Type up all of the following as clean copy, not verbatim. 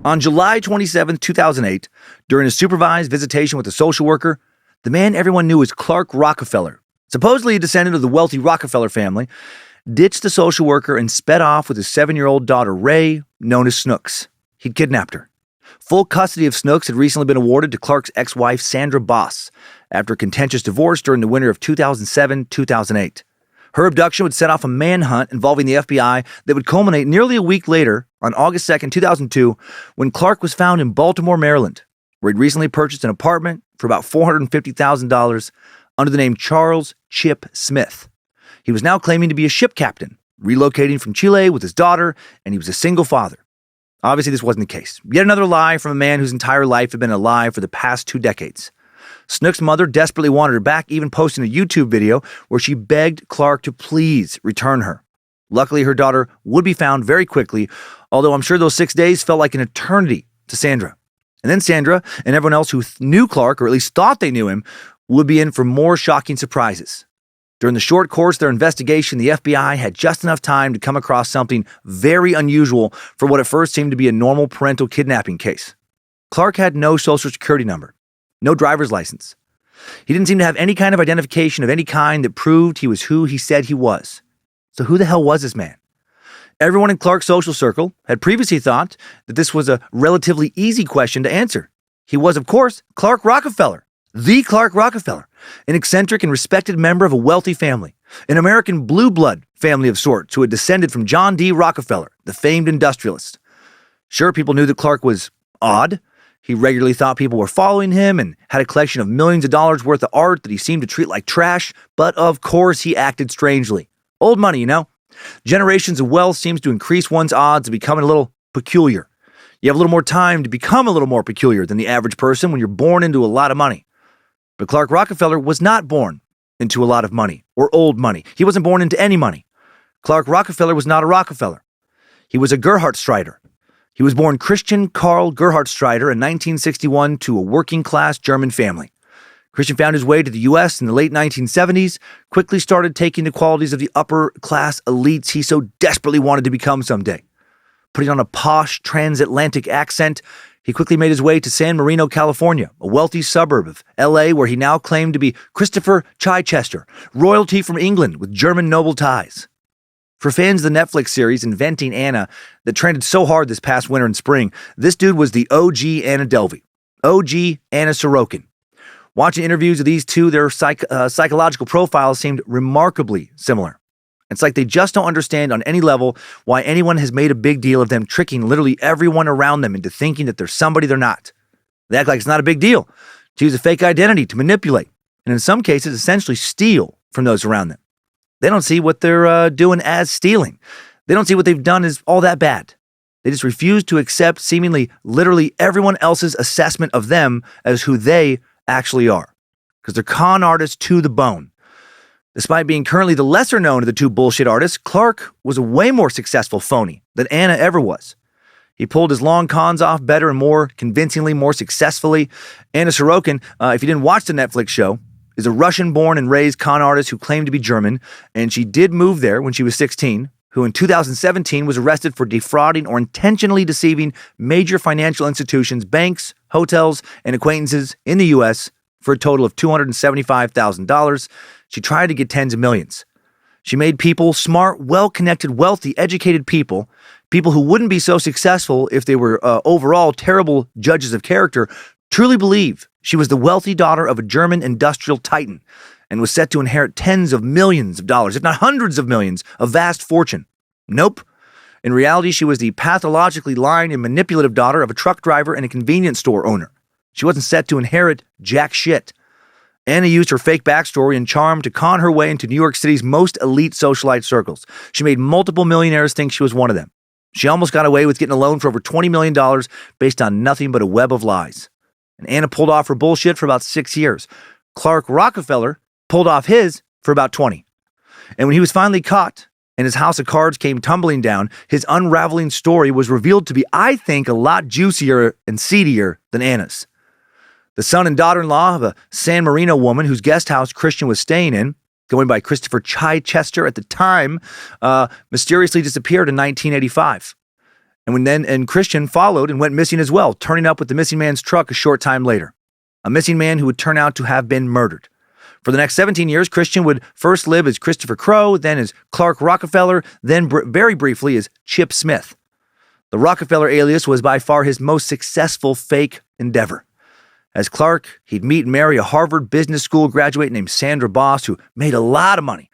On July 27, 2008, during a supervised visitation with a social worker, the man everyone knew as Clark Rockefeller, supposedly a descendant of the wealthy Rockefeller family, ditched the social worker and sped off with his 7-year-old daughter, Ray, known as Snooks. He'd kidnapped her. Full custody of Snooks had recently been awarded to Clark's ex-wife, Sandra Boss, after a contentious divorce during the winter of 2007-2008. Her abduction would set off a manhunt involving the FBI that would culminate nearly a week later, on August 2, 2002, when Clark was found in Baltimore, Maryland, where he'd recently purchased an apartment for about $450,000 under the name Charles Chip Smith. He was now claiming to be a ship captain, relocating from Chile with his daughter, and he was a single father. Obviously, this wasn't the case. Yet another lie from a man whose entire life had been a lie for the past 2 decades. Snook's mother desperately wanted her back, even posting a YouTube video where she begged Clark to please return her. Luckily, her daughter would be found very quickly, although I'm sure those 6 days felt like an eternity to Sandra. And then Sandra and everyone else who knew Clark, or at least thought they knew him, would be in for more shocking surprises. During the short course of their investigation, the FBI had just enough time to come across something very unusual for what at first seemed to be a normal parental kidnapping case. Clark had no social security number, no driver's license. He didn't seem to have any kind of identification of any kind that proved he was who he said he was. So who the hell was this man? Everyone in Clark's social circle had previously thought that this was a relatively easy question to answer. He was, of course, Clark Rockefeller, the Clark Rockefeller, an eccentric and respected member of a wealthy family, an American blue blood family of sorts who had descended from John D. Rockefeller, the famed industrialist. Sure, people knew that Clark was odd. He regularly thought people were following him and had a collection of millions of dollars worth of art that he seemed to treat like trash, but of course he acted strangely. Old money, you know? Generations of wealth seems to increase one's odds of becoming a little peculiar. You have a little more time to become a little more peculiar than the average person when you're born into a lot of money. But Clark Rockefeller was not born into a lot of money or old money. He wasn't born into any money. Clark Rockefeller was not a Rockefeller. He was a Gerhard Strider. He was born Christian Karl Gerhard Strider in 1961 to a working-class German family. Christian found his way to the U.S. in the late 1970s, quickly started taking the qualities of the upper-class elites he so desperately wanted to become someday. Putting on a posh transatlantic accent, he quickly made his way to San Marino, California, a wealthy suburb of L.A. where he now claimed to be Christopher Chichester, royalty from England with German noble ties. For fans of the Netflix series Inventing Anna that trended so hard this past winter and spring, this dude was the OG Anna Delvey, OG Anna Sorokin. Watching interviews of these two, their psychological profiles seemed remarkably similar. It's like they just don't understand on any level why anyone has made a big deal of them tricking literally everyone around them into thinking that they're somebody they're not. They act like it's not a big deal to use a fake identity to manipulate, and in some cases essentially steal from those around them. They don't see what they're doing as stealing. They don't see what they've done as all that bad. They just refuse to accept seemingly literally everyone else's assessment of them as who they actually are, because they're con artists to the bone. Despite being currently the lesser known of the two bullshit artists, Clark was a way more successful phony than Anna ever was. He pulled his long cons off better and more convincingly, more successfully. Anna Sorokin, if you didn't watch the Netflix show, is a Russian-born and raised con artist who claimed to be German, and she did move there when she was 16, who in 2017 was arrested for defrauding or intentionally deceiving major financial institutions, banks, hotels, and acquaintances in the U.S. for a total of $275,000. She tried to get tens of millions. She made people, smart, well-connected, wealthy, educated people who wouldn't be so successful if they were overall terrible judges of character, truly believe she was the wealthy daughter of a German industrial titan and was set to inherit tens of millions of dollars, if not hundreds of millions, of vast fortune. Nope. In reality, she was the pathologically lying and manipulative daughter of a truck driver and a convenience store owner. She wasn't set to inherit jack shit. Anna used her fake backstory and charm to con her way into New York City's most elite socialite circles. She made multiple millionaires think she was one of them. She almost got away with getting a loan for over $20 million based on nothing but a web of lies. And Anna pulled off her bullshit for about 6 years. Clark Rockefeller pulled off his for about 20. And when he was finally caught and his house of cards came tumbling down, his unraveling story was revealed to be, I think, a lot juicier and seedier than Anna's. The son and daughter-in-law of a San Marino woman whose guest house Christian was staying in, going by Christopher Chichester at the time, mysteriously disappeared in 1985. And Christian followed and went missing as well, turning up with the missing man's truck a short time later. A missing man who would turn out to have been murdered. For the next 17 years, Christian would first live as Christopher Crowe, then as Clark Rockefeller, then very briefly as Chip Smith. The Rockefeller alias was by far his most successful fake endeavor. As Clark, he'd meet and marry a Harvard Business School graduate named Sandra Boss who made a lot of money.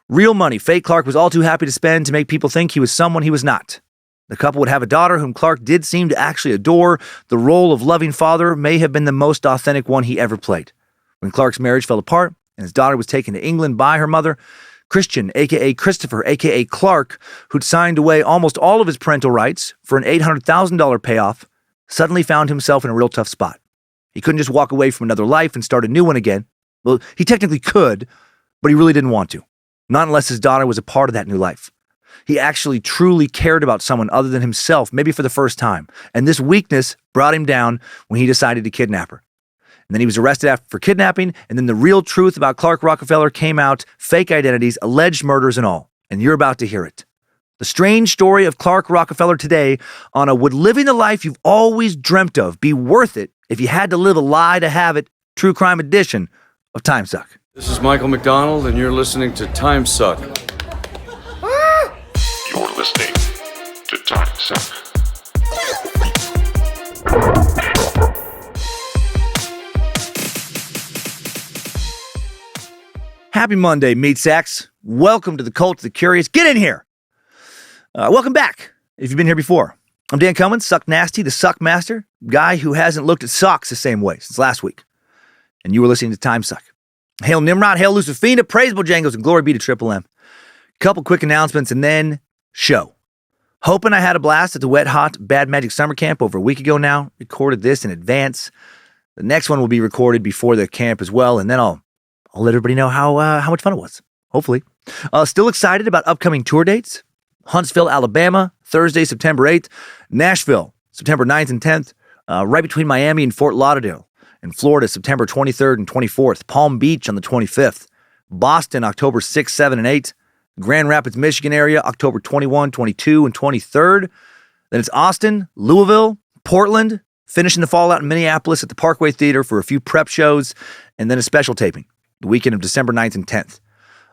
Real money fake Clark was all too happy to spend to make people think he was someone he was not. The couple would have a daughter whom Clark did seem to actually adore. The role of loving father may have been the most authentic one he ever played. When Clark's marriage fell apart and his daughter was taken to England by her mother, Christian, a.k.a. Christopher, a.k.a. Clark, who'd signed away almost all of his parental rights for an $800,000 payoff, suddenly found himself in a real tough spot. He couldn't just walk away from another life and start a new one again. Well, he technically could, but he really didn't want to. Not unless his daughter was a part of that new life. He actually truly cared about someone other than himself, maybe for the first time. And this weakness brought him down when he decided to kidnap her. And then he was arrested for kidnapping, and then the real truth about Clark Rockefeller came out, fake identities, alleged murders and all. And you're about to hear it. The strange story of Clark Rockefeller today on a would living the life you've always dreamt of be worth it if you had to live a lie to have it, true crime edition of Timesuck. This is Michael McDonald, and you're listening to Timesuck. You're listening to Timesuck. Happy Monday, meat sacks. Welcome to the Cult of the Curious. Get in here. Welcome back, if you've been here before. I'm Dan Cummins, Suck Nasty, the Suck Master, guy who hasn't looked at socks the same way since last week. And you were listening to Timesuck. Hail Nimrod, hail Lucifina, praise Bojangles, and glory be to Triple M. Couple quick announcements and then show. Hoping I had a blast at the Wet Hot Bad Magic Summer Camp over a week ago now. Recorded this in advance. The next one will be recorded before the camp as well, and then I'll let everybody know how much fun it was, hopefully. Still excited about upcoming tour dates. Huntsville, Alabama, Thursday, September 8th. Nashville, September 9th and 10th. Right between Miami and Fort Lauderdale. In Florida, September 23rd and 24th. Palm Beach on the 25th. Boston, October 6th, 7th, and 8th. Grand Rapids, Michigan area, October 21, 22, and 23rd. Then it's Austin, Louisville, Portland, finishing the fallout in Minneapolis at the Parkway Theater for a few prep shows, and then a special taping the weekend of December 9th and 10th.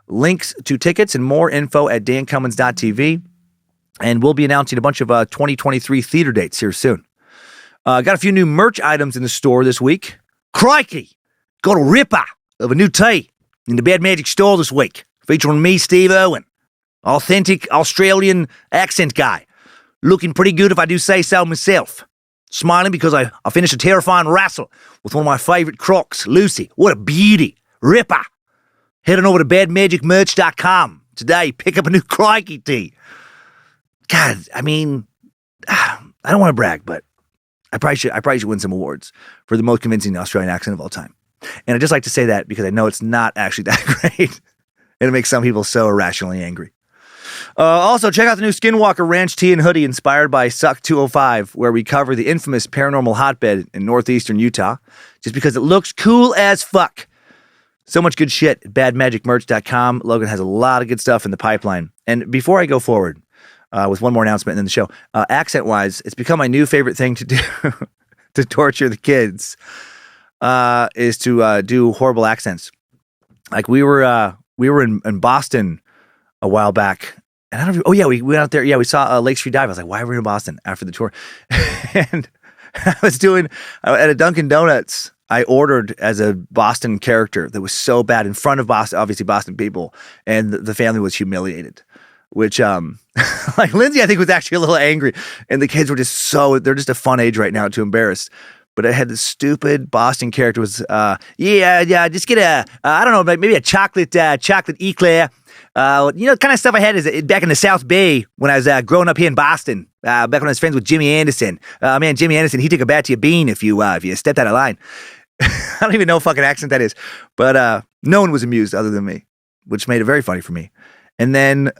Links to tickets and more info at dancummins.tv, and we'll be announcing a bunch of 2023 theater dates here soon. Got a few new merch items in the store this week. Crikey! Got a ripper of a new tee in the Bad Magic store this week, featuring me, Steve Owen, authentic Australian accent guy. Looking pretty good if I do say so myself. Smiling because I finished a terrifying wrestle with one of my favorite crocs, Lucy. What a beauty. Ripper. Head on over to badmagicmerch.com today. Pick up a new Crikey tee. God, I mean, I don't want to brag, but I probably should win some awards for the most convincing Australian accent of all time. And I just like to say that because I know it's not actually that great. It'll make some people so irrationally angry. Also, check out the new Skinwalker Ranch tee and hoodie inspired by Suck 205, where we cover the infamous paranormal hotbed in northeastern Utah, just because it looks cool as fuck. So much good shit at badmagicmerch.com. Logan has a lot of good stuff in the pipeline. And before I go forward with one more announcement and then the show, accent-wise, it's become my new favorite thing to do to torture the kids, is to do horrible accents. Like we were in Boston a while back, and I don't know, oh yeah, we went out there. Yeah, we saw Lake Street Dive. I was like, why are we in Boston after the tour? And I was doing at a Dunkin' Donuts. I ordered as a Boston character that was so bad in front of Boston, obviously Boston people, and the family was humiliated. Which, like Lindsay, I think was actually a little angry, and the kids were they're just a fun age right now to embarrass. But I had this stupid Boston character was, just get I don't know, maybe a chocolate eclair. Kind of stuff I had is back in the South Bay when I was growing up here in Boston, back when I was friends with Jimmy Anderson. Man, Jimmy Anderson, he took a bat to your bean if you stepped out of line. I don't even know what fucking accent that is, but no one was amused other than me, which made it very funny for me. And then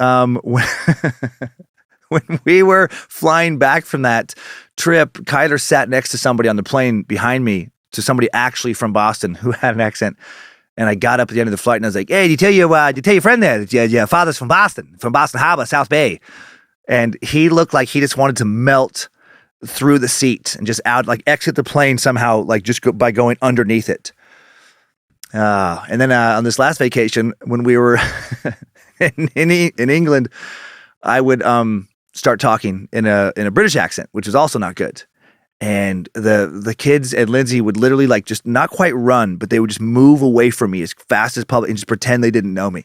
when we were flying back from that trip, Kyler sat next to somebody on the plane behind me, to somebody actually from Boston who had an accent. And I got up at the end of the flight and I was like, hey, did you tell your friend there that your father's from Boston Harbor, South Bay? And he looked like he just wanted to melt through the seat and just out, like exit the plane somehow, like just by going underneath it. And then on this last vacation, when we were in England, I would start talking in a British accent, which is also not good. And the kids and Lindsay would literally like just not quite run, but they would just move away from me as fast as possible and just pretend they didn't know me.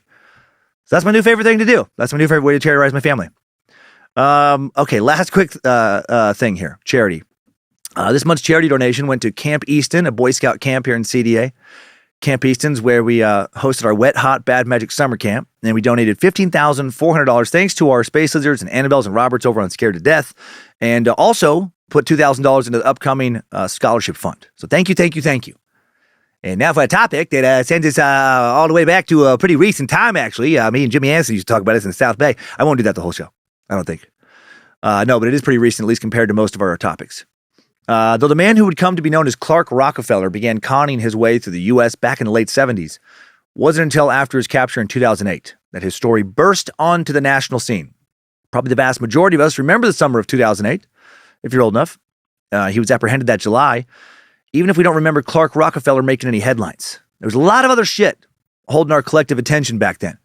So that's my new favorite thing to do. That's my new favorite way to terrorize my family. Okay, last quick thing here. Charity. This month's charity donation went to Camp Easton, a Boy Scout camp here in CDA. Camp Easton's where we hosted our Wet Hot Bad Magic summer camp, and we donated $15,400 thanks to our Space Lizards and Annabelles and Roberts over on Scared to Death, and also put $2,000 into the upcoming scholarship fund. So thank you. And now for a topic that sends us all the way back to a pretty recent time, actually. Me and Jimmy Anderson used to talk about this in the South Bay. I won't do that the whole show. I don't think. No, but it is pretty recent, at least compared to most of our topics. Though the man who would come to be known as Clark Rockefeller began conning his way through the U.S. back in the late 70s, wasn't until after his capture in 2008 that his story burst onto the national scene. Probably the vast majority of us remember the summer of 2008, if you're old enough. He was apprehended that July, even if we don't remember Clark Rockefeller making any headlines. There was a lot of other shit holding our collective attention back then.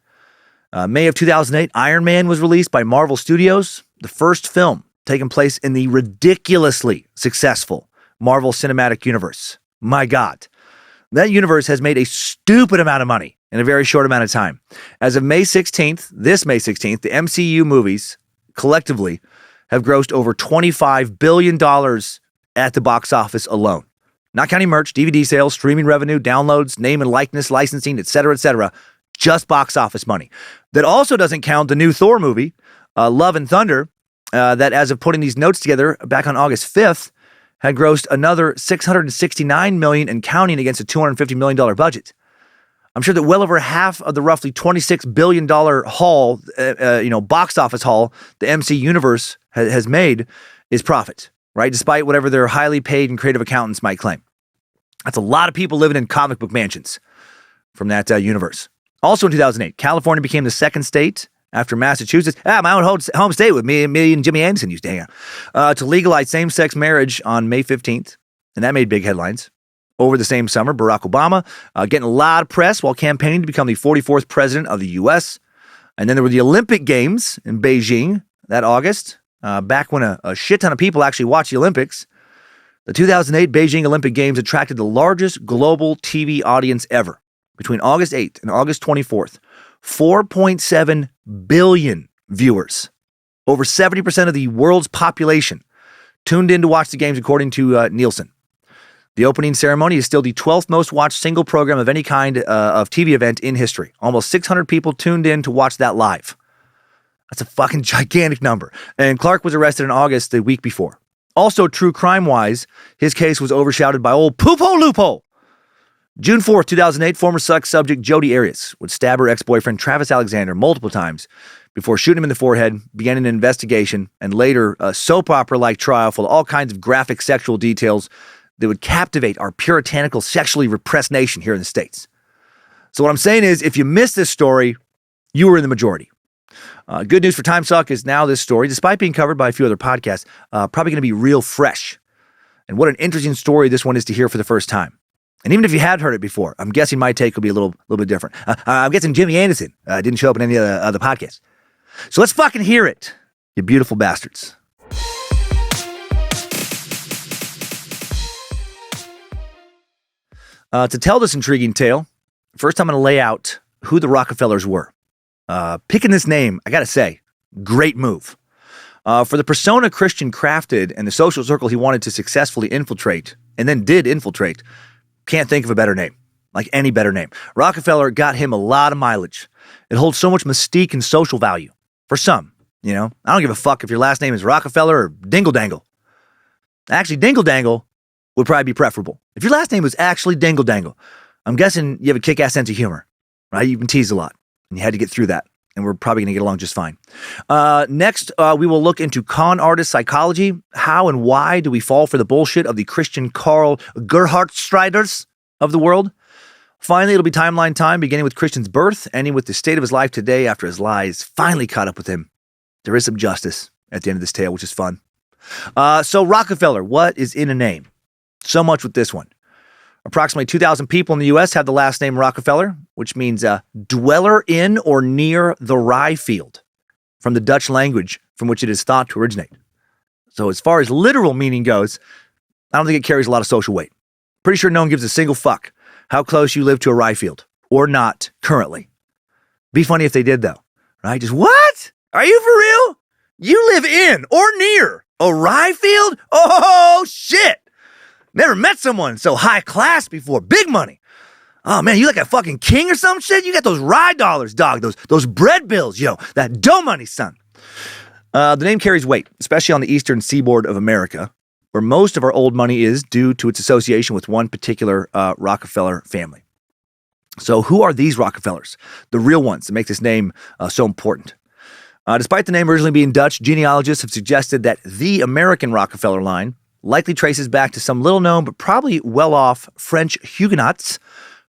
May of 2008, Iron Man was released by Marvel Studios, the first film taking place in the ridiculously successful Marvel Cinematic Universe. My God. That universe has made a stupid amount of money in a very short amount of time. As of May 16th, the MCU movies collectively have grossed over $25 billion at the box office alone. Not counting merch, DVD sales, streaming revenue, downloads, name and likeness, licensing, etc., just box office money. That also doesn't count the new Thor movie, Love and Thunder, that as of putting these notes together back on August 5th, had grossed another $669 million and counting against a $250 million budget. I'm sure that well over half of the roughly $26 billion haul, box office haul the MC Universe has made is profit, right? Despite whatever their highly paid and creative accountants might claim. That's a lot of people living in comic book mansions from that universe. Also in 2008, California became the second state after Massachusetts, my own home state with me and Jimmy Anderson used to hang out, to legalize same-sex marriage on May 15th. And that made big headlines. Over the same summer, Barack Obama getting a lot of press while campaigning to become the 44th president of the U.S. And then there were the Olympic Games in Beijing that August, back when a shit ton of people actually watched the Olympics. The 2008 Beijing Olympic Games attracted the largest global TV audience ever. Between August 8th and August 24th, 4.7 billion viewers. Over 70% of the world's population tuned in to watch the games according to Nielsen. The opening ceremony is still the 12th most watched single program of any kind of TV event in history. Almost 600 people tuned in to watch that live. That's a fucking gigantic number. And Clark was arrested in August the week before. Also, true crime-wise, his case was overshadowed by old Poopo Loophole. June 4th, 2008, former Suck subject Jodi Arias would stab her ex-boyfriend Travis Alexander multiple times before shooting him in the forehead, began an investigation, and later a soap opera-like trial full of all kinds of graphic sexual details that would captivate our puritanical, sexually repressed nation here in the States. So what I'm saying is, if you missed this story, you were in the majority. Good news for Timesuck is now this story, despite being covered by a few other podcasts, probably going to be real fresh. And what an interesting story this one is to hear for the first time. And even if you had heard it before, I'm guessing my take will be a little bit different. I'm guessing Jimmy Anderson didn't show up in any other podcasts. So let's fucking hear it, you beautiful bastards. To tell this intriguing tale, first I'm going to lay out who the Rockefellers were. Picking this name, I got to say, great move. For the persona Christian crafted and the social circle he wanted to successfully infiltrate, and then did infiltrate, can't think of a better name, like any better name. Rockefeller got him a lot of mileage. It holds so much mystique and social value. For some, I don't give a fuck if your last name is Rockefeller or Dingle Dangle. Actually, Dingle Dangle would probably be preferable. If your last name was actually Dingle Dangle, I'm guessing you have a kick-ass sense of humor, right? You've been teased a lot, and you had to get through that, and we're probably going to get along just fine. Next, we will look into con artist psychology. How and why do we fall for the bullshit of the Christian Karl Gerhardtstriders of the world? Finally, it'll be timeline time, beginning with Christian's birth, ending with the state of his life today after his lies finally caught up with him There is some justice at the end of this tale, which is fun. So Rockefeller, what is in a name? So much with this one. Approximately 2,000 people in the U.S. have the last name Rockefeller, which means dweller in or near the rye field, from the Dutch language from which it is thought to originate. So as far as literal meaning goes, I don't think it carries a lot of social weight. Pretty sure no one gives a single fuck how close you live to a rye field, or not currently. Be funny if they did, though, right? Just, what? Are you for real? You live in or near a rye field? Oh, shit. Never met someone so high class before. Big money. Oh, man, you like a fucking king or some shit? You got those rye dollars, dog. Those bread bills, yo. That dough money, son. The name carries weight, especially on the eastern seaboard of America, where most of our old money is due to its association with one particular Rockefeller family. So who are these Rockefellers? The real ones that make this name so important. Despite the name originally being Dutch, genealogists have suggested that the American Rockefeller line likely traces back to some little-known but probably well-off French Huguenots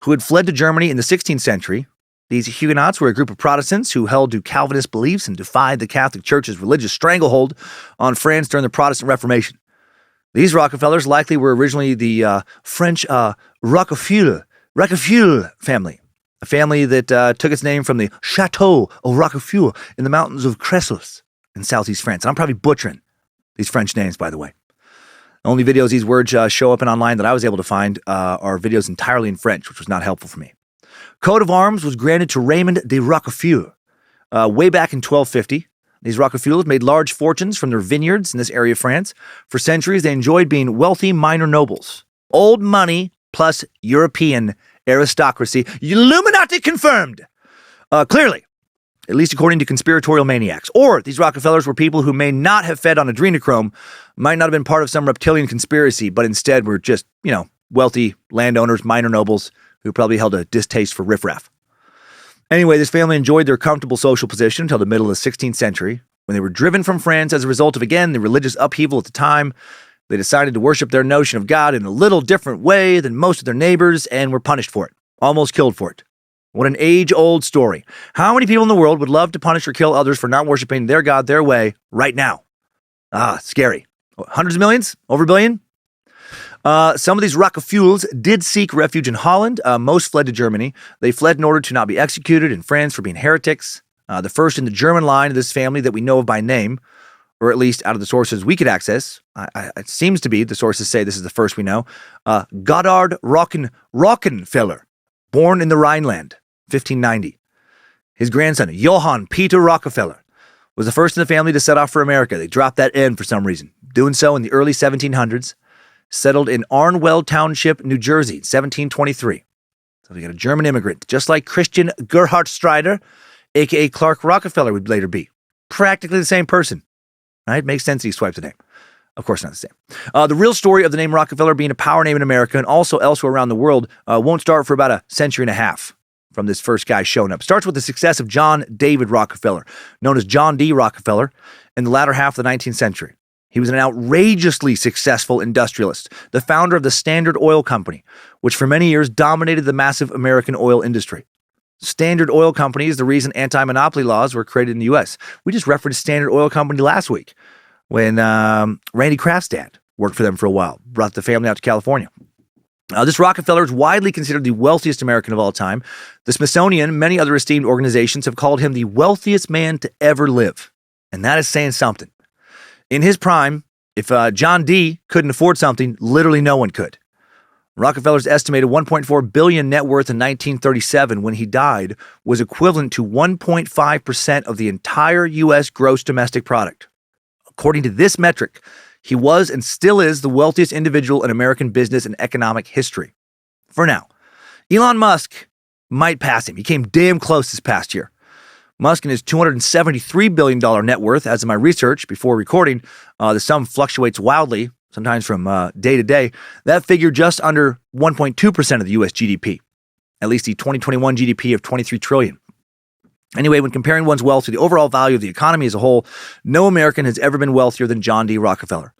who had fled to Germany in the 16th century. These Huguenots were a group of Protestants who held to Calvinist beliefs and defied the Catholic Church's religious stranglehold on France during the Protestant Reformation. These Rockefellers likely were originally the French Rockefeller family, a family that took its name from the Chateau of Rockefeller in the mountains of Cressos in southeast France. And I'm probably butchering these French names, by the way. The only videos these words show up in online that I was able to find are videos entirely in French, which was not helpful for me. Coat of arms was granted to Raymond de Rockefeller way back in 1250. These Rockefellers made large fortunes from their vineyards in this area of France. For centuries, they enjoyed being wealthy minor nobles. Old money plus European aristocracy. Illuminati confirmed. Clearly, at least according to conspiratorial maniacs. Or these Rockefellers were people who may not have fed on adrenochrome, might not have been part of some reptilian conspiracy, but instead were just, wealthy landowners, minor nobles, who probably held a distaste for riffraff. Anyway, this family enjoyed their comfortable social position until the middle of the 16th century, when they were driven from France as a result of, again, the religious upheaval at the time. They decided to worship their notion of God in a little different way than most of their neighbors and were punished for it, almost killed for it. What an age-old story. How many people in the world would love to punish or kill others for not worshiping their God their way right now? Scary. Hundreds of millions? Over a billion? Some of these Rockefellers did seek refuge in Holland. Most fled to Germany. They fled in order to not be executed in France for being heretics. The first in the German line of this family that we know of by name, or at least out of the sources we could access, it seems to be, the sources say this is the first we know, Goddard Rockefeller, born in the Rhineland, 1590. His grandson, Johann Peter Rockefeller, was the first in the family to set off for America. They dropped that N for some reason. Doing so in the early 1700s, settled in Arnwell Township, New Jersey, 1723. So we got a German immigrant, just like Christian Gerhard Strider, a.k.a. Clark Rockefeller would later be. Practically the same person. Right? Makes sense that he swiped the name. Of course not the same. The real story of the name Rockefeller being a power name in America and also elsewhere around the world won't start for about a century and a half from this first guy showing up. Starts with the success of John David Rockefeller, known as John D. Rockefeller, in the latter half of the 19th century. He was an outrageously successful industrialist, the founder of the Standard Oil Company, which for many years dominated the massive American oil industry. Standard Oil Company is the reason anti-monopoly laws were created in the U.S. We just referenced Standard Oil Company last week when Randy Kraft's dad worked for them for a while, brought the family out to California. This Rockefeller is widely considered the wealthiest American of all time. The Smithsonian and many other esteemed organizations have called him the wealthiest man to ever live. And that is saying something. In his prime, if John D. couldn't afford something, literally no one could. Rockefeller's estimated $1.4 billion net worth in 1937 when he died was equivalent to 1.5% of the entire U.S. gross domestic product. According to this metric, he was and still is the wealthiest individual in American business and economic history. For now, Elon Musk might pass him. He came damn close this past year. Musk and his $273 billion net worth, as of my research before recording, the sum fluctuates wildly, sometimes from day to day. That figure just under 1.2% of the U.S. GDP, at least the 2021 GDP of $23 trillion. Anyway, when comparing one's wealth to the overall value of the economy as a whole, no American has ever been wealthier than John D. Rockefeller.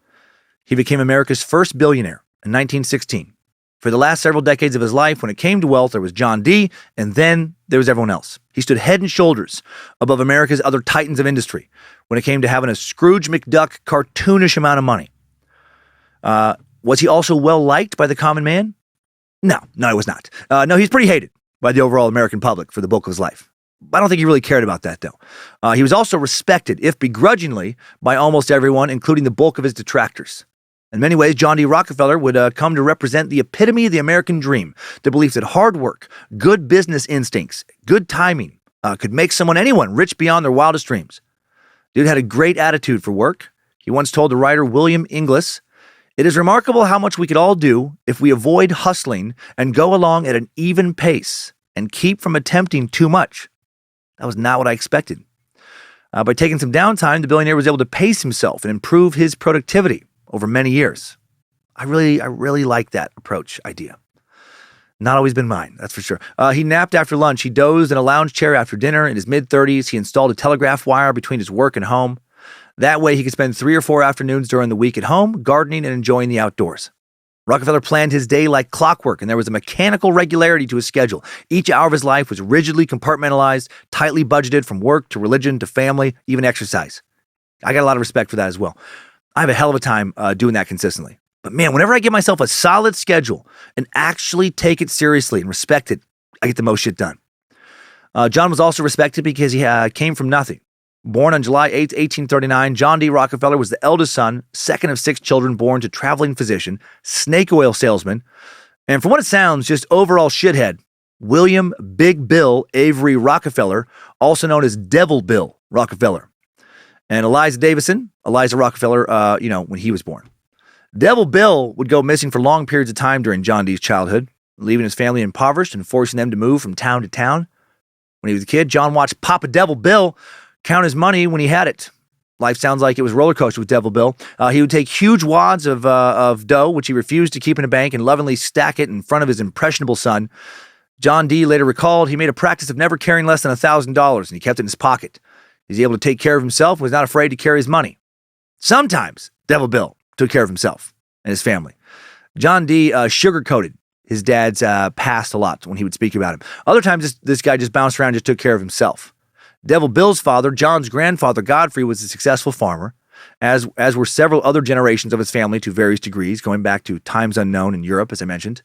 He became America's first billionaire in 1916. For the last several decades of his life, when it came to wealth, there was John D., and then there was everyone else. He stood head and shoulders above America's other titans of industry when it came to having a Scrooge McDuck cartoonish amount of money. Was he also well-liked by the common man? No, he was not. No, he's pretty hated by the overall American public for the bulk of his life. I don't think he really cared about that, though. He was also respected, if begrudgingly, by almost everyone, including the bulk of his detractors. In many ways, John D. Rockefeller would come to represent the epitome of the American dream, the belief that hard work, good business instincts, good timing could make anyone rich beyond their wildest dreams. Dude had a great attitude for work. He once told the writer William Inglis, "It is remarkable how much we could all do if we avoid hustling and go along at an even pace and keep from attempting too much." That was not what I expected. By taking some downtime, the billionaire was able to pace himself and improve his productivity over many years. I really like that approach idea. Not always been mine, that's for sure. He napped after lunch. He dozed in a lounge chair after dinner. In his mid-30s, he installed a telegraph wire between his work and home. That way, he could spend 3 or 4 afternoons during the week at home, gardening and enjoying the outdoors. Rockefeller planned his day like clockwork, and there was a mechanical regularity to his schedule. Each hour of his life was rigidly compartmentalized, tightly budgeted from work to religion to family, even exercise. I got a lot of respect for that as well. I have a hell of a time doing that consistently. But man, whenever I give myself a solid schedule and actually take it seriously and respect it, I get the most shit done. John was also respected because he came from nothing. Born on July 8, 1839, John D. Rockefeller was the eldest son, second of 6 children born to traveling physician, snake oil salesman, and from what it sounds, just overall shithead, William Big Bill Avery Rockefeller, also known as Devil Bill Rockefeller. And Eliza Rockefeller, when he was born. Devil Bill would go missing for long periods of time during John D's childhood, leaving his family impoverished and forcing them to move from town to town. When he was a kid, John watched Papa Devil Bill count his money when he had it. Life sounds like it was a roller coaster with Devil Bill. He would take huge wads of dough, which he refused to keep in a bank, and lovingly stack it in front of his impressionable son. John D. later recalled he made a practice of never carrying less than $1,000, and he kept it in his pocket. He was able to take care of himself and was not afraid to carry his money. Sometimes Devil Bill took care of himself and his family. John D. Sugarcoated his dad's past a lot when he would speak about him. Other times, this guy just bounced around and just took care of himself. Devil Bill's father, John's grandfather, Godfrey, was a successful farmer, as were several other generations of his family to various degrees, going back to times unknown in Europe, as I mentioned.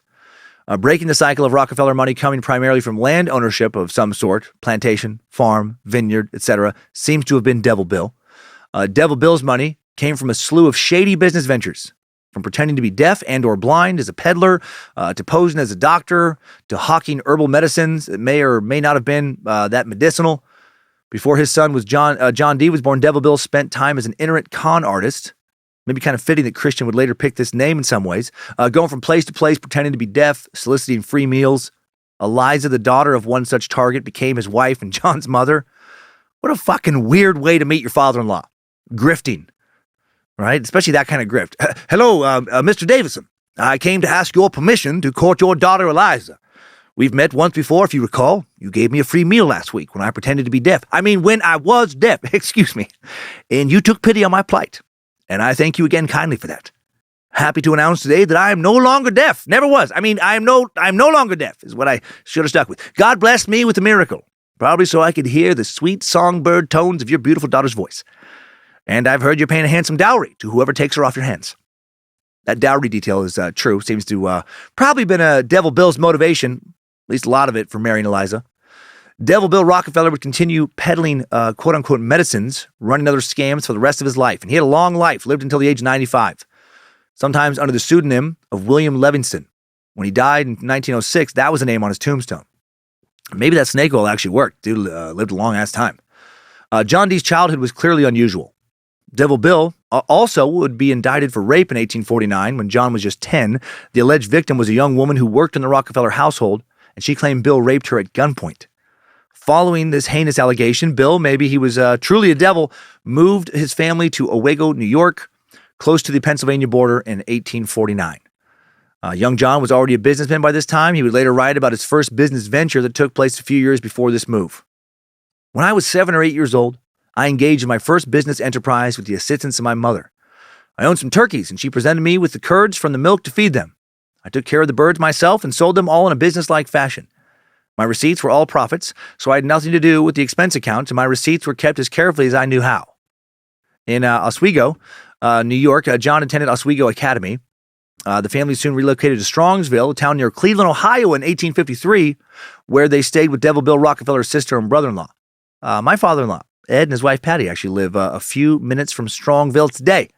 Breaking the cycle of Rockefeller money coming primarily from land ownership of some sort, plantation, farm, vineyard, etc., seems to have been Devil Bill. Devil Bill's money came from a slew of shady business ventures, from pretending to be deaf and or blind as a peddler, to posing as a doctor, to hawking herbal medicines that may or may not have been that medicinal. Before his son was John D. was born, Devil Bill spent time as an itinerant con artist. Maybe kind of fitting that Christian would later pick this name in some ways. Going from place to place, pretending to be deaf, soliciting free meals. Eliza, the daughter of one such target, became his wife and John's mother. What a fucking weird way to meet your father-in-law. Grifting, right? Especially that kind of grift. Hello, Mr. Davison. I came to ask your permission to court your daughter Eliza. We've met once before, if you recall. You gave me a free meal last week when I pretended to be deaf. I mean, when I was deaf, excuse me. And you took pity on my plight. And I thank you again kindly for that. Happy to announce today that I am no longer deaf. Never was. I mean, I'm no longer deaf, is what I should have stuck with. God blessed me with a miracle, probably so I could hear the sweet songbird tones of your beautiful daughter's voice. And I've heard you're paying a handsome dowry to whoever takes her off your hands. That dowry detail is true. Seems to probably been a Devil Bill's motivation, at least a lot of it, for marrying Eliza. Devil Bill Rockefeller would continue peddling quote-unquote medicines, running other scams for the rest of his life. And he had a long life, lived until the age of 95, sometimes under the pseudonym of William Livingston. When he died in 1906, that was a name on his tombstone. Maybe that snake oil actually worked. Dude lived a long-ass time. John D's childhood was clearly unusual. Devil Bill also would be indicted for rape in 1849 when John was just 10. The alleged victim was a young woman who worked in the Rockefeller household, and she claimed Bill raped her at gunpoint. Following this heinous allegation, Bill, maybe he was truly a devil, moved his family to Owego, New York, close to the Pennsylvania border in 1849. Young John was already a businessman by this time. He would later write about his first business venture that took place a few years before this move. When I was 7 or 8 years old, I engaged in my first business enterprise with the assistance of my mother. I owned some turkeys, and she presented me with the curds from the milk to feed them. I took care of the birds myself and sold them all in a businesslike fashion. My receipts were all profits, so I had nothing to do with the expense account, and my receipts were kept as carefully as I knew how. In Oswego, New York, John attended Oswego Academy. The family soon relocated to Strongsville, a town near Cleveland, Ohio in 1853, where they stayed with Devil Bill Rockefeller's sister and brother-in-law. My father-in-law, Ed, and his wife Patty actually live a few minutes from Strongville today.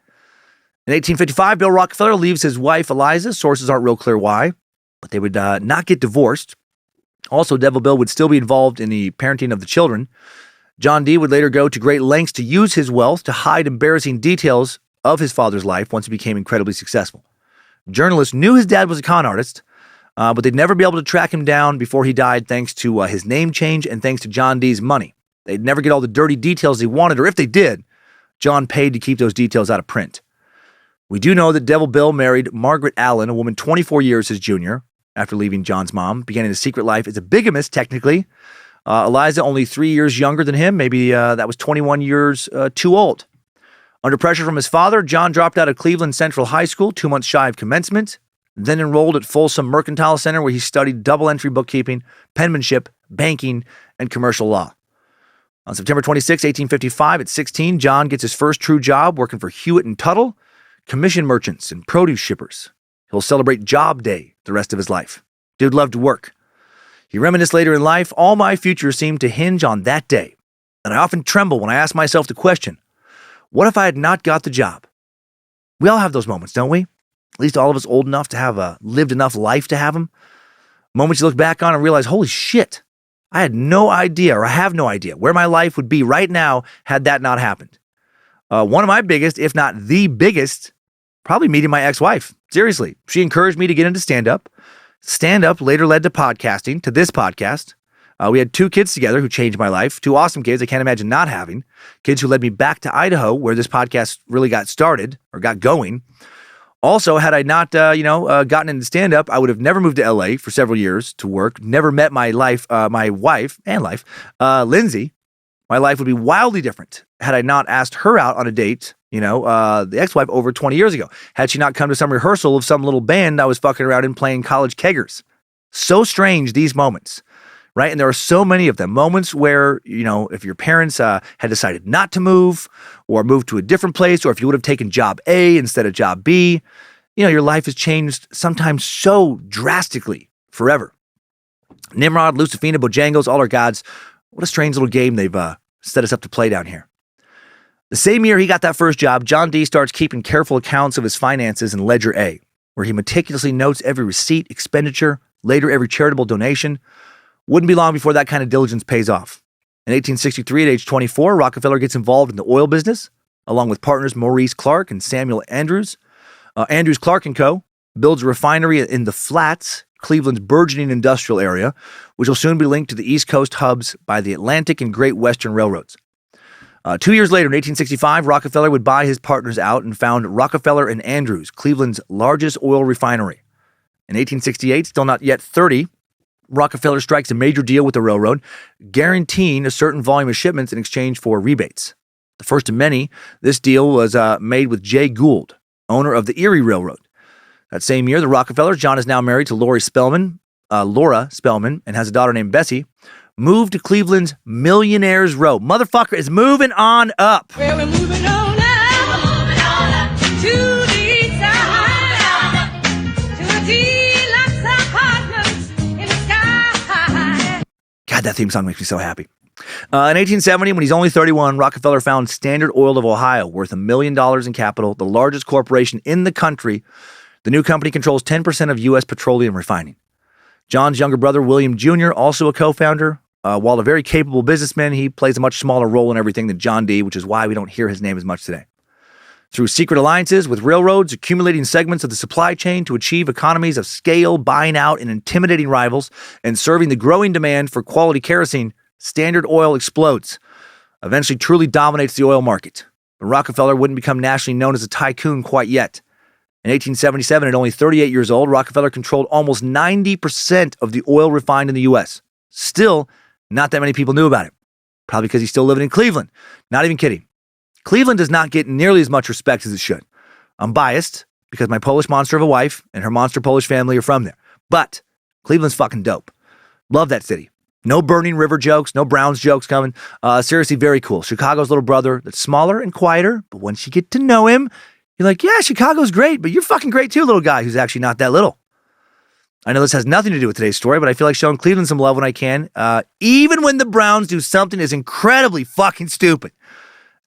In 1855, Bill Rockefeller leaves his wife Eliza. Sources aren't real clear why, but they would not get divorced. Also, Devil Bill would still be involved in the parenting of the children. John D. would later go to great lengths to use his wealth to hide embarrassing details of his father's life once he became incredibly successful. Journalists knew his dad was a con artist, but they'd never be able to track him down before he died thanks to his name change and thanks to John D.'s money. They'd never get all the dirty details they wanted, or if they did, John paid to keep those details out of print. We do know that Devil Bill married Margaret Allen, a woman 24 years his junior, after leaving John's mom, beginning a secret life as a bigamist, technically. Eliza, only 3 years younger than him. Maybe that was 21 years too old. Under pressure from his father, John dropped out of Cleveland Central High School 2 months shy of commencement, then enrolled at Folsom Mercantile Center, where he studied double-entry bookkeeping, penmanship, banking, and commercial law. On September 26, 1855, at 16, John gets his first true job working for Hewitt and Tuttle, commission merchants and produce shippers. He'll celebrate Job Day the rest of his life. Dude loved to work. He reminisced later in life, all my future seemed to hinge on that day. And I often tremble when I ask myself the question, what if I had not got the job? We all have those moments, don't we? At least all of us old enough to have lived enough life to have them. Moments you look back on and realize, holy shit, I had no idea, or I have no idea, where my life would be right now had that not happened. One of my biggest, if not the biggest, probably meeting my ex-wife. Seriously, she encouraged me to get into stand-up. Stand-up later led to podcasting, to this podcast. We had 2 kids together who changed my life. 2 awesome kids I can't imagine not having. Kids who led me back to Idaho, where this podcast really got started, or got going. Also, had I not, gotten into stand-up, I would have never moved to LA for several years to work. Never met my wife, Lindsay. My life would be wildly different had I not asked her out on a date, the ex-wife over 20 years ago. Had she not come to some rehearsal of some little band I was fucking around in playing college keggers. So strange, these moments, right? And there are so many of them. Moments where, if your parents had decided not to move or move to a different place, or if you would have taken job A instead of job B, your life has changed sometimes so drastically forever. Nimrod, Lucifina, Bojangles, all our gods. What a strange little game they've set us up to play down here. The same year he got that first job, John D. starts keeping careful accounts of his finances in Ledger A, where he meticulously notes every receipt, expenditure, later every charitable donation. Wouldn't be long before that kind of diligence pays off. In 1863, at age 24, Rockefeller gets involved in the oil business, along with partners Maurice Clark and Samuel Andrews. Andrews, Clark & Co. builds a refinery in the Flats, Cleveland's burgeoning industrial area, which will soon be linked to the East Coast hubs by the Atlantic and Great Western Railroads. 2 years later, in 1865, Rockefeller would buy his partners out and found Rockefeller and Andrews, Cleveland's largest oil refinery. In 1868, still not yet 30, Rockefeller strikes a major deal with the railroad, guaranteeing a certain volume of shipments in exchange for rebates. The first of many, this deal was made with Jay Gould, owner of the Erie Railroad. That same year, the Rockefellers, John is now married to Laura Spellman, and has a daughter named Bessie, moved to Cleveland's Millionaires Row. Motherfucker is moving on up. Well, we're moving on up to the side, to a deluxe apartment in the sky. God, that theme song makes me so happy. In 1870, when he's only 31, Rockefeller found Standard Oil of Ohio, worth $1 million in capital, the largest corporation in the country. The new company controls 10% of U.S. petroleum refining. John's younger brother, William Jr., also a co-founder. While a very capable businessman, he plays a much smaller role in everything than John D., which is why we don't hear his name as much today. Through secret alliances with railroads, accumulating segments of the supply chain to achieve economies of scale, buying out and intimidating rivals, and serving the growing demand for quality kerosene, Standard Oil explodes, eventually truly dominates the oil market. But Rockefeller wouldn't become nationally known as a tycoon quite yet. In 1877, at only 38 years old, Rockefeller controlled almost 90% of the oil refined in the U.S. Still, not that many people knew about it. Probably because he's still living in Cleveland. Not even kidding. Cleveland does not get nearly as much respect as it should. I'm biased because my Polish monster of a wife and her monster Polish family are from there. But Cleveland's fucking dope. Love that city. No Burning River jokes, no Browns jokes coming. Seriously, very cool. Chicago's little brother that's smaller and quieter, but once you get to know him, you're like, yeah, Chicago's great, but you're fucking great too, little guy who's actually not that little. I know this has nothing to do with today's story, but I feel like showing Cleveland some love when I can, even when the Browns do something as incredibly fucking stupid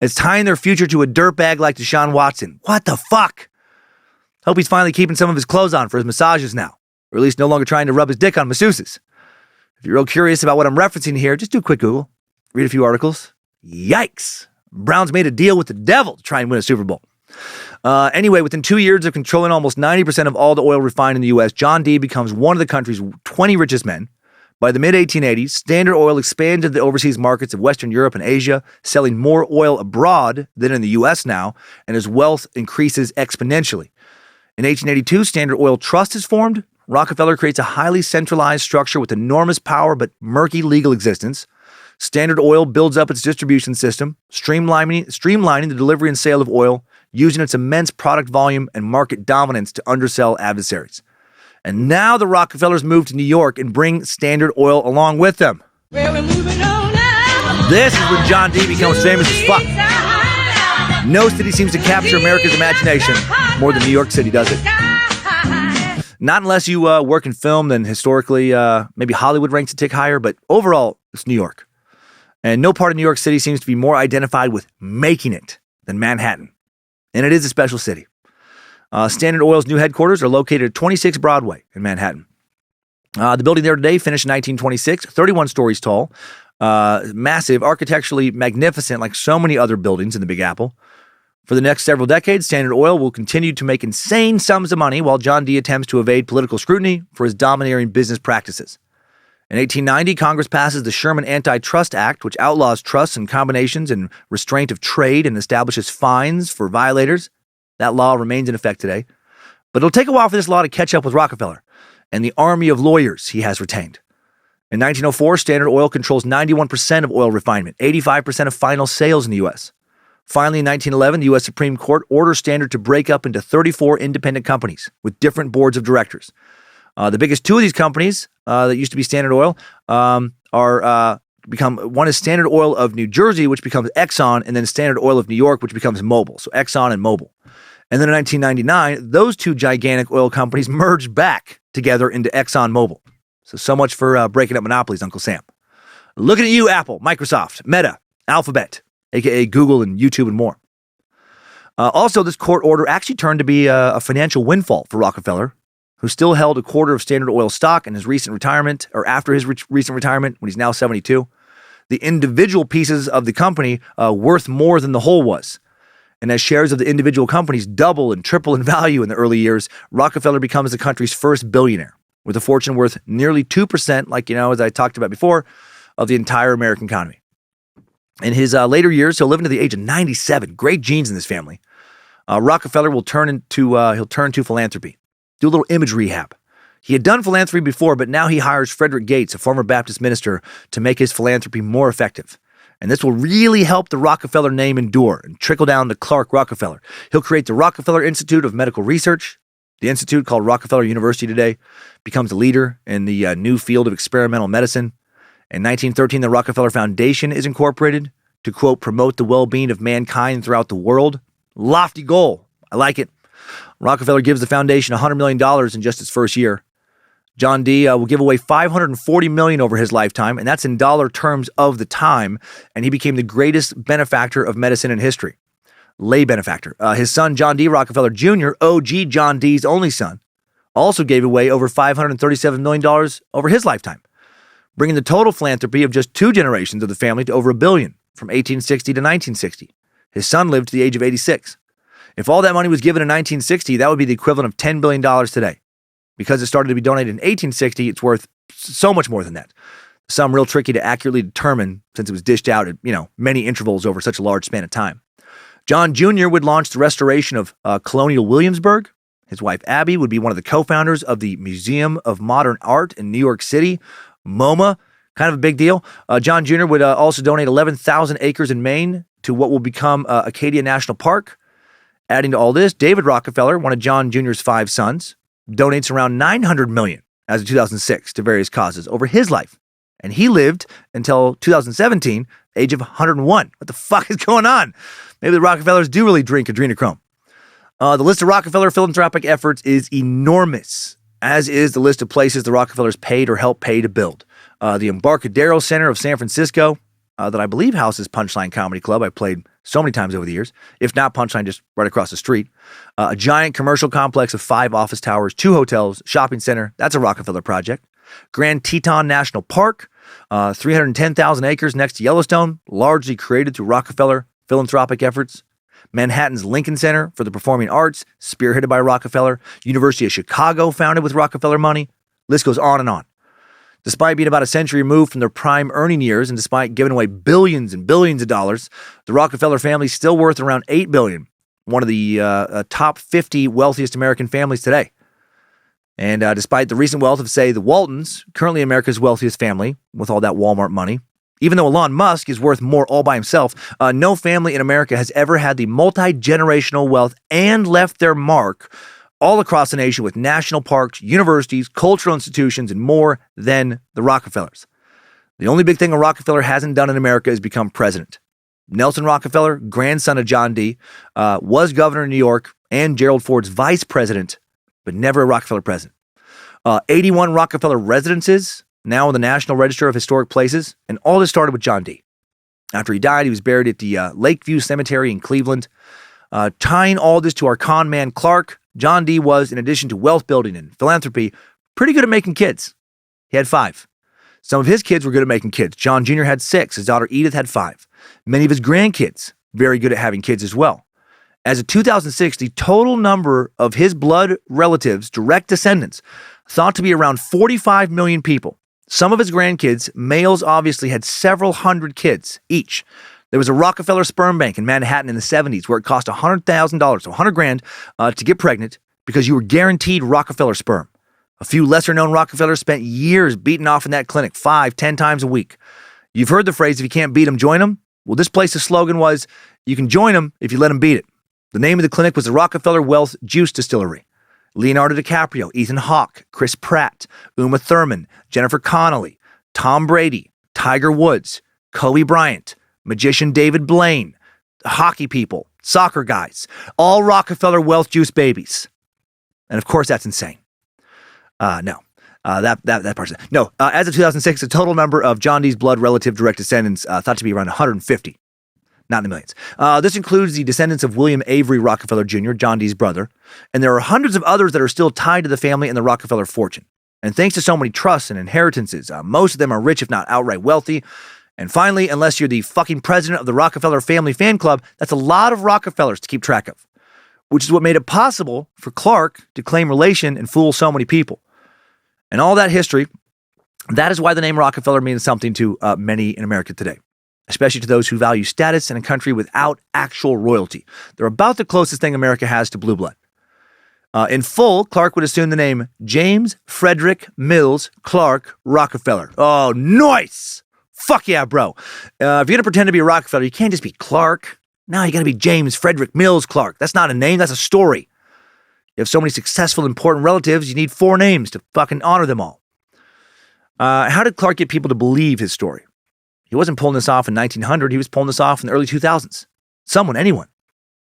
as tying their future to a dirtbag like Deshaun Watson. What the fuck? Hope he's finally keeping some of his clothes on for his massages now, or at least no longer trying to rub his dick on masseuses. If you're real curious about what I'm referencing here, just do a quick Google, read a few articles. Yikes. Browns made a deal with the devil to try and win a Super Bowl. Anyway, within 2 years of controlling almost 90% of all the oil refined in the U.S., John D. becomes one of the country's 20 richest men. By the mid-1880s, Standard Oil expanded the overseas markets of Western Europe and Asia, selling more oil abroad than in the U.S. now, and his wealth increases exponentially. In 1882, Standard Oil Trust is formed. Rockefeller creates a highly centralized structure with enormous power but murky legal existence. Standard Oil builds up its distribution system, streamlining the delivery and sale of oil, using its immense product volume and market dominance to undersell adversaries. And now the Rockefellers move to New York and bring Standard Oil along with them. Well, we're moving on now. This is when John D. becomes famous as fuck. No city seems to capture America's imagination more than New York City does it. Not unless you work in film, then historically, maybe Hollywood ranks a tick higher, but overall, it's New York. And no part of New York City seems to be more identified with making it than Manhattan. And it is a special city. Standard Oil's new headquarters are located at 26 Broadway in Manhattan. The building there today finished in 1926, 31 stories tall, massive, architecturally magnificent like so many other buildings in the Big Apple. For the next several decades, Standard Oil will continue to make insane sums of money while John D. attempts to evade political scrutiny for his domineering business practices. In 1890, Congress passes the Sherman Antitrust Act, which outlaws trusts and combinations and restraint of trade and establishes fines for violators. That law remains in effect today. But it'll take a while for this law to catch up with Rockefeller and the army of lawyers he has retained. In 1904, Standard Oil controls 91% of oil refinement, 85% of final sales in the U.S. Finally, in 1911, the U.S. Supreme Court orders Standard to break up into 34 independent companies with different boards of directors. The biggest two of these companies that used to be Standard Oil one is Standard Oil of New Jersey, which becomes Exxon, and then Standard Oil of New York, which becomes Mobil. So Exxon and Mobil. And then in 1999, those two gigantic oil companies merged back together into Exxon Mobil. So much for breaking up monopolies, Uncle Sam. Looking at you, Apple, Microsoft, Meta, Alphabet, aka Google and YouTube and more. Also, this court order actually turned to be a financial windfall for Rockefeller, who still held a quarter of Standard Oil stock in his recent retirement, or after his recent retirement, when he's now 72. The individual pieces of the company worth more than the whole was. And as shares of the individual companies double and triple in value in the early years, Rockefeller becomes the country's first billionaire, with a fortune worth nearly 2%, as I talked about before, of the entire American economy. In his later years, he'll live into the age of 97. Great genes in this family. Rockefeller will turn to philanthropy, do a little image rehab. He had done philanthropy before, but now he hires Frederick Gates, a former Baptist minister, to make his philanthropy more effective. And this will really help the Rockefeller name endure and trickle down to Clark Rockefeller. He'll create the Rockefeller Institute of Medical Research. The institute, called Rockefeller University today, becomes a leader in the new field of experimental medicine. In 1913, the Rockefeller Foundation is incorporated to, quote, promote the well-being of mankind throughout the world. Lofty goal. I like it. Rockefeller gives the foundation $100 million in just its first year. John D. Will give away $540 million over his lifetime, and that's in dollar terms of the time, and he became the greatest benefactor of medicine in history. Lay benefactor. His son, John D. Rockefeller Jr., OG John D.'s only son, also gave away over $537 million over his lifetime, bringing the total philanthropy of just two generations of the family to over $1 billion from 1860 to 1960. His son lived to the age of 86. If all that money was given in 1960, that would be the equivalent of $10 billion today. Because it started to be donated in 1860, it's worth so much more than that. Some real tricky to accurately determine since it was dished out at, many intervals over such a large span of time. John Jr. would launch the restoration of Colonial Williamsburg. His wife, Abby, would be one of the co-founders of the Museum of Modern Art in New York City, MoMA. Kind of a big deal. John Jr. would also donate 11,000 acres in Maine to what will become Acadia National Park. Adding to all this, David Rockefeller, one of John Jr.'s 5 sons, donates around $900 million as of 2006 to various causes over his life. And he lived until 2017, age of 101. What the fuck is going on? Maybe the Rockefellers do really drink adrenochrome. The list of Rockefeller philanthropic efforts is enormous, as is the list of places the Rockefellers paid or helped pay to build. The Embarcadero Center of San Francisco, that I believe houses Punchline Comedy Club. I played so many times over the years. If not, Punchline just right across the street. A giant commercial complex of 5 office towers, 2 hotels, shopping center. That's a Rockefeller project. Grand Teton National Park, 310,000 acres next to Yellowstone, largely created through Rockefeller philanthropic efforts. Manhattan's Lincoln Center for the Performing Arts, spearheaded by Rockefeller. University of Chicago, founded with Rockefeller money. List goes on and on. Despite being about a century removed from their prime earning years and despite giving away billions and billions of dollars, the Rockefeller family is still worth around $8 billion, one of the top 50 wealthiest American families today. And despite the recent wealth of, say, the Waltons, currently America's wealthiest family with all that Walmart money, even though Elon Musk is worth more all by himself, no family in America has ever had the multi-generational wealth and left their mark all across the nation with national parks, universities, cultural institutions, and more than the Rockefellers. The only big thing a Rockefeller hasn't done in America is become president. Nelson Rockefeller, grandson of John D., was governor of New York and Gerald Ford's vice president, but never a Rockefeller president. 81 Rockefeller residences, now in the National Register of Historic Places, and all this started with John D. After he died, he was buried at the Lakeview Cemetery in Cleveland. Tying all this to our con man Clark, John D. was, in addition to wealth building and philanthropy, pretty good at making kids. He had 5. Some of his kids were good at making kids. John Jr. had 6. His daughter Edith had 5. Many of his grandkids, very good at having kids as well. As of 2006, the total number of his blood relatives, direct descendants, thought to be around 45 million people. Some of his grandkids, males obviously, had several hundred kids each. There was a Rockefeller sperm bank in Manhattan in the 70s where it cost $100,000, so $100,000, to get pregnant because you were guaranteed Rockefeller sperm. A few lesser-known Rockefellers spent years beating off in that clinic 5-10 times a week. You've heard the phrase, if you can't beat them, join them. Well, this place's slogan was, you can join them if you let them beat it. The name of the clinic was the Rockefeller Wealth Juice Distillery. Leonardo DiCaprio, Ethan Hawke, Chris Pratt, Uma Thurman, Jennifer Connelly, Tom Brady, Tiger Woods, Kobe Bryant, magician David Blaine, hockey people, soccer guys, all Rockefeller wealth juice babies. And of course, that's insane. No. That part's no. As of 2006, the total number of John D's blood relative direct descendants thought to be around 150, not in the millions. This includes the descendants of William Avery Rockefeller Jr., John D's brother, and there are hundreds of others that are still tied to the family and the Rockefeller fortune. And thanks to so many trusts and inheritances, most of them are rich, if not outright wealthy. And finally, unless you're the fucking president of the Rockefeller Family Fan Club, that's a lot of Rockefellers to keep track of, which is what made it possible for Clark to claim relation and fool so many people. And all that history, that is why the name Rockefeller means something to many in America today, especially to those who value status in a country without actual royalty. They're about the closest thing America has to blue blood. In full, Clark would assume the name James Frederick Mills Clark Rockefeller. Oh, nice! Fuck yeah, bro. If you're going to pretend to be a Rockefeller, you can't just be Clark. No, you got to be James Frederick Mills Clark. That's not a name, that's a story. You have so many successful, important relatives, you need 4 names to fucking honor them all. How did Clark get people to believe his story? He wasn't pulling this off in 1900. He was pulling this off in the early 2000s. Anyone,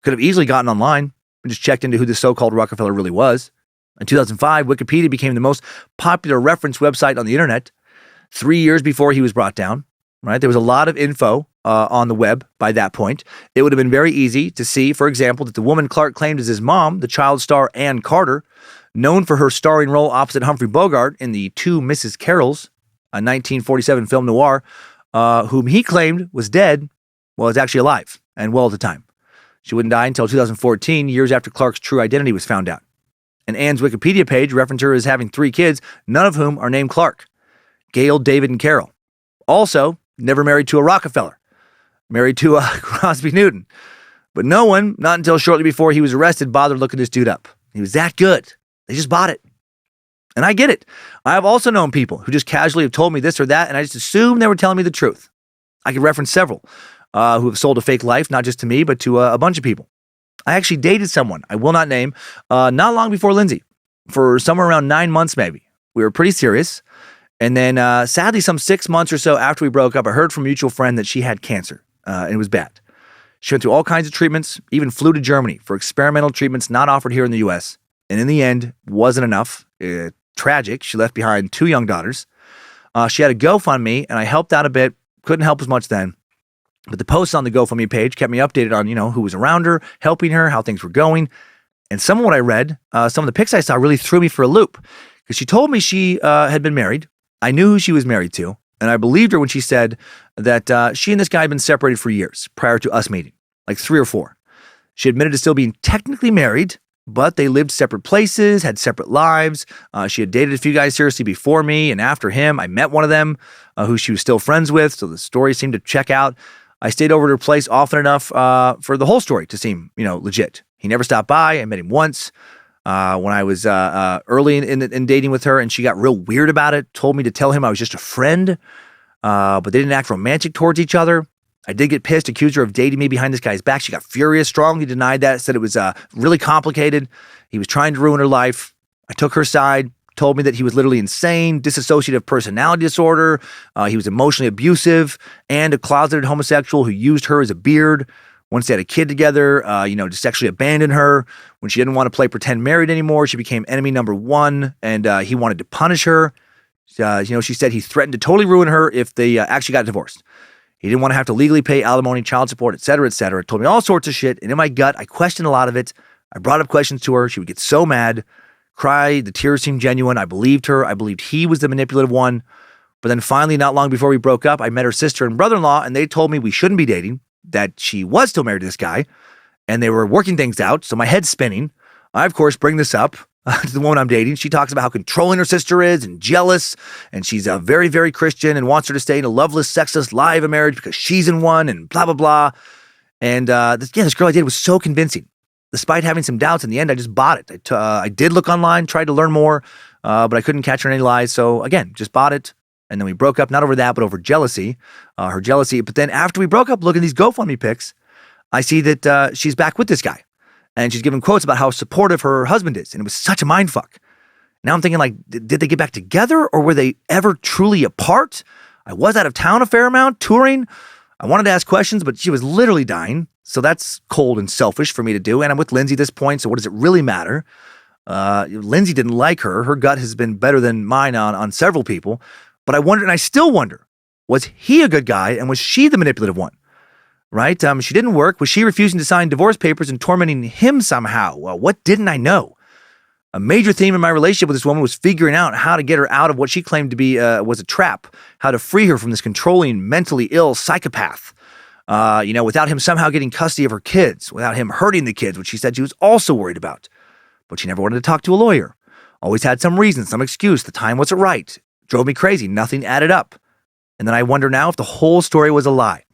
could have easily gotten online and just checked into who this so-called Rockefeller really was. In 2005, Wikipedia became the most popular reference website on the internet. 3 years before he was brought down, right? There was a lot of info on the web by that point. It would have been very easy to see, for example, that the woman Clark claimed as his mom, the child star Ann Carter, known for her starring role opposite Humphrey Bogart in the Two Mrs. Carrolls, a 1947 film noir, whom he claimed was dead, was actually alive and well at the time. She wouldn't die until 2014, years after Clark's true identity was found out. And Ann's Wikipedia page referenced her as having 3 kids, none of whom are named Clark. Gail, David, and Carol. Also, never married to a Rockefeller. Married to a Crosby Newton. But no one, not until shortly before he was arrested, bothered looking this dude up. He was that good. They just bought it. And I get it. I have also known people who just casually have told me this or that, and I just assumed they were telling me the truth. I could reference several who have sold a fake life, not just to me, but to a bunch of people. I actually dated someone, I will not name, not long before Lindsay, for somewhere around 9 months maybe. We were pretty serious. And then sadly, some 6 months or so after we broke up, I heard from a mutual friend that she had cancer, and it was bad. She went through all kinds of treatments, even flew to Germany for experimental treatments not offered here in the U.S. And in the end, wasn't enough. Tragic. She left behind 2 young daughters. She had a GoFundMe, and I helped out a bit. Couldn't help as much then. But the posts on the GoFundMe page kept me updated on, who was around her, helping her, how things were going. And some of what I read, some of the pics I saw really threw me for a loop. Because she told me she had been married. I knew who she was married to. And I believed her when she said that she and this guy had been separated for years prior to us meeting, like 3 or 4. She admitted to still being technically married, but they lived separate places, had separate lives. She had dated a few guys seriously before me, and after him, I met one of them who she was still friends with, so the story seemed to check out. I stayed over at her place often enough for the whole story to seem, legit. He never stopped by. I met him once when I was early in dating with her, and she got real weird about it, told me to tell him I was just a friend, but they didn't act romantic towards each other. I did get pissed, accused her of dating me behind this guy's back. She got furious, strongly denied that, said it was really complicated. He was trying to ruin her life. I took her side, told me that he was literally insane, dissociative personality disorder. He was emotionally abusive and a closeted homosexual who used her as a beard. Once they had a kid together, to sexually abandon her. When she didn't want to play pretend married anymore, she became enemy number 1, and he wanted to punish her. She said he threatened to totally ruin her if they actually got divorced. He didn't want to have to legally pay alimony, child support, et cetera, et cetera. Told me all sorts of shit, and in my gut, I questioned a lot of it. I brought up questions to her. She would get so mad, cry. The tears seemed genuine. I believed her. I believed he was the manipulative one. But then finally, not long before we broke up, I met her sister and brother-in-law, and they told me we shouldn't be dating, that she was still married to this guy, and they were working things out, so my head's spinning. I, of course, bring this up to the woman I'm dating. She talks about how controlling her sister is and jealous, and she's very, very Christian and wants her to stay in a loveless, sexless lie of a marriage because she's in one and blah, blah, blah. And this girl I dated was so convincing. Despite having some doubts, in the end, I just bought it. I did look online, tried to learn more, but I couldn't catch her in any lies. So again, just bought it. And then we broke up, not over that, but over jealousy, her jealousy. But then after we broke up, looking at these GoFundMe pics, I see that she's back with this guy. And she's giving quotes about how supportive her husband is. And it was such a mindfuck. Now I'm thinking, did they get back together, or were they ever truly apart? I was out of town a fair amount, touring. I wanted to ask questions, but she was literally dying. So that's cold and selfish for me to do. And I'm with Lindsay at this point, so what does it really matter? Lindsay didn't like her. Her gut has been better than mine on several people. But I wonder, and I still wonder, was he a good guy, and was she the manipulative one? Right? She didn't work. Was she refusing to sign divorce papers and tormenting him somehow? Well, what didn't I know? A major theme in my relationship with this woman was figuring out how to get her out of what she claimed to be was a trap, how to free her from this controlling, mentally ill psychopath, without him somehow getting custody of her kids, without him hurting the kids, which she said she was also worried about. But she never wanted to talk to a lawyer. Always had some reason, some excuse. The time wasn't right. Drove me crazy. Nothing added up. And then I wonder now if the whole story was a lie.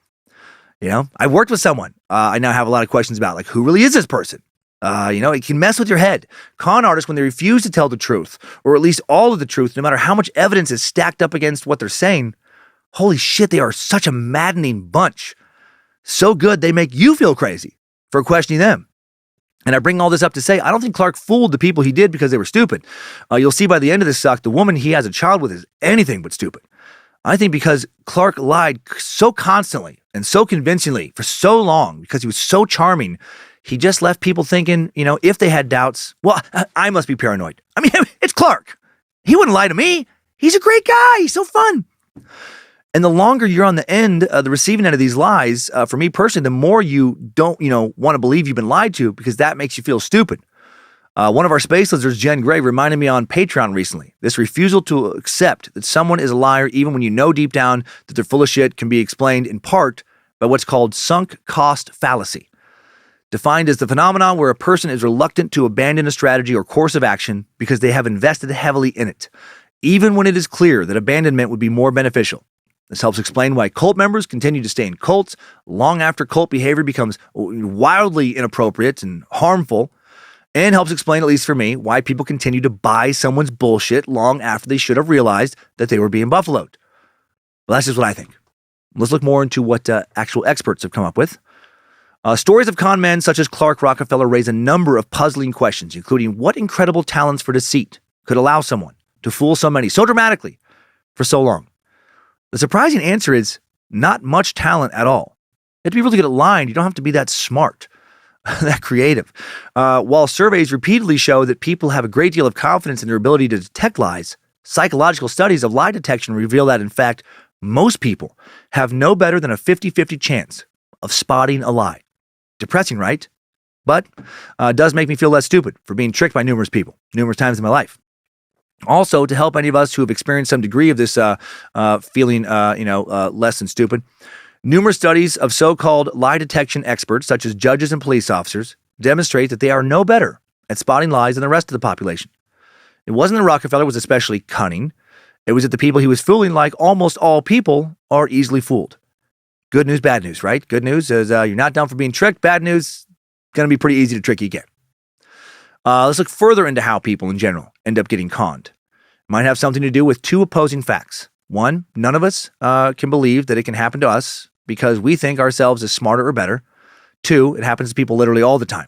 I worked with someone I now have a lot of questions about, like, who really is this person? It can mess with your head. Con artists, when they refuse to tell the truth, or at least all of the truth, no matter how much evidence is stacked up against what they're saying, holy shit, they are such a maddening bunch. So good, they make you feel crazy for questioning them. And I bring all this up to say, I don't think Clark fooled the people he did because they were stupid. You'll see by the end of this suck, the woman he has a child with is anything but stupid. I think because Clark lied so constantly and so convincingly for so long, because he was so charming, he just left people thinking, if they had doubts, well, I must be paranoid. I mean, it's Clark. He wouldn't lie to me. He's a great guy. He's so fun. And the longer you're on the end, the receiving end of these lies, for me personally, the more you don't, want to believe you've been lied to, because that makes you feel stupid. One of our space lizards, Jen Gray, reminded me on Patreon recently, this refusal to accept that someone is a liar, even when you know deep down that they're full of shit, can be explained in part by what's called sunk cost fallacy. Defined as the phenomenon where a person is reluctant to abandon a strategy or course of action because they have invested heavily in it, even when it is clear that abandonment would be more beneficial. This helps explain why cult members continue to stay in cults long after cult behavior becomes wildly inappropriate and harmful, and helps explain, at least for me, why people continue to buy someone's bullshit long after they should have realized that they were being buffaloed. Well, that's just what I think. Let's look more into what actual experts have come up with. Stories of con men such as Clark Rockefeller raise a number of puzzling questions, including what incredible talents for deceit could allow someone to fool so many so dramatically for so long? The surprising answer is not much talent at all. You have to be really good at lying. You don't have to be that smart, that creative. While surveys repeatedly show that people have a great deal of confidence in their ability to detect lies, psychological studies of lie detection reveal that, in fact, most people have no better than a 50-50 chance of spotting a lie. Depressing, right? But it does make me feel less stupid for being tricked by numerous people, numerous times in my life. Also, to help any of us who have experienced some degree of this feeling, less than stupid, numerous studies of so-called lie detection experts, such as judges and police officers, demonstrate that they are no better at spotting lies than the rest of the population. It wasn't that Rockefeller was especially cunning. It was that the people he was fooling, like almost all people, are easily fooled. Good news, bad news, right? Good news is you're not down for being tricked. Bad news, going to be pretty easy to trick you again. Let's look further into how people in general end up getting conned. It might have something to do with two opposing facts. One, none of us can believe that it can happen to us because we think ourselves as smarter or better. Two, it happens to people literally all the time.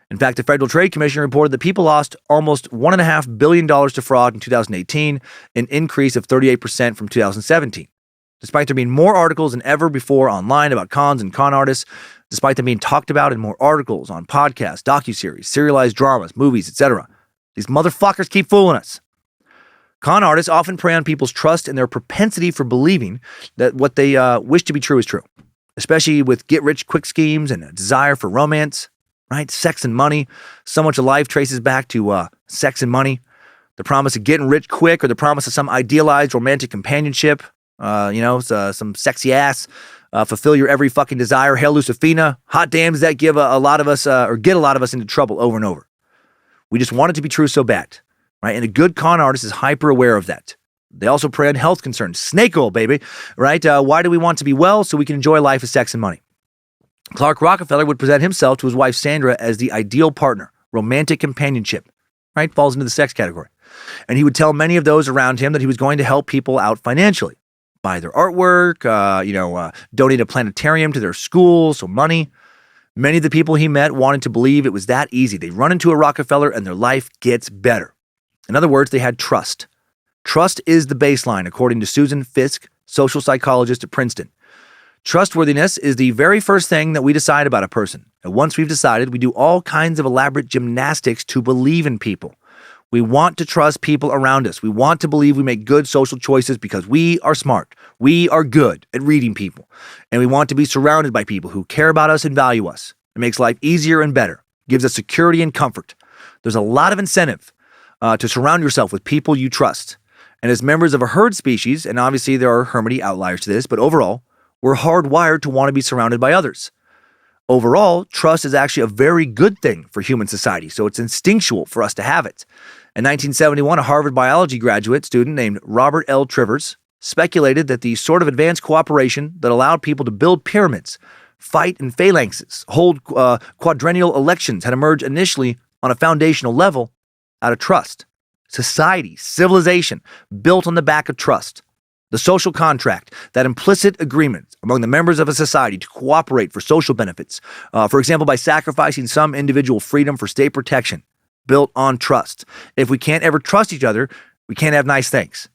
In fact, the Federal Trade Commission reported that people lost almost $1.5 billion to fraud in 2018, an increase of 38% from 2017. Despite there being more articles than ever before online about cons and con artists, despite them being talked about in more articles on podcasts, docuseries, serialized dramas, movies, etc., these motherfuckers keep fooling us. Con artists often prey on people's trust and their propensity for believing that what they wish to be true is true, especially with get-rich-quick schemes and a desire for romance, right? Sex and money. So much of life traces back to sex and money, the promise of getting rich quick, or the promise of some idealized romantic companionship, some sexy ass, fulfill your every fucking desire. Hail Lucifina. Hot damn, does that give a lot of us, or get a lot of us into trouble over and over. We just want it to be true so bad, right? And a good con artist is hyper aware of that. They also prey on health concerns. Snake oil, baby, right? Why do we want to be well? So we can enjoy life of sex and money. Clark Rockefeller would present himself to his wife Sandra as the ideal partner, romantic companionship, right? Falls into the sex category. And he would tell many of those around him that he was going to help people out financially. Buy their artwork, donate a planetarium to their school, so money. Many of the people he met wanted to believe it was that easy. They run into a Rockefeller and their life gets better. In other words, they had trust. Trust is the baseline, according to Susan Fiske, social psychologist at Princeton. Trustworthiness is the very first thing that we decide about a person. And once we've decided, we do all kinds of elaborate gymnastics to believe in people. We want to trust people around us. We want to believe we make good social choices because we are smart. We are good at reading people. And we want to be surrounded by people who care about us and value us. It makes life easier and better, gives us security and comfort. There's a lot of incentive to surround yourself with people you trust. And as members of a herd species, and obviously there are hermity outliers to this, but overall, we're hardwired to want to be surrounded by others. Overall, trust is actually a very good thing for human society, so it's instinctual for us to have it. In 1971, a Harvard biology graduate student named Robert L. Trivers speculated that the sort of advanced cooperation that allowed people to build pyramids, fight in phalanxes, hold quadrennial elections had emerged initially on a foundational level out of trust. Society, civilization, built on the back of trust. The social contract, that implicit agreement among the members of a society to cooperate for social benefits, for example, by sacrificing some individual freedom for state protection, built on trust. If we can't ever trust each other, we can't have nice things.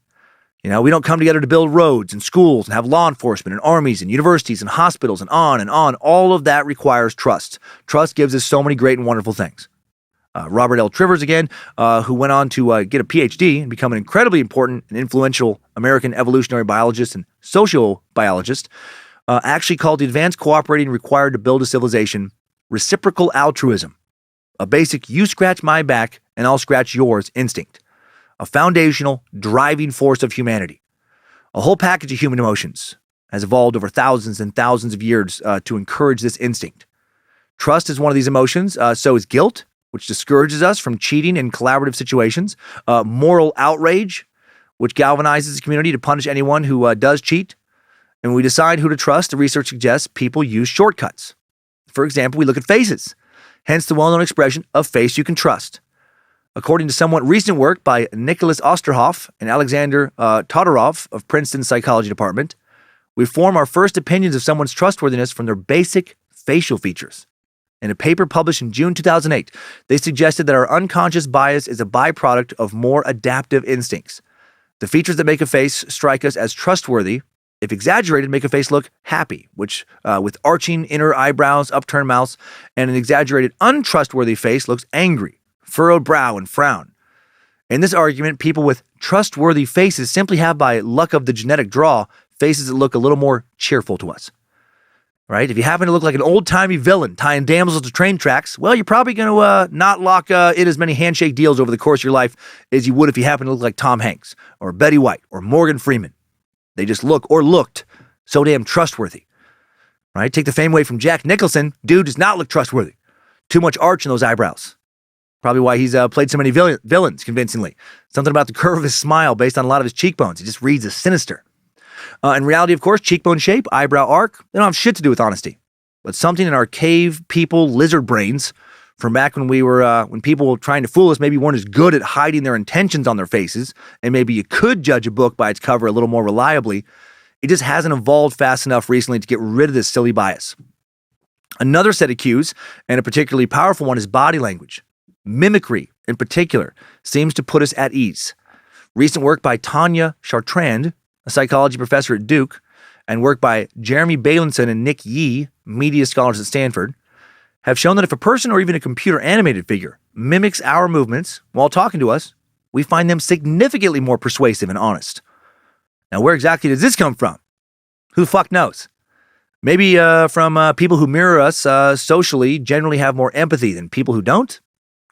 We don't come together to build roads and schools and have law enforcement and armies and universities and hospitals and on and on. All of that requires trust. Trust gives us so many great and wonderful things. Robert L. Trivers, again, who went on to get a PhD and become an incredibly important and influential American evolutionary biologist and sociobiologist, actually called the advanced cooperating required to build a civilization reciprocal altruism, a basic you scratch my back and I'll scratch yours instinct, a foundational driving force of humanity. A whole package of human emotions has evolved over thousands and thousands of years to encourage this instinct. Trust is one of these emotions, so is guilt, which discourages us from cheating in collaborative situations, moral outrage, which galvanizes the community to punish anyone who does cheat. And when we decide who to trust, the research suggests people use shortcuts. For example, we look at faces, hence the well-known expression, a face you can trust. According to somewhat recent work by Nicholas Osterhoff and Alexander Todorov of Princeton's psychology department, we form our first opinions of someone's trustworthiness from their basic facial features. In a paper published in June 2008, they suggested that our unconscious bias is a byproduct of more adaptive instincts. The features that make a face strike us as trustworthy, if exaggerated, make a face look happy, which with arching inner eyebrows, upturned mouths, and an exaggerated untrustworthy face looks angry, furrowed brow, and frown. In this argument, people with trustworthy faces simply have, by luck of the genetic draw, faces that look a little more cheerful to us. Right? If you happen to look like an old-timey villain tying damsels to train tracks, well, you're probably going to not lock in as many handshake deals over the course of your life as you would if you happen to look like Tom Hanks or Betty White or Morgan Freeman. They just looked so damn trustworthy. Right? Take the fame away from Jack Nicholson. Dude does not look trustworthy. Too much arch in those eyebrows. Probably why he's played so many villains convincingly. Something about the curve of his smile based on a lot of his cheekbones. He just reads as sinister. In reality, of course, cheekbone shape, eyebrow arc, they don't have shit to do with honesty. But something in our cave people lizard brains from back when when people were trying to fool us maybe weren't as good at hiding their intentions on their faces, and maybe you could judge a book by its cover a little more reliably, it just hasn't evolved fast enough recently to get rid of this silly bias. Another set of cues, and a particularly powerful one, is body language. Mimicry, in particular, seems to put us at ease. Recent work by Tanya Chartrand, a psychology professor at Duke, and work by Jeremy Bailenson and Nick Yee, media scholars at Stanford, have shown that if a person or even a computer-animated figure mimics our movements while talking to us, we find them significantly more persuasive and honest. Now, where exactly does this come from? Who the fuck knows? Maybe from people who mirror us socially generally have more empathy than people who don't?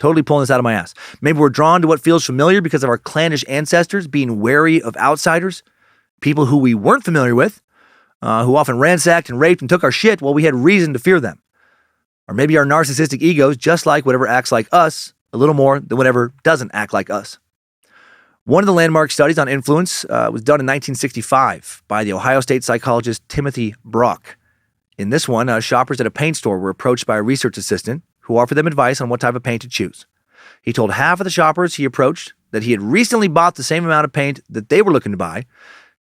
Totally pulling this out of my ass. Maybe we're drawn to what feels familiar because of our clannish ancestors being wary of outsiders, people who we weren't familiar with, who often ransacked and raped and took our shit while we had reason to fear them. Or maybe our narcissistic egos just like whatever acts like us a little more than whatever doesn't act like us. One of the landmark studies on influence was done in 1965 by the Ohio State psychologist Timothy Brock. In this one, shoppers at a paint store were approached by a research assistant who offered them advice on what type of paint to choose. He told half of the shoppers he approached that he had recently bought the same amount of paint that they were looking to buy,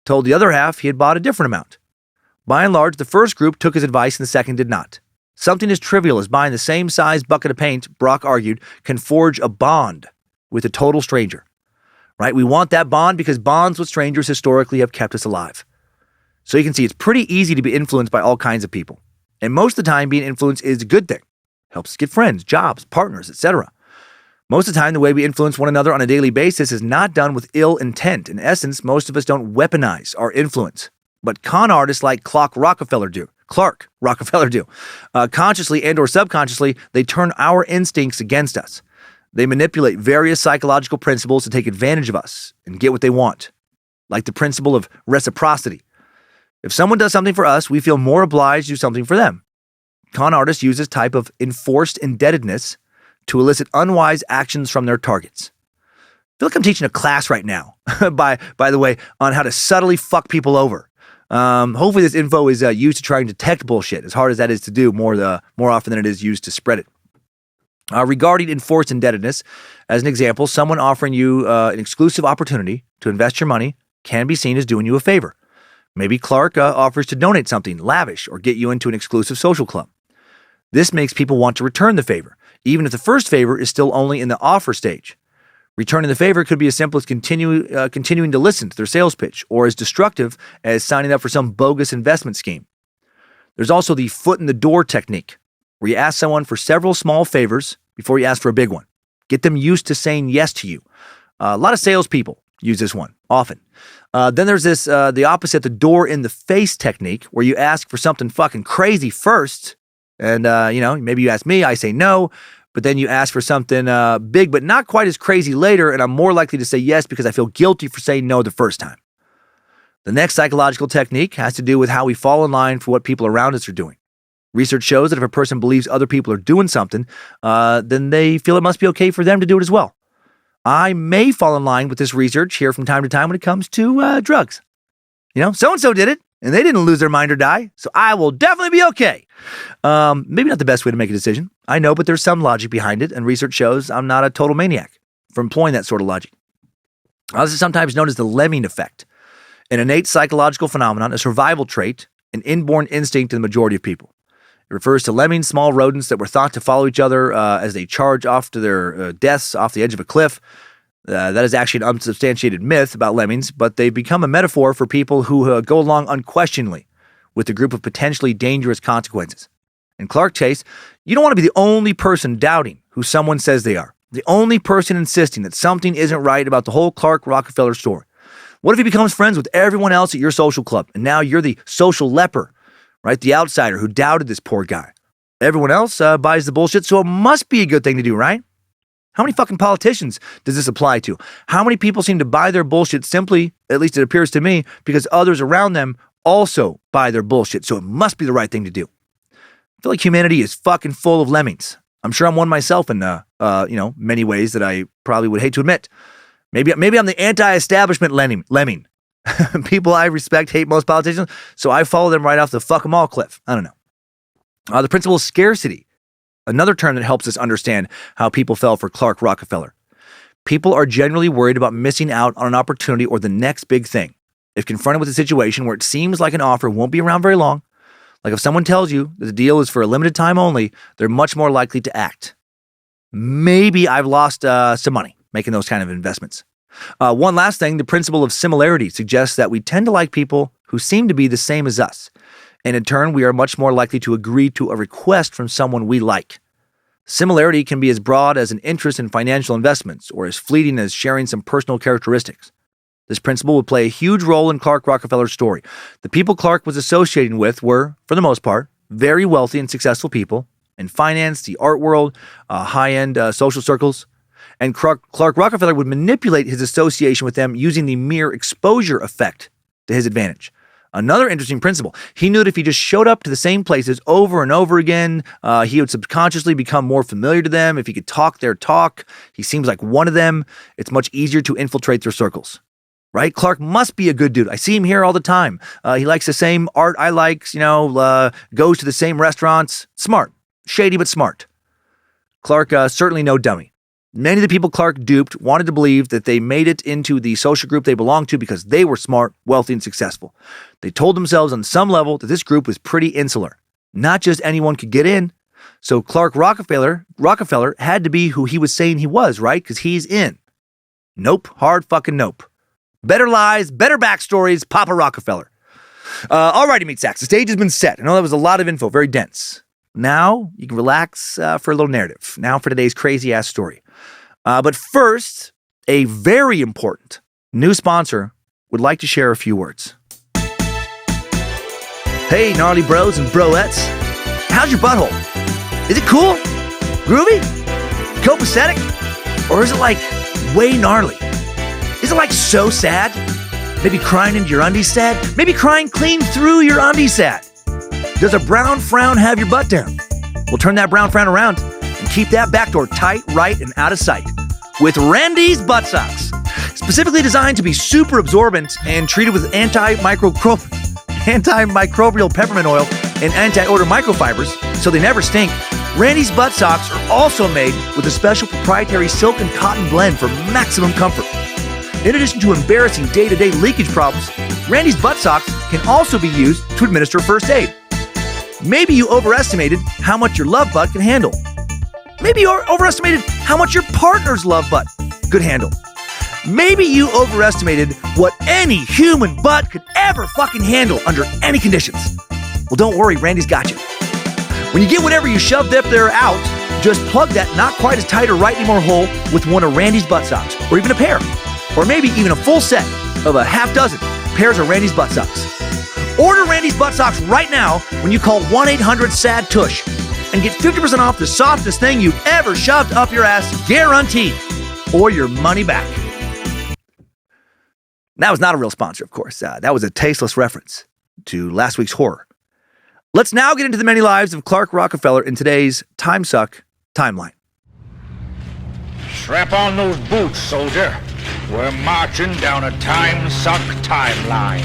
told the other half he had bought a different amount. By and large, the first group took his advice and the second did not. Something as trivial as buying the same size bucket of paint, Brock argued, can forge a bond with a total stranger. Right? We want that bond because bonds with strangers historically have kept us alive. So you can see it's pretty easy to be influenced by all kinds of people. And most of the time, being influenced is a good thing. Helps us get friends, jobs, partners, etc. Most of the time, the way we influence one another on a daily basis is not done with ill intent. In essence, most of us don't weaponize our influence. But con artists like Clark Rockefeller do. Consciously and or subconsciously, they turn our instincts against us. They manipulate various psychological principles to take advantage of us and get what they want. Like the principle of reciprocity. If someone does something for us, we feel more obliged to do something for them. Con artists use this type of enforced indebtedness to elicit unwise actions from their targets. I feel like I'm teaching a class right now, by the way, on how to subtly fuck people over. Hopefully this info is used to try and detect bullshit, as hard as that is to do, more often than it is used to spread it. Regarding enforced indebtedness, as an example, someone offering you an exclusive opportunity to invest your money can be seen as doing you a favor. Maybe Clark offers to donate something lavish or get you into an exclusive social club. This makes people want to return the favor, even if the first favor is still only in the offer stage. Returning the favor could be as simple as continuing to listen to their sales pitch, or as destructive as signing up for some bogus investment scheme. There's also the foot in the door technique, where you ask someone for several small favors before you ask for a big one. Get them used to saying yes to you. A lot of salespeople use this one, often. Then there's the opposite, the door in the face technique, where you ask for something fucking crazy first, and maybe you ask me, I say no, but then you ask for something big but not quite as crazy later, and I'm more likely to say yes because I feel guilty for saying no the first time. The next psychological technique has to do with how we fall in line for what people around us are doing. Research shows that if a person believes other people are doing something, then they feel it must be okay for them to do it as well. I may fall in line with this research here from time to time when it comes to drugs. So-and-so did it, and they didn't lose their mind or die, so I will definitely be okay. Maybe not the best way to make a decision. I know, but there's some logic behind it, and research shows I'm not a total maniac for employing that sort of logic. This is sometimes known as the lemming effect, an innate psychological phenomenon, a survival trait, an inborn instinct in the majority of people. It refers to lemmings, small rodents that were thought to follow each other as they charge off to their deaths off the edge of a cliff. That is actually an unsubstantiated myth about lemmings, but they become a metaphor for people who go along unquestioningly with a group of potentially dangerous consequences. In Clark's case, you don't want to be the only person doubting who someone says they are, the only person insisting that something isn't right about the whole Clark Rockefeller story. What if he becomes friends with everyone else at your social club, and now you're the social leper, right? The outsider who doubted this poor guy. Everyone else buys the bullshit, so it must be a good thing to do, right? How many fucking politicians does this apply to? How many people seem to buy their bullshit simply, at least it appears to me, because others around them also buy their bullshit, so it must be the right thing to do? I feel like humanity is fucking full of lemmings. I'm sure I'm one myself in, many ways that I probably would hate to admit. Maybe I'm the anti-establishment lemming. People I respect hate most politicians, so I follow them right off the fuck 'em all cliff. I don't know. The principle of scarcity, another term that helps us understand how people fell for Clark Rockefeller. People are generally worried about missing out on an opportunity or the next big thing. If confronted with a situation where it seems like an offer won't be around very long, like if someone tells you that the deal is for a limited time only, they're much more likely to act. Maybe I've lost some money making those kind of investments. One last thing, the principle of similarity suggests that we tend to like people who seem to be the same as us. And in turn, we are much more likely to agree to a request from someone we like. Similarity can be as broad as an interest in financial investments or as fleeting as sharing some personal characteristics. This principle would play a huge role in Clark Rockefeller's story. The people Clark was associating with were, for the most part, very wealthy and successful people in finance, the art world, high-end social circles. And Clark Rockefeller would manipulate his association with them using the mere exposure effect to his advantage. Another interesting principle, he knew that if he just showed up to the same places over and over again, he would subconsciously become more familiar to them. If he could talk their talk, he seems like one of them, it's much easier to infiltrate their circles. Right? Clark must be a good dude. I see him here all the time. He likes the same art I like, goes to the same restaurants. Smart. Shady, but smart. Clark, certainly no dummy. Many of the people Clark duped wanted to believe that they made it into the social group they belonged to because they were smart, wealthy, and successful. They told themselves on some level that this group was pretty insular. Not just anyone could get in. So Clark Rockefeller had to be who he was saying he was, right? Because he's in. Nope. Hard fucking nope. Better lies, better backstories, Papa Rockefeller. Alrighty, Meat Sacks. The stage has been set. I know that was a lot of info, very dense. Now you can relax for a little narrative. Now for today's crazy-ass story. But first, a very important new sponsor would like to share a few words. Hey, gnarly bros and broettes. How's your butthole? Is it cool? Groovy? Copacetic? Or is it like way gnarly? Is it like so sad? Maybe crying into your undies sad? Maybe crying clean through your undies sad? Does a brown frown have your butt down? We'll turn that brown frown around and keep that back door tight, right, and out of sight. With Randy's Butt Socks. Specifically designed to be super absorbent and treated with antimicrobial peppermint oil and anti-odor microfibers so they never stink, Randy's Butt Socks are also made with a special proprietary silk and cotton blend for maximum comfort. In addition to embarrassing day-to-day leakage problems, Randy's Butt Socks can also be used to administer first aid. Maybe you overestimated how much your love butt can handle. Maybe you overestimated how much your partner's love butt could handle. Maybe you overestimated what any human butt could ever fucking handle under any conditions. Well, don't worry, Randy's got you. When you get whatever you shoved up there out, just plug that not quite as tight or right anymore hole with one of Randy's Butt Socks, or even a pair, or maybe even a full set of a half dozen pairs of Randy's Butt Socks. Order Randy's Butt Socks right now when you call 1-800-SAD-TUSH and get 50% off the softest thing you've ever shoved up your ass, guaranteed, or your money back. That was not a real sponsor, of course. That was a tasteless reference to last week's horror. Let's now get into the many lives of Clark Rockefeller in today's Timesuck timeline. Strap on those boots, soldier. We're marching down a Timesuck timeline.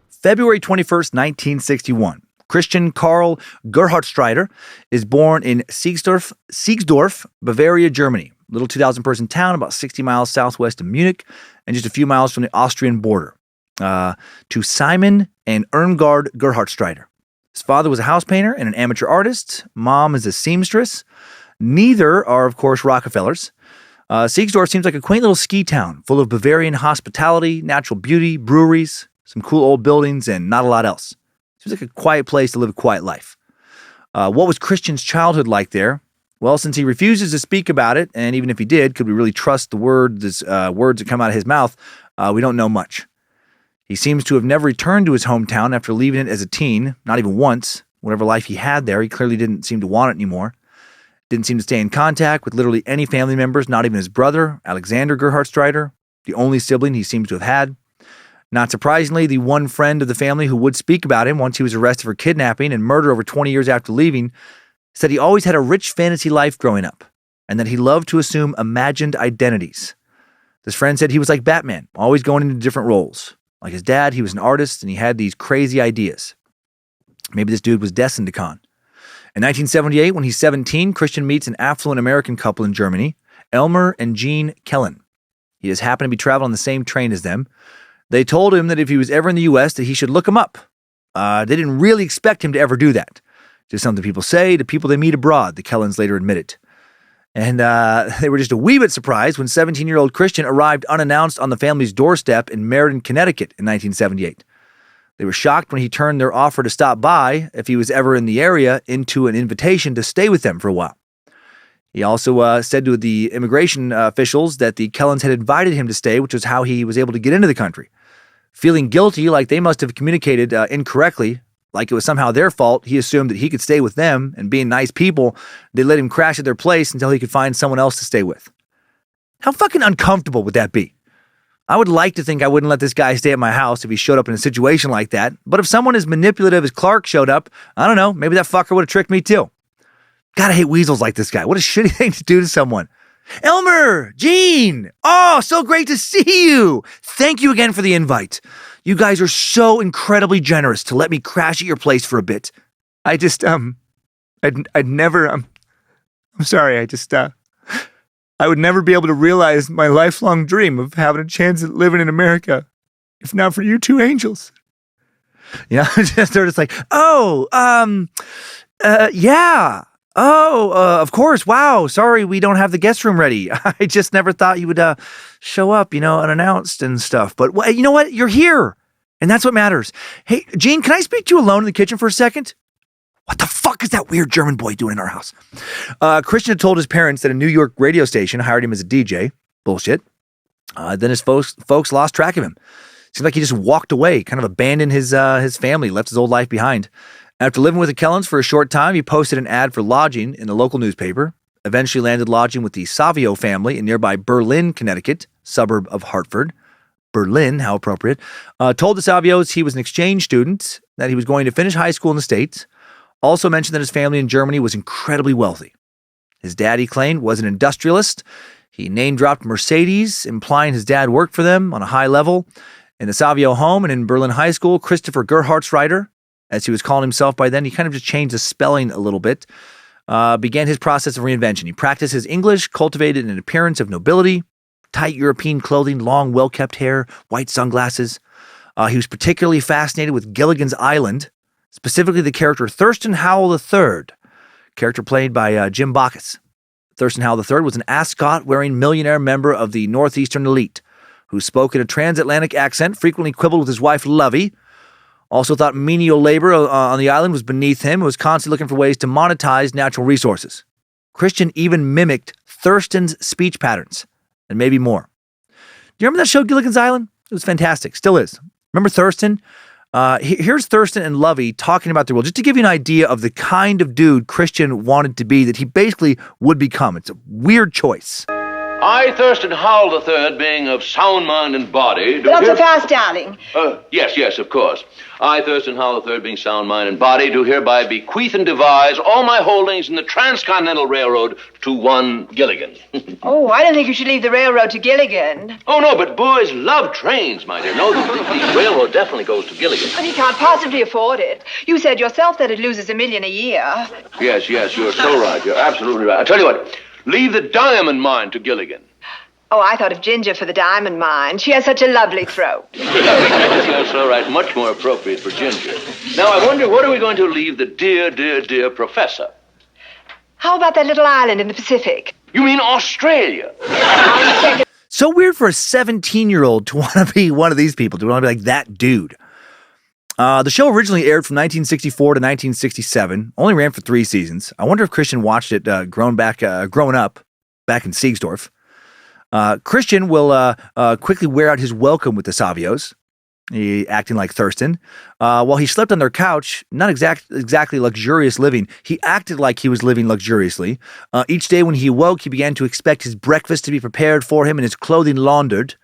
February 21st, 1961. Christian Karl Gerhardstreiter is born in Siegsdorf, Bavaria, Germany. Little 2,000-person town about 60 miles southwest of Munich and just a few miles from the Austrian border. to Simon and Irmgard Gerhardtstreiter. His father was a house painter and an amateur artist. Mom is a seamstress. Neither are, of course, Rockefellers. Siegsdorf seems like a quaint little ski town full of Bavarian hospitality, natural beauty, breweries, some cool old buildings, and not a lot else. Seems like a quiet place to live a quiet life. What was Christian's childhood like there? Well, since he refuses to speak about it, and even if he did, could we really trust the words that come out of his mouth? We don't know much. He seems to have never returned to his hometown after leaving it as a teen, not even once. Whatever life he had there, he clearly didn't seem to want it anymore. Didn't seem to stay in contact with literally any family members, not even his brother, Alexander Gerhardtstreiter, the only sibling he seems to have had. Not surprisingly, the one friend of the family who would speak about him once he was arrested for kidnapping and murder over 20 years after leaving said he always had a rich fantasy life growing up and that he loved to assume imagined identities. This friend said he was like Batman, always going into different roles. Like his dad, he was an artist and he had these crazy ideas. Maybe this dude was destined to con. In 1978, when he's 17, Christian meets an affluent American couple in Germany, Elmer and Jean Kellen. He just happened to be traveling on the same train as them. They told him that if he was ever in the U.S., that he should look him up. They didn't really expect him to ever do that. Just something people say to people they meet abroad, the Kellens later admitted. And they were just a wee bit surprised when 17-year-old Christian arrived unannounced on the family's doorstep in Meriden, Connecticut in 1978. They were shocked when he turned their offer to stop by, if he was ever in the area, into an invitation to stay with them for a while. He also said to the immigration officials that the Kellens had invited him to stay, which was how he was able to get into the country. Feeling guilty, like they must have communicated incorrectly, like it was somehow their fault, he assumed that he could stay with them, and being nice people, they let him crash at their place until he could find someone else to stay with. How fucking uncomfortable would that be? I would like to think I wouldn't let this guy stay at my house if he showed up in a situation like that, but if someone as manipulative as Clark showed up, I don't know, maybe that fucker would have tricked me too. Gotta hate weasels like this guy. What a shitty thing to do to someone. Elmer! Jean! Oh, so great to see you! Thank you again for the invite. You guys are so incredibly generous to let me crash at your place for a bit. I just, I'd never, I'm sorry, I would never be able to realize my lifelong dream of having a chance at living in America if not for you two angels. You know, they're just like, yeah. Of course. Wow. Sorry, we don't have the guest room ready. I just never thought you would show up, unannounced and stuff. But you know what? You're here. And that's what matters. Hey, Jean, can I speak to you alone in the kitchen for a second? What the fuck is that weird German boy doing in our house? Christian had told his parents that a New York radio station hired him as a DJ. Bullshit. Then his folks lost track of him. Seemed like he just walked away, kind of abandoned his family, left his old life behind. After living with the Kellens for a short time, he posted an ad for lodging in a local newspaper, eventually landed lodging with the Savio family in nearby Berlin, Connecticut, suburb of Hartford. Berlin, how appropriate. Told the Savios he was an exchange student, that he was going to finish high school in the States. Also mentioned that his family in Germany was incredibly wealthy. His dad, he claimed, was an industrialist. He name-dropped Mercedes, implying his dad worked for them on a high level. In the Savio home and in Berlin High School, Christopher Gerhardtstreiter, as he was calling himself by then, he kind of just changed the spelling a little bit, began his process of reinvention. He practiced his English, cultivated an appearance of nobility, tight European clothing, long, well-kept hair, white sunglasses. He was particularly fascinated with Gilligan's Island, specifically the character Thurston Howell III, character played by Jim Backus. Thurston Howell III was an ascot-wearing millionaire member of the Northeastern elite who spoke in a transatlantic accent, frequently quibbled with his wife Lovey, also thought menial labor on the island was beneath him, and was constantly looking for ways to monetize natural resources. Christian even mimicked Thurston's speech patterns, and maybe more. Do you remember that show, Gilligan's Island? It was fantastic. Still is. Remember Thurston? Here's Thurston and Lovey talking about their will, just to give you an idea of the kind of dude Christian wanted to be, that he basically would become. It's a weird choice. I, Thurston Howell III, being of sound mind and body... Not so fast, darling. Yes, of course. I, Thurston Howell III, being sound mind and body, do hereby bequeath and devise all my holdings in the Transcontinental Railroad to one Gilligan. Oh, I don't think you should leave the railroad to Gilligan. Oh, no, but boys love trains, my dear. No, the railroad definitely goes to Gilligan. But he can't possibly afford it. You said yourself that it loses $1 million a year. Yes, you're so right. You're absolutely right. I tell you what, leave the diamond mine to Gilligan. Oh, I thought of Ginger for the diamond mine. She has such a lovely throat. Yes, you're so right. Much more appropriate for Ginger. Now, I wonder, what are we going to leave the dear, dear, dear professor? How about that little island in the Pacific? You mean Australia? So weird for a 17-year-old to want to be one of these people, to want to be like that dude. The show originally aired from 1964 to 1967, only ran for 3 seasons. I wonder if Christian watched it growing up back in Siegsdorf. Christian will quickly wear out his welcome with the Savios, acting like Thurston. While he slept on their couch, not exactly luxurious living, he acted like he was living luxuriously. Each day when he awoke, he began to expect his breakfast to be prepared for him and his clothing laundered.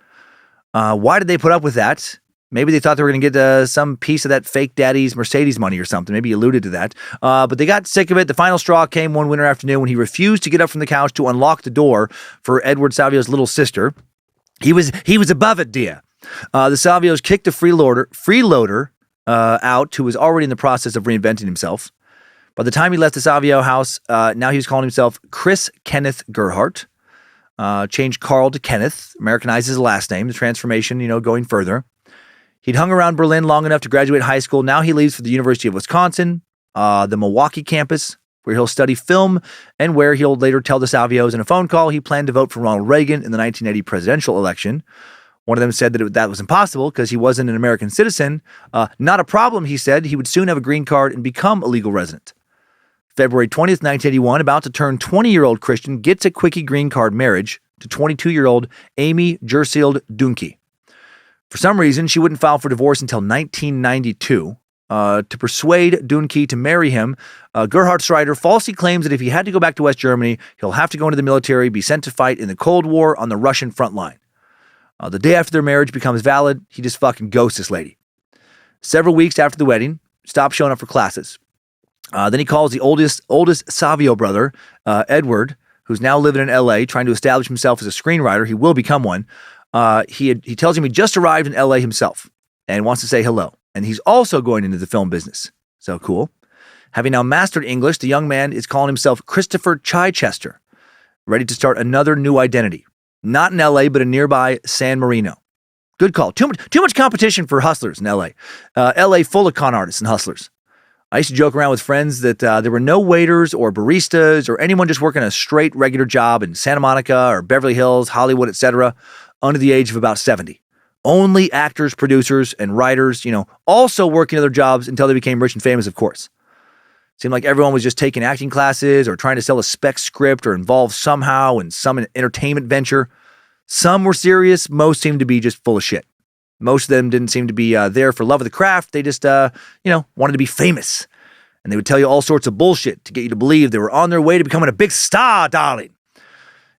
Why did they put up with that? Maybe they thought they were going to get some piece of that fake daddy's Mercedes money or something. Maybe he alluded to that. But they got sick of it. The final straw came one winter afternoon when he refused to get up from the couch to unlock the door for Edward Savio's little sister. He was above it, dear. The Savios kicked the freeloader out, who was already in the process of reinventing himself. By the time he left the Savio house, now he was calling himself Chris Kenneth Gerhardt. Changed Carl to Kenneth, Americanized his last name, the transformation, going further. He'd hung around Berlin long enough to graduate high school. Now he leaves for the University of Wisconsin, the Milwaukee campus, where he'll study film and where he'll later tell the Savios in a phone call he planned to vote for Ronald Reagan in the 1980 presidential election. One of them said that was impossible because he wasn't an American citizen. Not a problem, he said. He would soon have a green card and become a legal resident. February 20th, 1981, about to turn 20-year-old Christian gets a quickie green card marriage to 22-year-old Amy Jersild Dunke. For some reason, she wouldn't file for divorce until 1992. To persuade Dunke to marry him, Gerhard writer falsely claims that if he had to go back to West Germany, he'll have to go into the military, be sent to fight in the Cold War on the Russian front line. The day after their marriage becomes valid, he just fucking ghosts this lady. Several weeks after the wedding, stops showing up for classes. Then he calls the oldest Savio brother, Edward, who's now living in L.A., trying to establish himself as a screenwriter. He will become one. He tells him he just arrived in L.A. himself and wants to say hello. And he's also going into the film business. So cool. Having now mastered English, the young man is calling himself Christopher Chichester, ready to start another new identity. Not in L.A., but in nearby San Marino. Good call. Too much competition for hustlers in L.A. L.A. full of con artists and hustlers. I used to joke around with friends that there were no waiters or baristas or anyone just working a straight regular job in Santa Monica or Beverly Hills, Hollywood, etc., under the age of about 70. Only actors, producers, and writers, also working other jobs until they became rich and famous, of course. Seemed like everyone was just taking acting classes or trying to sell a spec script or involved somehow in some entertainment venture. Some were serious. Most seemed to be just full of shit. Most of them didn't seem to be there for love of the craft. They just, wanted to be famous. And they would tell you all sorts of bullshit to get you to believe they were on their way to becoming a big star, darling.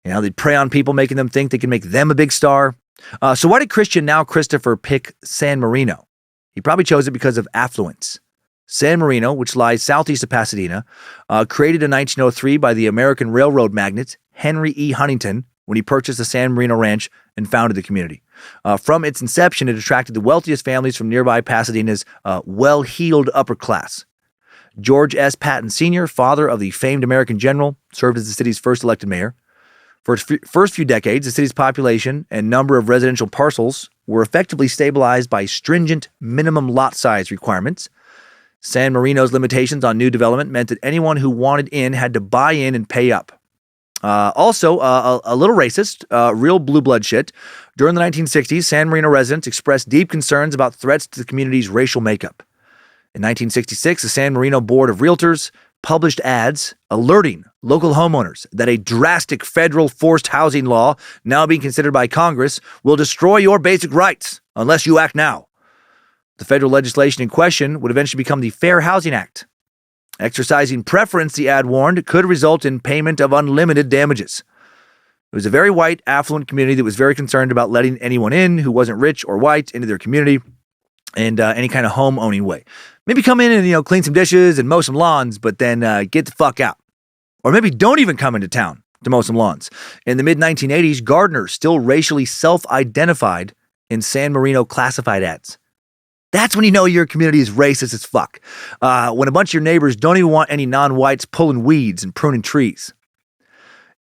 They'd prey on people, making them think they could make them a big star. So why did Christian, now Christopher, pick San Marino? He probably chose it because of affluence. San Marino, which lies southeast of Pasadena, created in 1903 by the American railroad magnate Henry E. Huntington when he purchased the San Marino Ranch and founded the community. From its inception, it attracted the wealthiest families from nearby Pasadena's well-heeled upper class. George S. Patton Sr., father of the famed American general, served as the city's first elected mayor. For its first few decades, the city's population and number of residential parcels were effectively stabilized by stringent minimum lot size requirements. San Marino's limitations on new development meant that anyone who wanted in had to buy in and pay up. Also, a little racist, real blue blood shit. During the 1960s, San Marino residents expressed deep concerns about threats to the community's racial makeup. In 1966, the San Marino Board of Realtors published ads alerting local homeowners that a drastic federal forced housing law, now being considered by Congress, will destroy your basic rights unless you act now. The federal legislation in question would eventually become the Fair Housing Act. Exercising preference, the ad warned, could result in payment of unlimited damages. It was a very white, affluent community that was very concerned about letting anyone in who wasn't rich or white into their community in any kind of home-owning way. Maybe come in and, clean some dishes and mow some lawns, but then get the fuck out. Or maybe don't even come into town to mow some lawns. In the mid-1980s, gardeners still racially self-identified in San Marino classified ads. That's when you know your community is racist as fuck. When a bunch of your neighbors don't even want any non-whites pulling weeds and pruning trees.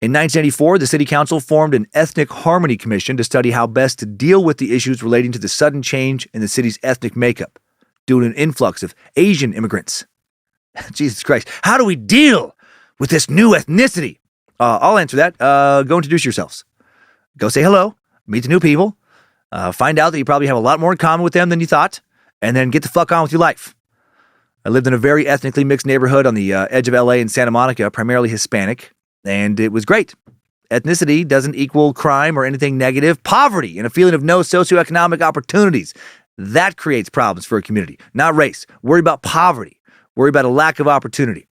In 1984, the city council formed an ethnic harmony commission to study how best to deal with the issues relating to the sudden change in the city's ethnic makeup due to an influx of Asian immigrants. Jesus Christ, how do we deal with this new ethnicity? I'll answer that. Go introduce yourselves. Go say hello, meet the new people, find out that you probably have a lot more in common with them than you thought, and then get the fuck on with your life. I lived in a very ethnically mixed neighborhood on the edge of LA in Santa Monica, primarily Hispanic, and it was great. Ethnicity doesn't equal crime or anything negative. Poverty and a feeling of no socioeconomic opportunities. That creates problems for a community, not race. Worry about poverty. Worry about a lack of opportunity.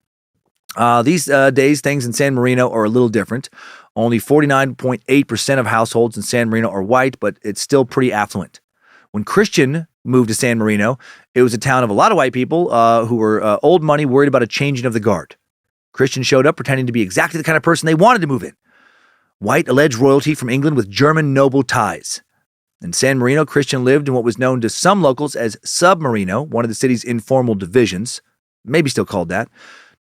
These days, things in San Marino are a little different. Only 49.8% of households in San Marino are white, but it's still pretty affluent. When Christian moved to San Marino, it was a town of a lot of white people who were old money, worried about a changing of the guard. Christian showed up pretending to be exactly the kind of person they wanted to move in. White alleged royalty from England with German noble ties. In San Marino, Christian lived in what was known to some locals as Submarino, one of the city's informal divisions. Maybe still called that.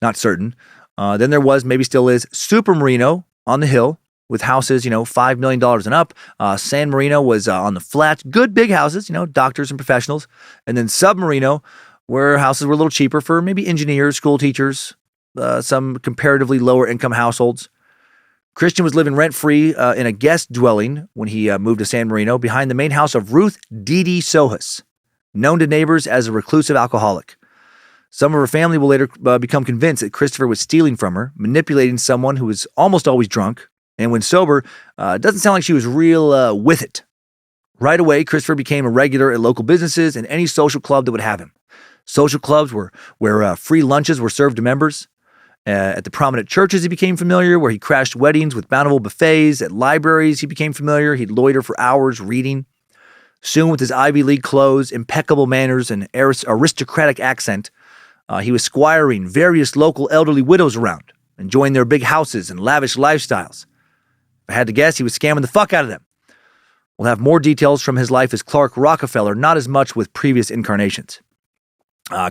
Not certain. Then there was, maybe still is, Super Marino on the hill with houses, $5 million and up. San Marino was on the flats, good big houses, doctors and professionals. And then Submarino, where houses were a little cheaper for maybe engineers, school teachers, some comparatively lower income households. Christian was living rent-free in a guest dwelling when he moved to San Marino behind the main house of Ruth Dee Sohus, known to neighbors as a reclusive alcoholic. Some of her family will later become convinced that Christopher was stealing from her, manipulating someone who was almost always drunk, and when sober, it doesn't sound like she was real with it. Right away, Christopher became a regular at local businesses and any social club that would have him. Social clubs were where free lunches were served to members. At the prominent churches, he became familiar, where he crashed weddings with bountiful buffets. At libraries, he became familiar. He'd loiter for hours reading. Soon, with his Ivy League clothes, impeccable manners, and aristocratic accent, he was squiring various local elderly widows around, enjoying their big houses and lavish lifestyles. If I had to guess, he was scamming the fuck out of them. We'll have more details from his life as Clark Rockefeller, not as much with previous incarnations.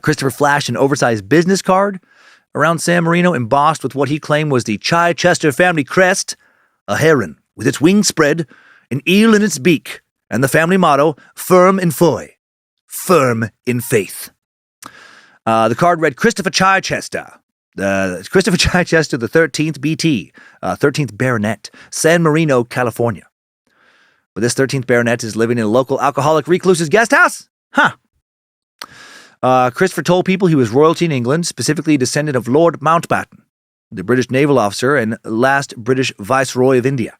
Christopher flashed an oversized business card around San Marino, embossed with what he claimed was the Chichester family crest, a heron with its wings spread, an eel in its beak, and the family motto, firm in foi, firm in faith. The card read Christopher Chichester, Christopher Chichester, the 13th BT, 13th Baronet, San Marino, California. But this 13th Baronet is living in a local alcoholic recluse's guest house? Huh. Christopher told people he was royalty in England, specifically a descendant of Lord Mountbatten, the British naval officer and last British Viceroy of India.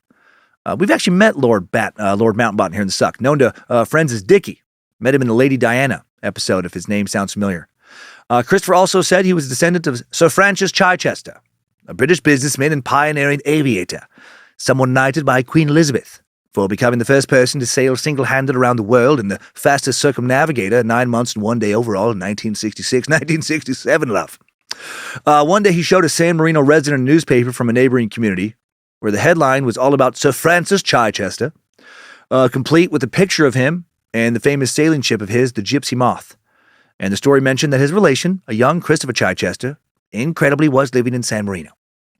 We've actually met Lord Mountbatten here in the Suck, known to friends as Dickie. Met him in the Lady Diana episode, if his name sounds familiar. Christopher also said he was a descendant of Sir Francis Chichester, a British businessman and pioneering aviator, someone knighted by Queen Elizabeth for becoming the first person to sail single-handed around the world and the fastest circumnavigator 9 months and 1 day overall in 1967, love. One day he showed a San Marino resident a newspaper from a neighboring community where the headline was all about Sir Francis Chichester, complete with a picture of him and the famous sailing ship of his, the Gypsy Moth. And the story mentioned that his relation, a young Christopher Chichester, incredibly was living in San Marino.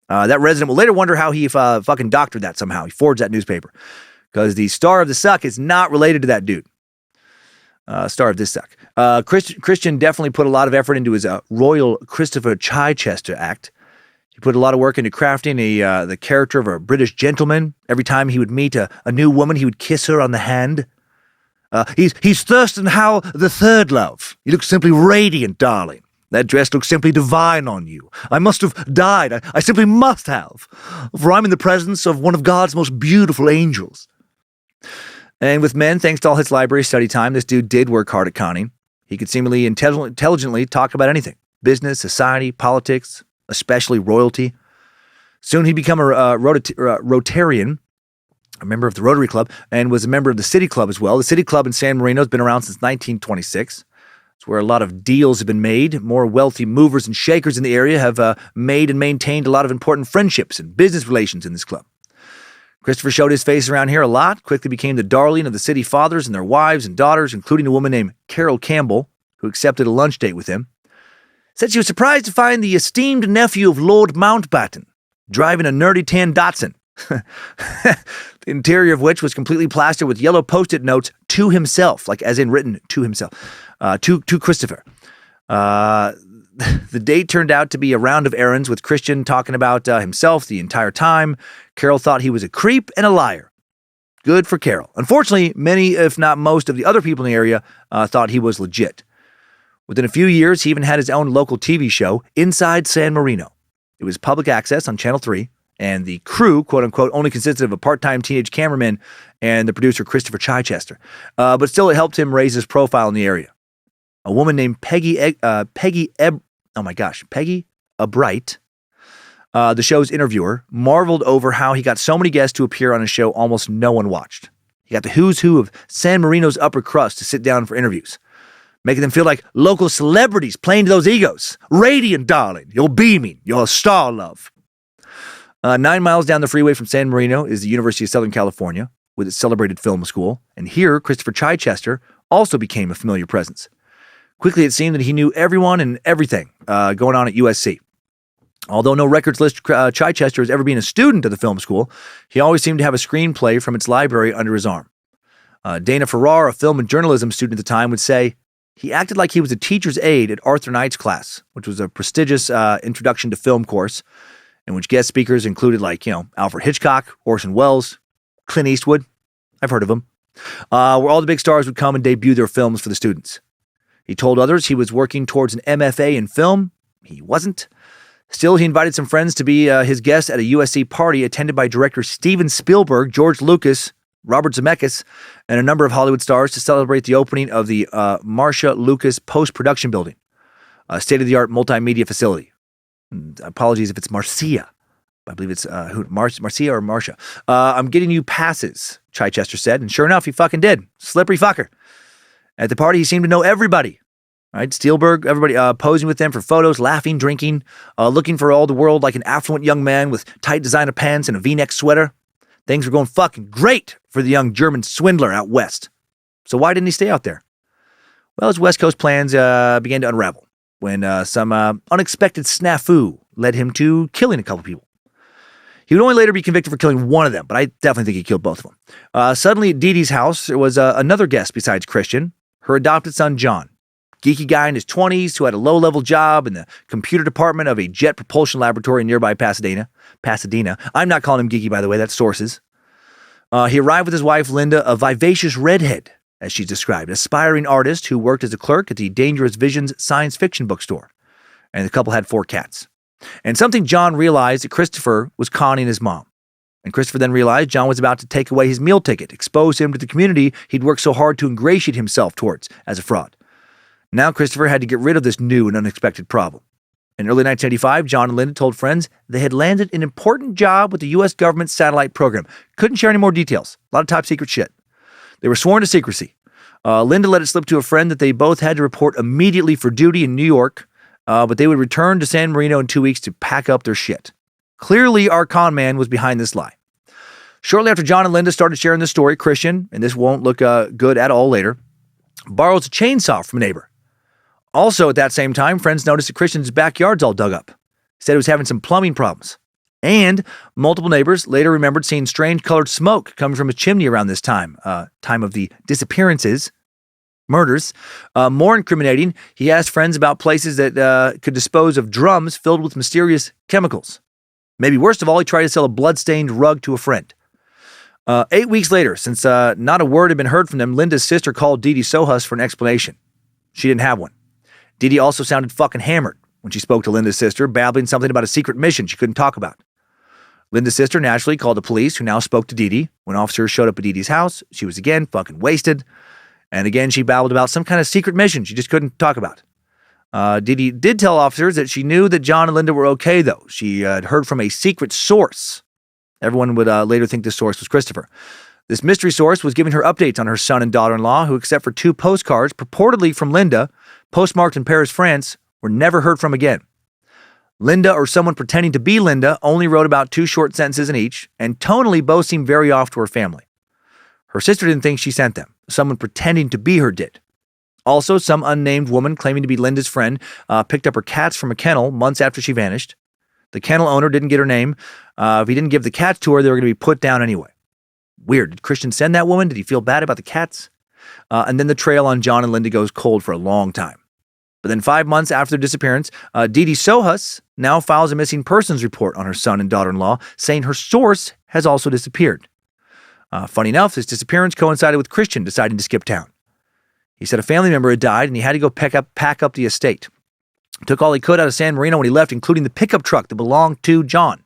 That resident will later wonder how he fucking doctored that somehow. He forged that newspaper. Because the star of the Suck is not related to that dude. Star of this Suck. Christian definitely put a lot of effort into his Royal Christopher Chichester act. He put a lot of work into crafting the character of a British gentleman. Every time he would meet a new woman, he would kiss her on the hand. He's Thurston Howell the Third, love. You look simply radiant, darling. That dress looks simply divine on you. I must have died. I simply must have. For I'm in the presence of one of God's most beautiful angels. And with men, thanks to all his library study time, this dude did work hard at conning. He could seemingly intelligently talk about anything. Business, society, politics, especially royalty. Soon he'd become a Rotarian, a member of the Rotary Club, and was a member of the City Club as well. The City Club in San Marino has been around since 1926. It's where a lot of deals have been made. More wealthy movers and shakers in the area have made and maintained a lot of important friendships and business relations in this club. Christopher showed his face around here a lot, quickly became the darling of the city fathers and their wives and daughters, including a woman named Carol Campbell, who accepted a lunch date with him. Said she was surprised to find the esteemed nephew of Lord Mountbatten, driving a nerdy tan Datsun, the interior of which was completely plastered with yellow Post-it notes to himself, like as in written to himself, to Christopher. The date turned out to be a round of errands with Christian talking about himself the entire time. Carol thought he was a creep and a liar. Good for Carol. Unfortunately, many, if not most, of the other people in the area thought he was legit. Within a few years, he even had his own local TV show, Inside San Marino. It was public access on Channel 3, and the crew, quote-unquote, only consisted of a part-time teenage cameraman and the producer, Christopher Chichester. But still, it helped him raise his profile in the area. A woman named Peggy Abright, the show's interviewer, marveled over how he got so many guests to appear on a show almost no one watched. He got the who's who of San Marino's upper crust to sit down for interviews, making them feel like local celebrities playing to those egos. Radiant, darling. You're beaming. You're a star, love. 9 miles down the freeway from San Marino is the University of Southern California, with its celebrated film school. And here, Christopher Chichester also became a familiar presence. Quickly, it seemed that he knew everyone and everything going on at USC. Although no records list Chichester as ever being a student of the film school, he always seemed to have a screenplay from its library under his arm. Dana Farrar, a film and journalism student at the time, would say, he acted like he was a teacher's aide at Arthur Knight's class, which was a prestigious introduction to film course, in which guest speakers included Alfred Hitchcock, Orson Welles, Clint Eastwood, I've heard of him, where all the big stars would come and debut their films for the students. He told others he was working towards an MFA in film. He wasn't. Still, he invited some friends to be his guests at a USC party attended by director Steven Spielberg, George Lucas, Robert Zemeckis, and a number of Hollywood stars to celebrate the opening of the Marcia Lucas Post-Production Building, a state-of-the-art multimedia facility. Apologies if it's Marcia. I believe it's Marcia or Marcia. I'm getting you passes, Chichester said, and sure enough, he fucking did. Slippery fucker. At the party, he seemed to know everybody. Right, Spielberg, everybody posing with them for photos, laughing, drinking, looking for all the world like an affluent young man with tight designer pants and a V-neck sweater. Things were going fucking great for the young German swindler out west. So why didn't he stay out there? Well, his West Coast plans began to unravel when some unexpected snafu led him to killing a couple people. He would only later be convicted for killing one of them, but I definitely think he killed both of them. Suddenly at Dee Dee's house, there was another guest besides Christian, her adopted son, John. Geeky guy in his 20s who had a low-level job in the computer department of a jet propulsion laboratory in nearby Pasadena. I'm not calling him geeky, by the way. That's sources. He arrived with his wife, Linda, a vivacious redhead, as she's described, an aspiring artist who worked as a clerk at the Dangerous Visions science fiction bookstore. And the couple had 4 cats. And something John realized that Christopher was conning his mom. And Christopher then realized John was about to take away his meal ticket, expose him to the community he'd worked so hard to ingratiate himself towards as a fraud. Now Christopher had to get rid of this new and unexpected problem. In early 1985, John and Linda told friends they had landed an important job with the U.S. government's satellite program. Couldn't share any more details. A lot of top secret shit. They were sworn to secrecy. Linda let it slip to a friend that they both had to report immediately for duty in New York, but they would return to San Marino in 2 weeks to pack up their shit. Clearly, our con man was behind this lie. Shortly after John and Linda started sharing this story, Christian, and this won't look good at all later, borrows a chainsaw from a neighbor. Also, at that same time, friends noticed that Christian's backyard's all dug up. He said he was having some plumbing problems. And multiple neighbors later remembered seeing strange colored smoke coming from his chimney around this time, time of the disappearances, murders. More incriminating, he asked friends about places that could dispose of drums filled with mysterious chemicals. Maybe worst of all, he tried to sell a blood-stained rug to a friend. 8 weeks later, since not a word had been heard from them, Linda's sister called Dee Dee Sohus for an explanation. She didn't have one. Dee Dee also sounded fucking hammered when she spoke to Linda's sister, babbling something about a secret mission she couldn't talk about. Linda's sister naturally called the police, who now spoke to Dee Dee. When officers showed up at Dee Dee's house, she was again fucking wasted. And again, she babbled about some kind of secret mission she just couldn't talk about. Dee Dee did tell officers that she knew that John and Linda were okay, though. She had heard from a secret source. Everyone would later think this source was Christopher. This mystery source was giving her updates on her son and daughter-in-law, who, except for 2 postcards purportedly from Linda, postmarked in Paris, France, were never heard from again. Linda, or someone pretending to be Linda, only wrote about 2 short sentences in each, and tonally both seemed very off to her family. Her sister didn't think she sent them. Someone pretending to be her did. Also, some unnamed woman claiming to be Linda's friend picked up her cats from a kennel months after she vanished. The kennel owner didn't get her name. If he didn't give the cats to her, they were going to be put down anyway. Weird. Did Christian send that woman? Did he feel bad about the cats? And then the trail on John and Linda goes cold for a long time. But then 5 months after their disappearance, Didi Sohus now files a missing persons report on her son and daughter-in-law, saying her source has also disappeared. Funny enough, this disappearance coincided with Christian deciding to skip town. He said a family member had died and he had to go pack up the estate. Took all he could out of San Marino when he left, including the pickup truck that belonged to John.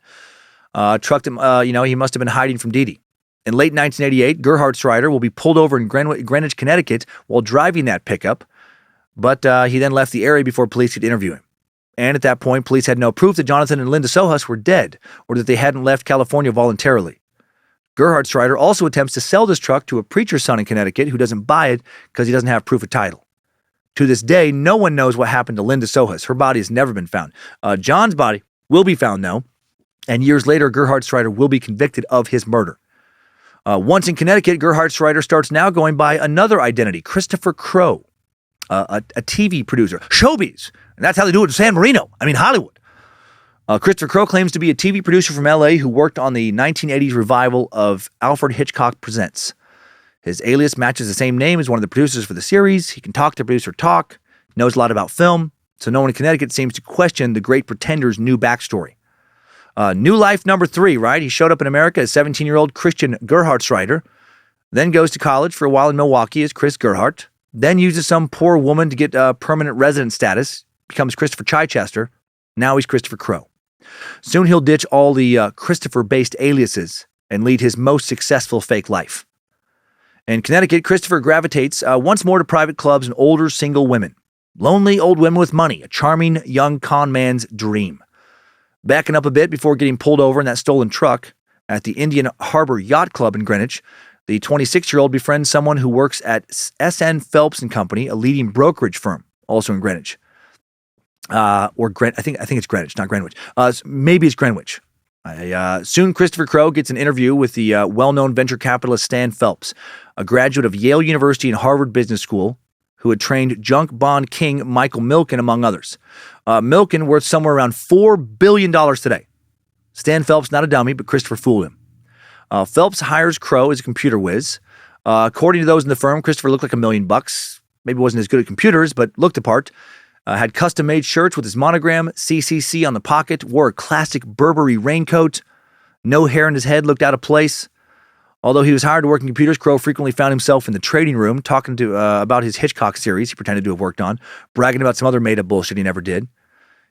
Trucked him, he must have been hiding from Didi. In late 1988, Gerhard Schreider will be pulled over in Greenwich, Connecticut while driving that pickup, but he then left the area before police could interview him. And at that point, police had no proof that Jonathan and Linda Sohus were dead or that they hadn't left California voluntarily. Gerhard Schreider also attempts to sell this truck to a preacher's son in Connecticut who doesn't buy it because he doesn't have proof of title. To this day, no one knows what happened to Linda Sohus. Her body has never been found. John's body will be found, though, and years later, Gerhard Schreider will be convicted of his murder. Once in Connecticut, Gerhard Schreider starts now going by another identity, Christopher Crowe, a TV producer. Showbiz. And that's how they do it in San Marino. Hollywood. Christopher Crowe claims to be a TV producer from L.A. who worked on the 1980s revival of Alfred Hitchcock Presents. His alias matches the same name as one of the producers for the series. He can talk to producer talk, knows a lot about film, so no one in Connecticut seems to question the great pretender's new backstory. New life number 3, right? He showed up in America as 17-year-old Christian Gerhard Schreider, then goes to college for a while in Milwaukee as Chris Gerhardt, then uses some poor woman to get permanent resident status, becomes Christopher Chichester. Now he's Christopher Crowe. Soon he'll ditch all the Christopher-based aliases and lead his most successful fake life. In Connecticut, Christopher gravitates once more to private clubs and older single women. Lonely old women with money, a charming young con man's dream. Backing up a bit before getting pulled over in that stolen truck at the Indian Harbor Yacht Club in Greenwich, the 26-year-old befriends someone who works at S.N. Phelps & Company, a leading brokerage firm, also in Greenwich. I think it's Greenwich, not Greenwich. Maybe it's Greenwich. Soon, Christopher Crowe gets an interview with the well-known venture capitalist Stan Phelps, a graduate of Yale University and Harvard Business School, who had trained junk bond king Michael Milken, among others. Milken worth somewhere around $4 billion today. Stan Phelps, not a dummy, but Christopher fooled him. Phelps hires Crowe as a computer whiz. According to those in the firm, Christopher looked like $1 million. Maybe wasn't as good at computers, but looked the part. Had custom-made shirts with his monogram, CCC on the pocket, wore a classic Burberry raincoat. No hair in his head, looked out of place. Although he was hired to work in computers, Crowe frequently found himself in the trading room talking to about his Hitchcock series he pretended to have worked on, bragging about some other made-up bullshit he never did.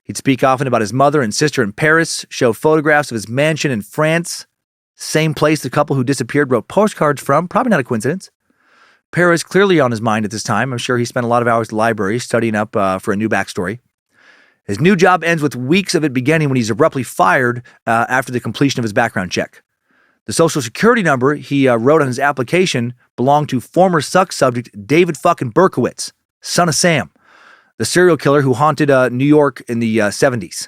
He'd speak often about his mother and sister in Paris, show photographs of his mansion in France, same place the couple who disappeared wrote postcards from, probably not a coincidence. Paris clearly on his mind at this time. I'm sure he spent a lot of hours at the library studying up for a new backstory. His new job ends with weeks of it beginning when he's abruptly fired after the completion of his background check. The social security number he wrote on his application belonged to former Suck subject David fucking Berkowitz, son of Sam, the serial killer who haunted New York in the 70s.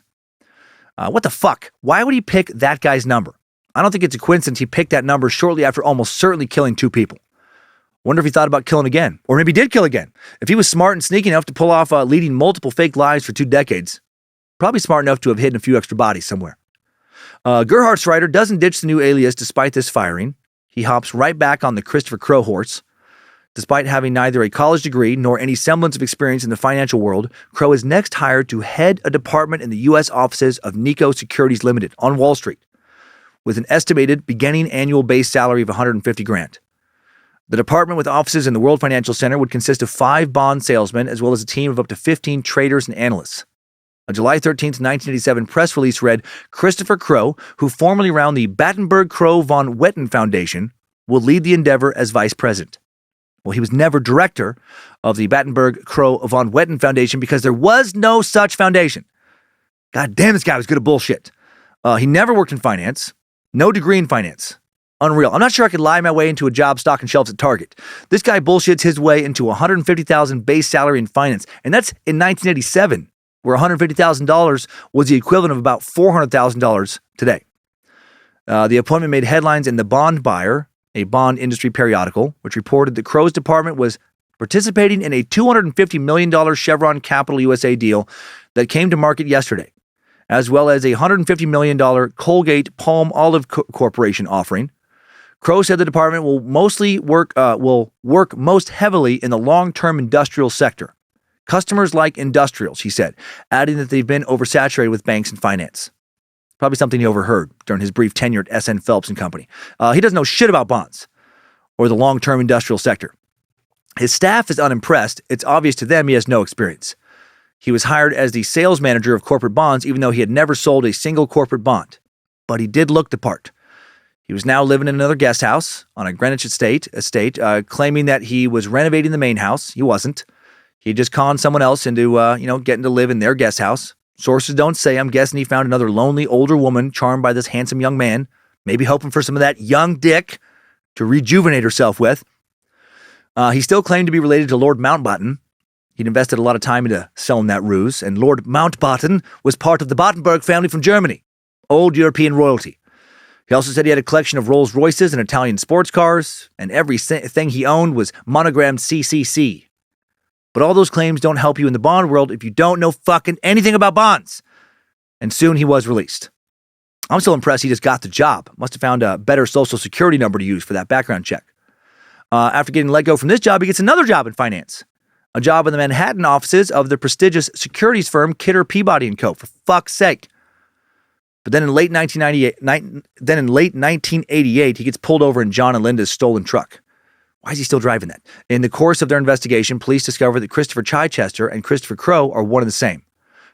What the fuck? Why would he pick that guy's number? I don't think it's a coincidence he picked that number shortly after almost certainly killing 2 people. Wonder if he thought about killing again. Or maybe he did kill again. If he was smart and sneaky enough to pull off leading multiple fake lives for 2 decades, probably smart enough to have hidden a few extra bodies somewhere. Gerhard Schreider doesn't ditch the new alias despite this firing. He hops right back on the Christopher Crowe horse. Despite having neither a college degree nor any semblance of experience in the financial world, Crowe is next hired to head a department in the U.S. offices of Nikko Securities Limited on Wall Street, with an estimated beginning annual base salary of $150,000. The department with offices in the World Financial Center would consist of 5 bond salesmen as well as a team of up to 15 traders and analysts. A July 13th, 1987 press release read, Christopher Crowe, who formerly ran the Battenberg Crowe von Wetten Foundation, will lead the endeavor as vice president. Well, he was never director of the Battenberg Crowe von Wetten Foundation because there was no such foundation. God damn, this guy was good at bullshit. He never worked in finance. No degree in finance. Unreal. I'm not sure I could lie my way into a job stocking shelves at Target. This guy bullshits his way into $150,000 base salary in finance, and that's in 1987. Where $150,000 was the equivalent of about $400,000 today. The appointment made headlines in The Bond Buyer, a bond industry periodical, which reported that Crowe's department was participating in a $250 million Chevron Capital USA deal that came to market yesterday. as well as a $150 million Colgate Palm Olive Corporation offering. Crowe said the department will work most heavily in the long-term industrial sector. Customers like industrials, he said, adding that they've been oversaturated with banks and finance. Probably something he overheard during his brief tenure at S.N. Phelps and Company. He doesn't know shit about bonds or the long-term industrial sector. His staff is unimpressed. It's obvious to them he has no experience. He was hired as the sales manager of corporate bonds, even though he had never sold a single corporate bond. But he did look the part. He was now living in another guest house on a Greenwich estate, claiming that he was renovating the main house. He wasn't. He just conned someone else into, getting to live in their guest house. Sources don't say. I'm guessing he found another lonely, older woman charmed by this handsome young man, maybe hoping for some of that young dick to rejuvenate herself with. He still claimed to be related to Lord Mountbatten. He'd invested a lot of time into selling that ruse, and Lord Mountbatten was part of the Battenberg family from Germany, old European royalty. He also said he had a collection of Rolls Royces and Italian sports cars, and everything he owned was monogrammed CCC. But all those claims don't help you in the bond world if you don't know fucking anything about bonds. And soon he was released. I'm still impressed he just got the job. Must have found a better social security number to use for that background check. After getting let go from this job, he gets another job in finance. A job in the Manhattan offices of the prestigious securities firm Kidder, Peabody & Co. For fuck's sake. But then in late 1988, he gets pulled over in John and Linda's stolen truck. Why is he still driving that? In the course of their investigation, police discover that Christopher Chichester and Christopher Crowe are one and the same.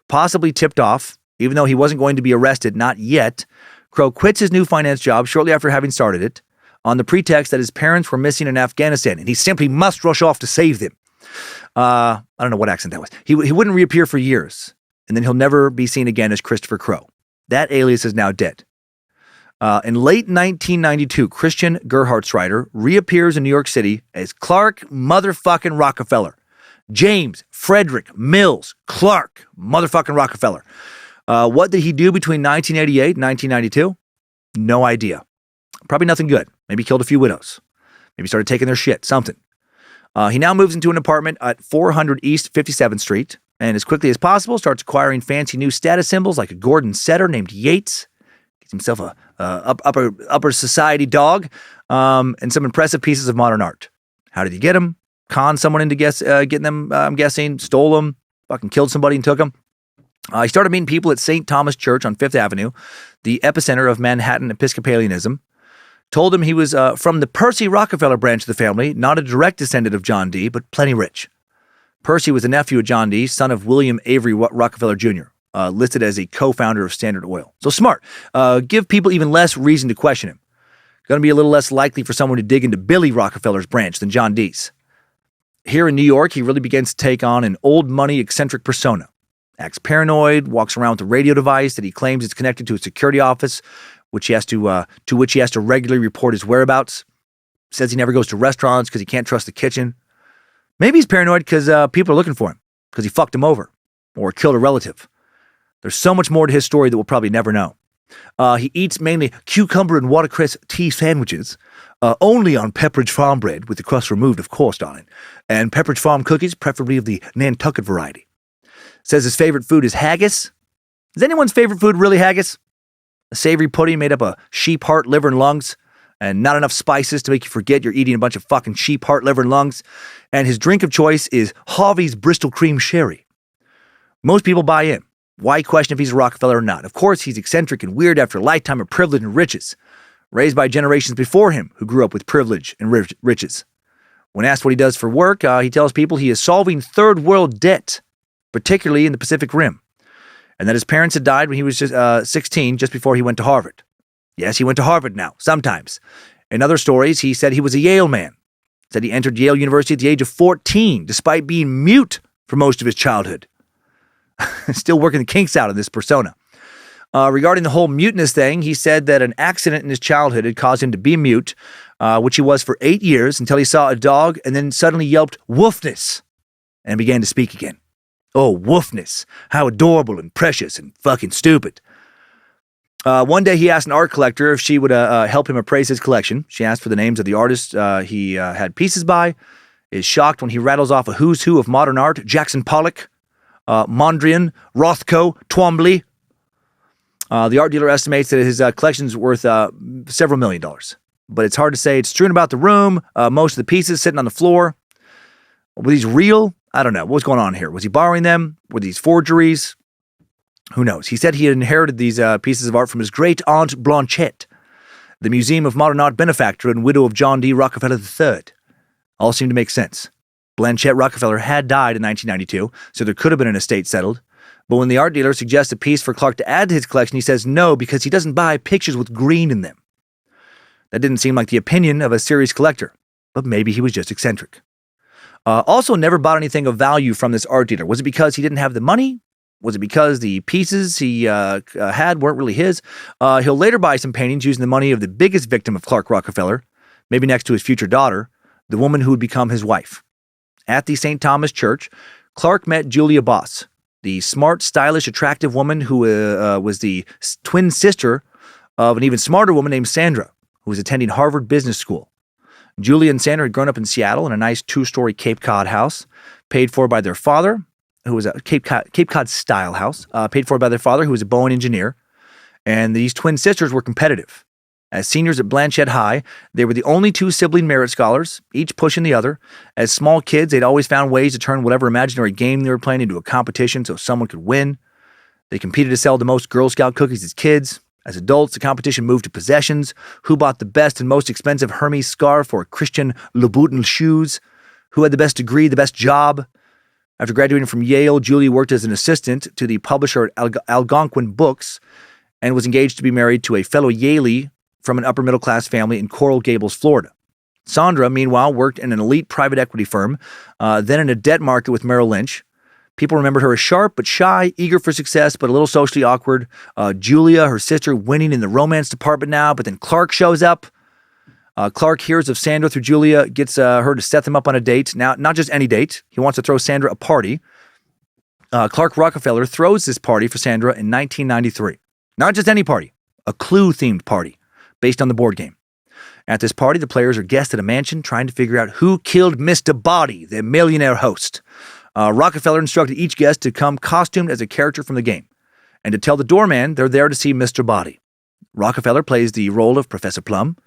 Possibly tipped off, even though he wasn't going to be arrested, not yet, Crowe quits his new finance job shortly after having started it on the pretext that his parents were missing in Afghanistan and he simply must rush off to save them. I don't know what accent that was. He wouldn't reappear for years, and then he'll never be seen again as Christopher Crowe. That alias is now dead. In late 1992, Christian Gerhardsreiter reappears in New York City as Clark motherfucking Rockefeller. James Frederick Mills Clark motherfucking Rockefeller. What did he do between 1988 and 1992? No idea. Probably nothing good. Maybe killed a few widows. Maybe started taking their shit. Something. He now moves into an apartment at 400 East 57th Street, and as quickly as possible starts acquiring fancy new status symbols like a Gordon setter named Yates. Gets himself a upper society dog, and some impressive pieces of modern art. How did he get them? Conned someone into getting them, I'm guessing, stole them, fucking killed somebody and took them. He started meeting people at St. Thomas Church on Fifth Avenue, the epicenter of Manhattan Episcopalianism. Told him he was from the Percy Rockefeller branch of the family, not a direct descendant of John D., but plenty rich. Percy was a nephew of John D., son of William Avery Rockefeller Jr., listed as a co-founder of Standard Oil. So smart. Give people even less reason to question him. Going to be a little less likely for someone to dig into Billy Rockefeller's branch than John D.'s. Here in New York, he really begins to take on an old money eccentric persona. Acts paranoid, walks around with a radio device that he claims is connected to a security office, which he has to regularly report his whereabouts. Says he never goes to restaurants because he can't trust the kitchen. Maybe he's paranoid because people are looking for him because he fucked him over or killed a relative. There's so much more to his story that we'll probably never know. He eats mainly cucumber and watercress tea sandwiches, only on Pepperidge Farm bread, with the crust removed, of course, darling, and Pepperidge Farm cookies, preferably of the Nantucket variety. Says his favorite food is haggis. Is anyone's favorite food really haggis? A savory pudding made up of sheep heart, liver, and lungs, and not enough spices to make you forget you're eating a bunch of fucking sheep heart, liver, and lungs. And his drink of choice is Harvey's Bristol Cream Sherry. Most people buy in. Why question if he's a Rockefeller or not? Of course, he's eccentric and weird after a lifetime of privilege and riches, raised by generations before him who grew up with privilege and riches. When asked what he does for work, he tells people he is solving third world debt, particularly in the Pacific Rim, and that his parents had died when he was just 16, just before he went to Harvard. Yes, he went to Harvard now, sometimes. In other stories, he said he was a Yale man, said he entered Yale University at the age of 14, despite being mute for most of his childhood. Still working the kinks out of this persona. Regarding the whole muteness thing, he said that an accident in his childhood had caused him to be mute, which he was for 8 years until he saw a dog and then suddenly yelped, "Woofness," and began to speak again. Oh, woofness. How adorable and precious and fucking stupid. One day he asked an art collector if she would help him appraise his collection. She asked for the names of the artists he had pieces by, is shocked when he rattles off a who's who of modern art: Jackson Pollock, Mondrian, Rothko, Twombly. The art dealer estimates that his collection's worth several $1 million. But it's hard to say. It's strewn about the room. Most of the pieces sitting on the floor. Were these real? I don't know. What's going on here? Was he borrowing them? Were these forgeries? Who knows? He said he had inherited these pieces of art from his great-aunt Blanchette, the Museum of Modern Art benefactor and widow of John D. Rockefeller III. All seemed to make sense. Blanchette Rockefeller had died in 1992, so there could have been an estate settled. But when the art dealer suggests a piece for Clark to add to his collection, he says no because he doesn't buy pictures with green in them. That didn't seem like the opinion of a serious collector, but maybe he was just eccentric. Also never bought anything of value from this art dealer. Was it because he didn't have the money? Was it because the pieces he had weren't really his? He'll later buy some paintings using the money of the biggest victim of Clark Rockefeller, maybe next to his future daughter, the woman who would become his wife. At the St. Thomas Church, Clark met Julia Boss, the smart, stylish, attractive woman who was the twin sister of an even smarter woman named Sandra, who was attending Harvard Business School. Julia and Sandra had grown up in Seattle in a nice 2-story Cape Cod house, paid for by their father, who was a Cape Cod style house, paid for by their father, who was a Boeing engineer. And these twin sisters were competitive. As seniors at Blanchette High, they were the only 2 sibling merit scholars, each pushing the other. As small kids, they'd always found ways to turn whatever imaginary game they were playing into a competition so someone could win. They competed to sell the most Girl Scout cookies as kids. As adults, the competition moved to possessions. Who bought the best and most expensive Hermes scarf or Christian Louboutin shoes? Who had the best degree, the best job? After graduating from Yale, Julie worked as an assistant to the publisher at Algonquin Books and was engaged to be married to a fellow Yalie from an upper-middle-class family in Coral Gables, Florida. Sandra, meanwhile, worked in an elite private equity firm, then in a debt market with Merrill Lynch. People remembered her as sharp but shy, eager for success but a little socially awkward. Julia, her sister, winning in the romance department now, but then Clark shows up. Clark hears of Sandra through Julia, gets her to set them up on a date. Now, not just any date. He wants to throw Sandra a party. Clark Rockefeller throws this party for Sandra in 1993. Not just any party, a Clue-themed party based on the board game. At this party, the players are guests at a mansion trying to figure out who killed Mr. Body, their millionaire host. Rockefeller instructed each guest to come costumed as a character from the game, and to tell the doorman they're there to see Mr. Body. Rockefeller plays the role of Professor Plum,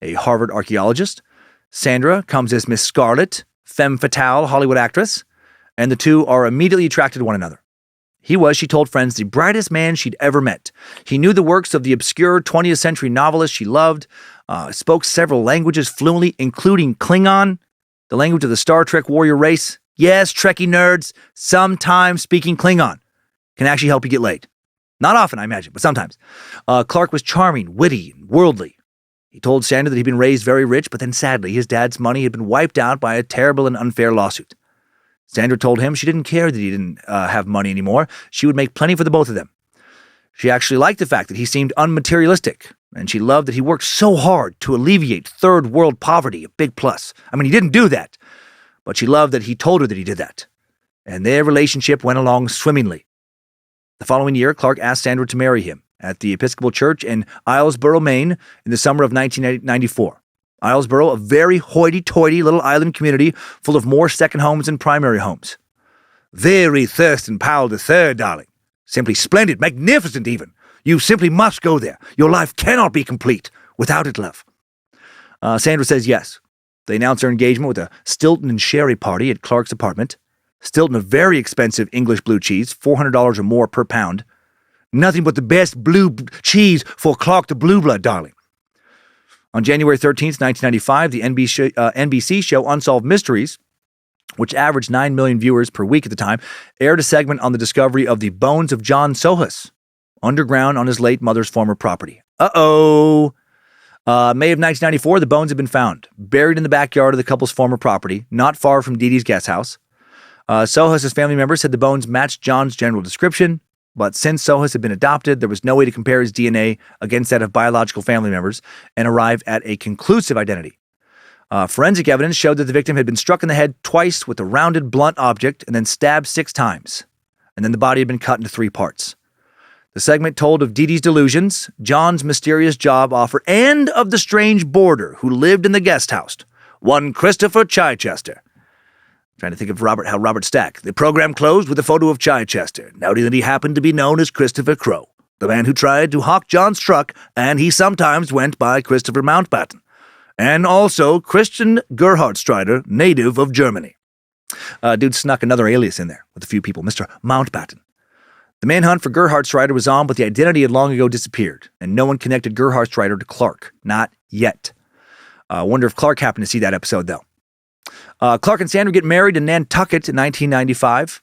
a Harvard archaeologist. Sandra comes as Miss Scarlet, femme fatale Hollywood actress, and the two are immediately attracted to one another. He was, she told friends, the brightest man she'd ever met. He knew the works of the obscure 20th century novelists she loved, spoke several languages fluently, including Klingon, the language of the Star Trek warrior race. Yes, Trekkie nerds, sometimes speaking Klingon can actually help you get laid. Not often, I imagine, but sometimes. Clark was charming, witty, and worldly. He told Sandra that he'd been raised very rich, but then sadly, his dad's money had been wiped out by a terrible and unfair lawsuit. Sandra told him she didn't care that he didn't have money anymore. She would make plenty for the both of them. She actually liked the fact that he seemed unmaterialistic, and she loved that he worked so hard to alleviate third world poverty, a big plus. I mean, he didn't do that, but she loved that he told her that he did that. And their relationship went along swimmingly. The following year, Clark asked Sandra to marry him at the Episcopal Church in Islesboro, Maine, in the summer of 1994. Islesboro, a very hoity-toity little island community full of more second homes than primary homes. Very Thurston Powell III, darling. Simply splendid, magnificent even. You simply must go there. Your life cannot be complete without it, love. Sandra says yes. They announce their engagement with a Stilton and Sherry party at Clark's apartment. Stilton, a very expensive English blue cheese, $400 or more per pound. Nothing but the best blue cheese for Clark the Blue Blood, darling. On January 13th, 1995, the NBC show Unsolved Mysteries, which averaged 9 million viewers per week at the time, aired a segment on the discovery of the bones of John Sohus, underground on his late mother's former property. May of 1994, the bones had been found, buried in the backyard of the couple's former property, not far from Dee Dee's guest house. Sohus's family members said the bones matched John's general description, but since Sohus had been adopted, there was no way to compare his DNA against that of biological family members and arrive at a conclusive identity. Forensic evidence showed that the victim had been struck in the head twice with a rounded, blunt object and then stabbed 6 times, and then the body had been cut into 3 parts. The segment told of Dee Dee's delusions, John's mysterious job offer, and of the strange boarder who lived in the guest house, one Christopher Chichester. Trying to think of how Robert Stack. The program closed with a photo of Chichester, noting that he happened to be known as Christopher Crowe. the man who tried to hawk John's truck, and he sometimes went by Christopher Mountbatten. And also Christian Gerhard Strider, native of Germany. Dude snuck another alias in there with a few people, Mr. Mountbatten. The manhunt for Gerhard Strider was on, but the identity had long ago disappeared, and no one connected Gerhard Strider to Clark. Not yet. I wonder if Clark happened to see that episode, though. Clark and Sandra get married in Nantucket in 1995.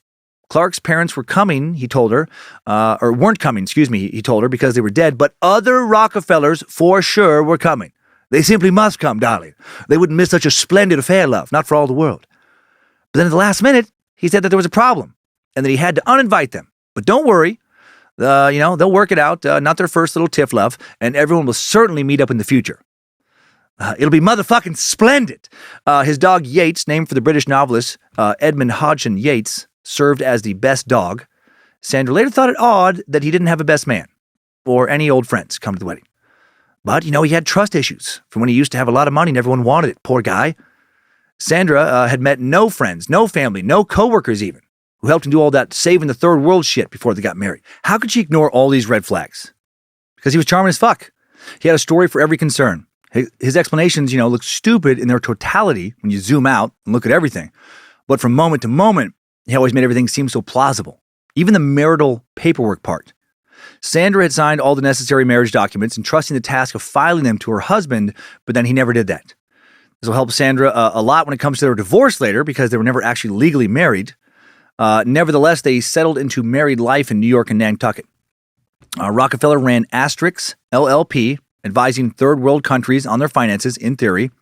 Clark's parents were coming, he told her, or weren't coming, he told her, because they were dead, but other Rockefellers for sure were coming. They simply must come, darling. They wouldn't miss such a splendid affair, love, not for all the world. But then at the last minute, he said that there was a problem, and that he had to uninvite them. But don't worry, they'll work it out, not their first little tiff, love, and everyone will certainly meet up in the future. It'll be motherfucking splendid. His dog Yates, named for the British novelist Edmund Hodgson Yates, served as the best dog. Sandra later thought it odd that he didn't have a best man or any old friends come to the wedding. But, he had trust issues from when he used to have a lot of money and everyone wanted it. Poor guy. Sandra had met no friends, no family, no coworkers even, who helped him do all that saving the third world shit before they got married. How could she ignore all these red flags? Because he was charming as fuck. He had a story for every concern. His explanations, look stupid in their totality when you zoom out and look at everything. But from moment to moment, he always made everything seem so plausible. Even the marital paperwork part. Sandra had signed all the necessary marriage documents, entrusting the task of filing them to her husband, but then he never did that. This will help Sandra a lot when it comes to their divorce later, because they were never actually legally married. Nevertheless, they settled into married life in New York and Nantucket. Rockefeller ran Asterix LLP, advising third world countries on their finances, in theory.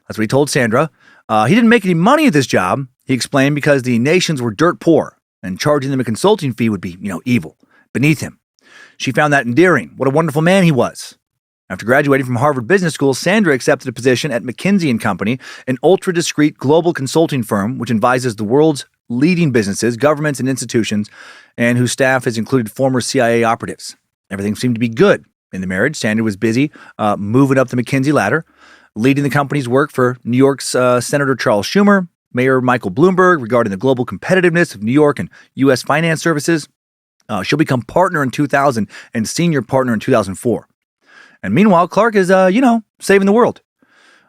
That's what he told Sandra. He didn't make any money at this job, he explained, because the nations were dirt poor, and charging them a consulting fee would be, evil, beneath him. She found that endearing. What a wonderful man he was. After graduating from Harvard Business School, Sandra accepted a position at McKinsey & Company, an ultra-discreet global consulting firm which advises the world's leading businesses, governments, and institutions, and whose staff has included former CIA operatives. Everything seemed to be good in the marriage. Sandra was busy moving up the McKinsey ladder, leading the company's work for New York's Senator Charles Schumer, Mayor Michael Bloomberg regarding the global competitiveness of New York and U.S. finance services. She'll become partner in 2000 and senior partner in 2004. And meanwhile, Clark is, saving the world.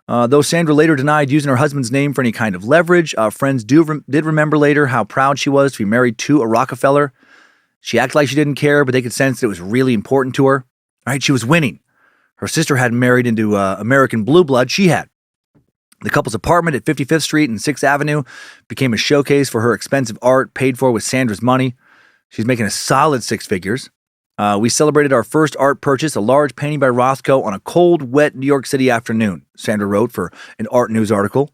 Though Sandra later denied using her husband's name for any kind of leverage, friends did remember later how proud she was to be married to a Rockefeller. She acted like she didn't care, but they could sense that it was really important to her. Right? She was winning. Her sister hadn't married into American blue blood. She had. The couple's apartment at 55th Street and 6th Avenue became a showcase for her expensive art, paid for with Sandra's money. She's making a solid six figures. We celebrated our first art purchase, a large painting by Rothko, on a cold, wet New York City afternoon, Sandra wrote for an art news article.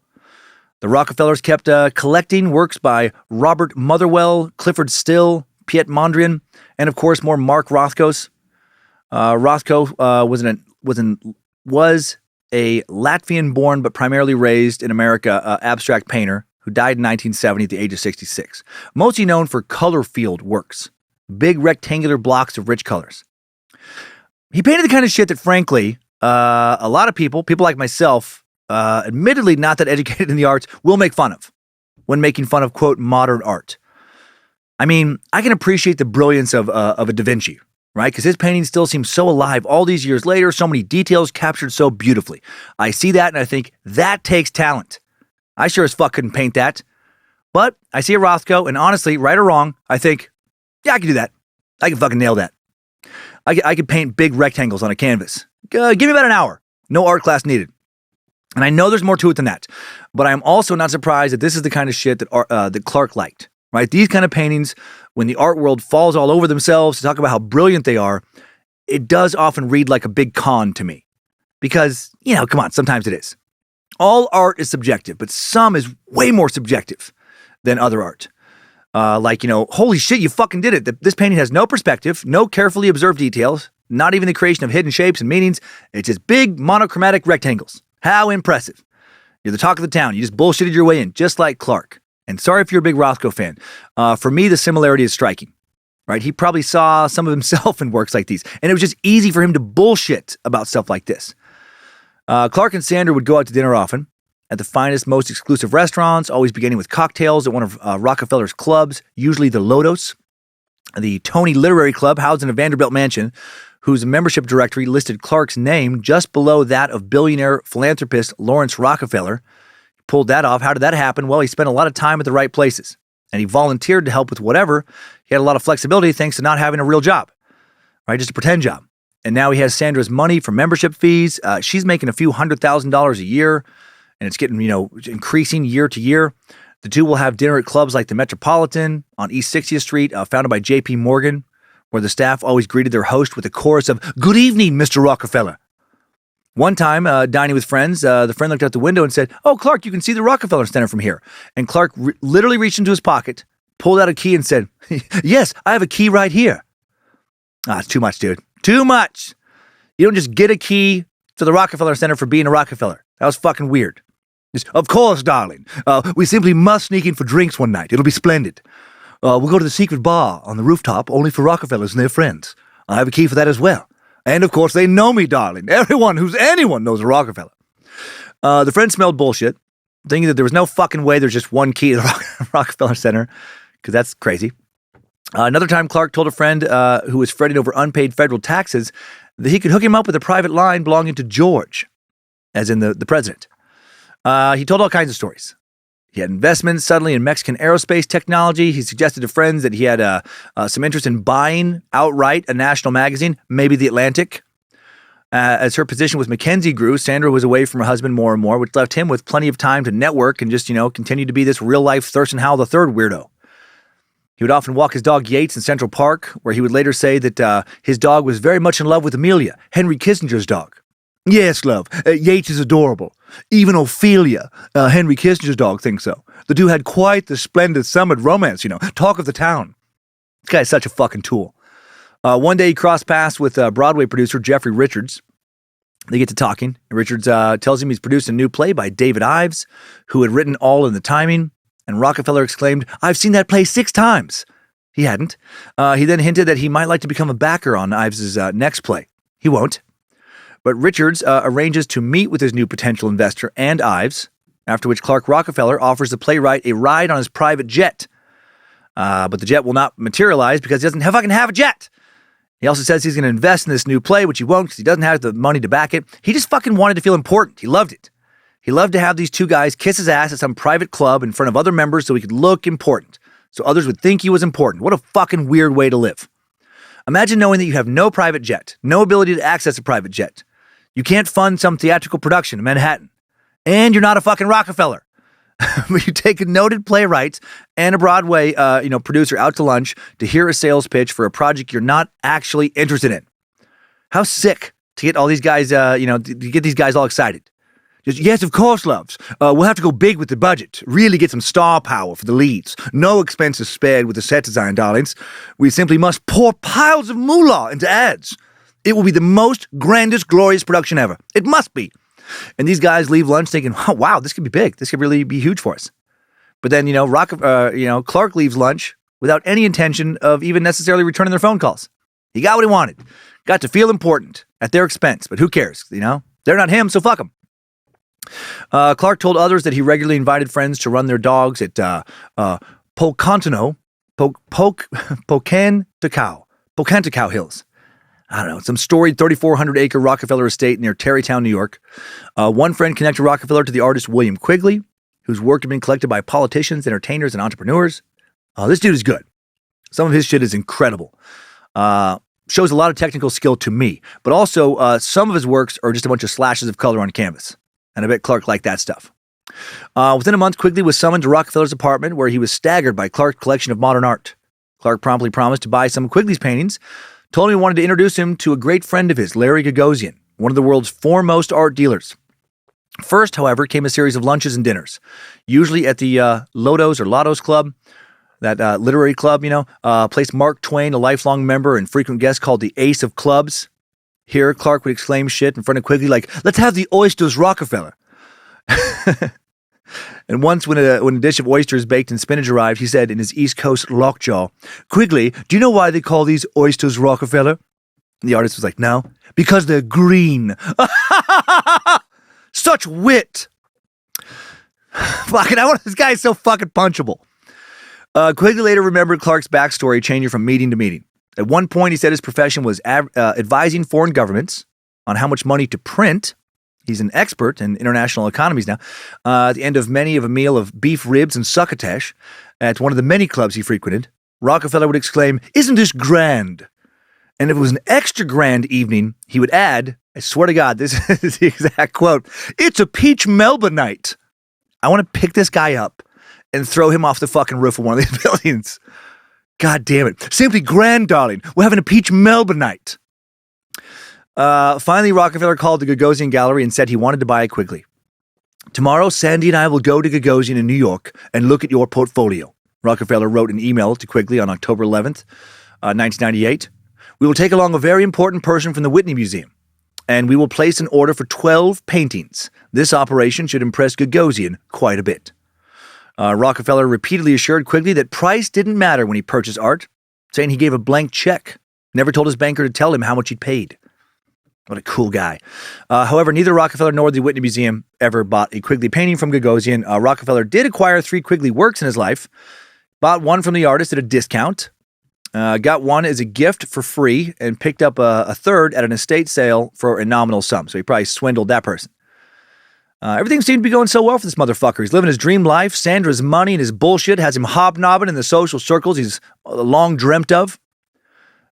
The Rockefellers kept collecting works by Robert Motherwell, Clifford Still, Piet Mondrian, and of course more Mark Rothkos. Rothko was a Latvian-born but primarily raised in America abstract painter who died in 1970 at the age of 66. Mostly known for color field works, big rectangular blocks of rich colors. He painted the kind of shit that, frankly, a lot of people like myself, admittedly not that educated in the arts, will make fun of when making fun of, quote, modern art. I mean, I can appreciate the brilliance of a Da Vinci, right? Because his paintings still seem so alive all these years later, so many details captured so beautifully. I see that and I think, that takes talent. I sure as fuck couldn't paint that. But I see a Rothko, and honestly, right or wrong, I think, yeah, I can do that. I can fucking nail that. I can paint big rectangles on a canvas. Give me about an hour. No art class needed. And I know there's more to it than that. But I'm also not surprised that this is the kind of shit that Clark liked. Right? These kind of paintings, when the art world falls all over themselves to talk about how brilliant they are, it does often read like a big con to me. Because, come on, sometimes it is. All art is subjective, but some is way more subjective than other art. Holy shit, you fucking did it. This painting has no perspective, no carefully observed details, not even the creation of hidden shapes and meanings. It's just big monochromatic rectangles. How impressive. You're the talk of the town. You just bullshitted your way in, just like Clark. And sorry if you're a big Rothko fan. For me, the similarity is striking. Right? He probably saw some of himself in works like these, and it was just easy for him to bullshit about stuff like this. Clark and Sandra would go out to dinner often at the finest, most exclusive restaurants, always beginning with cocktails at one of Rockefeller's clubs, usually the Lotos. The Tony Literary Club, housed in a Vanderbilt mansion, whose membership directory listed Clark's name just below that of billionaire philanthropist Lawrence Rockefeller. He pulled that off. How did that happen? Well, he spent a lot of time at the right places, and he volunteered to help with whatever. He had a lot of flexibility thanks to not having a real job, right? Just a pretend job. And now he has Sandra's money for membership fees. She's making a few $100,000 a year, and it's getting, increasing year to year. The two will have dinner at clubs like the Metropolitan on East 60th Street, founded by J.P. Morgan, where the staff always greeted their host with a chorus of, "Good evening, Mr. Rockefeller." One time, dining with friends, the friend looked out the window and said, "Oh, Clark, you can see the Rockefeller Center from here." And Clark literally reached into his pocket, pulled out a key and said, "Yes, I have a key right here." It's too much, dude. Too much. You don't just get a key to the Rockefeller Center for being a Rockefeller. That was fucking weird. Of course, darling. We simply must sneak in for drinks one night. It'll be splendid. We'll go to the secret bar on the rooftop only for Rockefellers and their friends. I have a key for that as well. And, of course, they know me, darling. Everyone who's anyone knows a Rockefeller. The friend smelled bullshit, thinking that there was no fucking way there's just one key to the Rockefeller Center, because that's crazy. Another time, Clark told a friend who was fretting over unpaid federal taxes that he could hook him up with a private line belonging to George, as in the president. He told all kinds of stories. He had investments suddenly in Mexican aerospace technology. He suggested to friends that he had some interest in buying outright a national magazine, maybe The Atlantic. As her position with Mackenzie grew, Sandra was away from her husband more and more, which left him with plenty of time to network and just, continue to be this real-life Thurston Howell III weirdo. He would often walk his dog Yates in Central Park, where he would later say that his dog was very much in love with Amelia, Henry Kissinger's dog. "Yes, love, Yates is adorable. Even Ophelia, Henry Kissinger's dog, thinks so. The two had quite the splendid summer romance, talk of the town." This guy's such a fucking tool. One day he crossed paths with Broadway producer Jeffrey Richards. They get to talking. Richards tells him he's produced a new play by David Ives, who had written All in the Timing. And Rockefeller exclaimed, "I've seen that play 6 times. He hadn't. He then hinted that he might like to become a backer on Ives' next play. He won't. But Richards arranges to meet with his new potential investor and Ives, after which Clark Rockefeller offers the playwright a ride on his private jet. But the jet will not materialize because he doesn't fucking have a jet. He also says he's going to invest in this new play, which he won't because he doesn't have the money to back it. He just fucking wanted to feel important. He loved it. He loved to have these two guys kiss his ass at some private club in front of other members so he could look important, so others would think he was important. What a fucking weird way to live. Imagine knowing that you have no private jet, no ability to access a private jet. You can't fund some theatrical production in Manhattan. And you're not a fucking Rockefeller. But you take a noted playwright and a Broadway producer out to lunch to hear a sales pitch for a project you're not actually interested in. How sick to get all these guys, to get these guys all excited. Just, yes, of course, loves. We'll have to go big with the budget. Really get some star power for the leads. No expenses spared with the set design, darlings. We simply must pour piles of moolah into ads. It will be the most grandest, glorious production ever. It must be. And these guys leave lunch thinking, oh, wow, this could be big. This could really be huge for us. But then, Clark leaves lunch without any intention of even necessarily returning their phone calls. He got what he wanted. Got to feel important at their expense. But who cares? They're not him, so fuck them. Clark told others that he regularly invited friends to run their dogs at Pocanticow Hills. I don't know, some storied 3,400-acre Rockefeller estate near Tarrytown, New York. One friend connected Rockefeller to the artist William Quigley, whose work had been collected by politicians, entertainers, and entrepreneurs. This dude is good. Some of his shit is incredible. Shows a lot of technical skill to me, but also some of his works are just a bunch of slashes of color on canvas. And I bet Clark liked that stuff. Within a month, Quigley was summoned to Rockefeller's apartment, where he was staggered by Clark's collection of modern art. Clark promptly promised to buy some of Quigley's paintings, told him he wanted to introduce him to a great friend of his, Larry Gagosian, one of the world's foremost art dealers. First, however, came a series of lunches and dinners, usually at the Lotto's Club, that literary club, place Mark Twain, a lifelong member and frequent guest, called the Ace of Clubs. Here, Clark would exclaim shit in front of Quigley like, "Let's have the oysters, Rockefeller." And once when a dish of oysters baked in spinach arrived, he said in his East Coast lockjaw, "Quigley, do you know why they call these oysters Rockefeller?" And the artist was like, "No, because they're green." Such wit. Fucking, this guy is so fucking punchable. Quigley later remembered Clark's backstory changing from meeting to meeting. At one point, he said his profession was advising foreign governments on how much money to print. He's an expert in international economies now. At the end of many of a meal of beef ribs and succotash at one of the many clubs he frequented, Rockefeller would exclaim, "Isn't this grand?" And if it was an extra grand evening, he would add, I swear to God, this is the exact quote, "It's a peach Melba night." I want to pick this guy up and throw him off the fucking roof of one of these buildings. God damn it. Simply grand, darling. We're having a peach Melba night. Finally, Rockefeller called the Gagosian Gallery and said he wanted to buy it quickly. "Tomorrow, Sandy and I will go to Gagosian in New York and look at your portfolio," Rockefeller wrote an email to Quigley on October 11th, 1998. "We will take along a very important person from the Whitney Museum, and we will place an order for 12 paintings. This operation should impress Gagosian quite a bit." Rockefeller repeatedly assured Quigley that price didn't matter when he purchased art, saying he gave a blank check, never told his banker to tell him how much he'd paid. What a cool guy. However, neither Rockefeller nor the Whitney Museum ever bought a Quigley painting from Gagosian. Rockefeller did acquire 3 Quigley works in his life, bought one from the artist at a discount, got one as a gift for free, and picked up a third at an estate sale for a nominal sum. So he probably swindled that person. Everything seemed to be going so well for this motherfucker. He's living his dream life. Sandra's money and his bullshit has him hobnobbing in the social circles he's long dreamt of.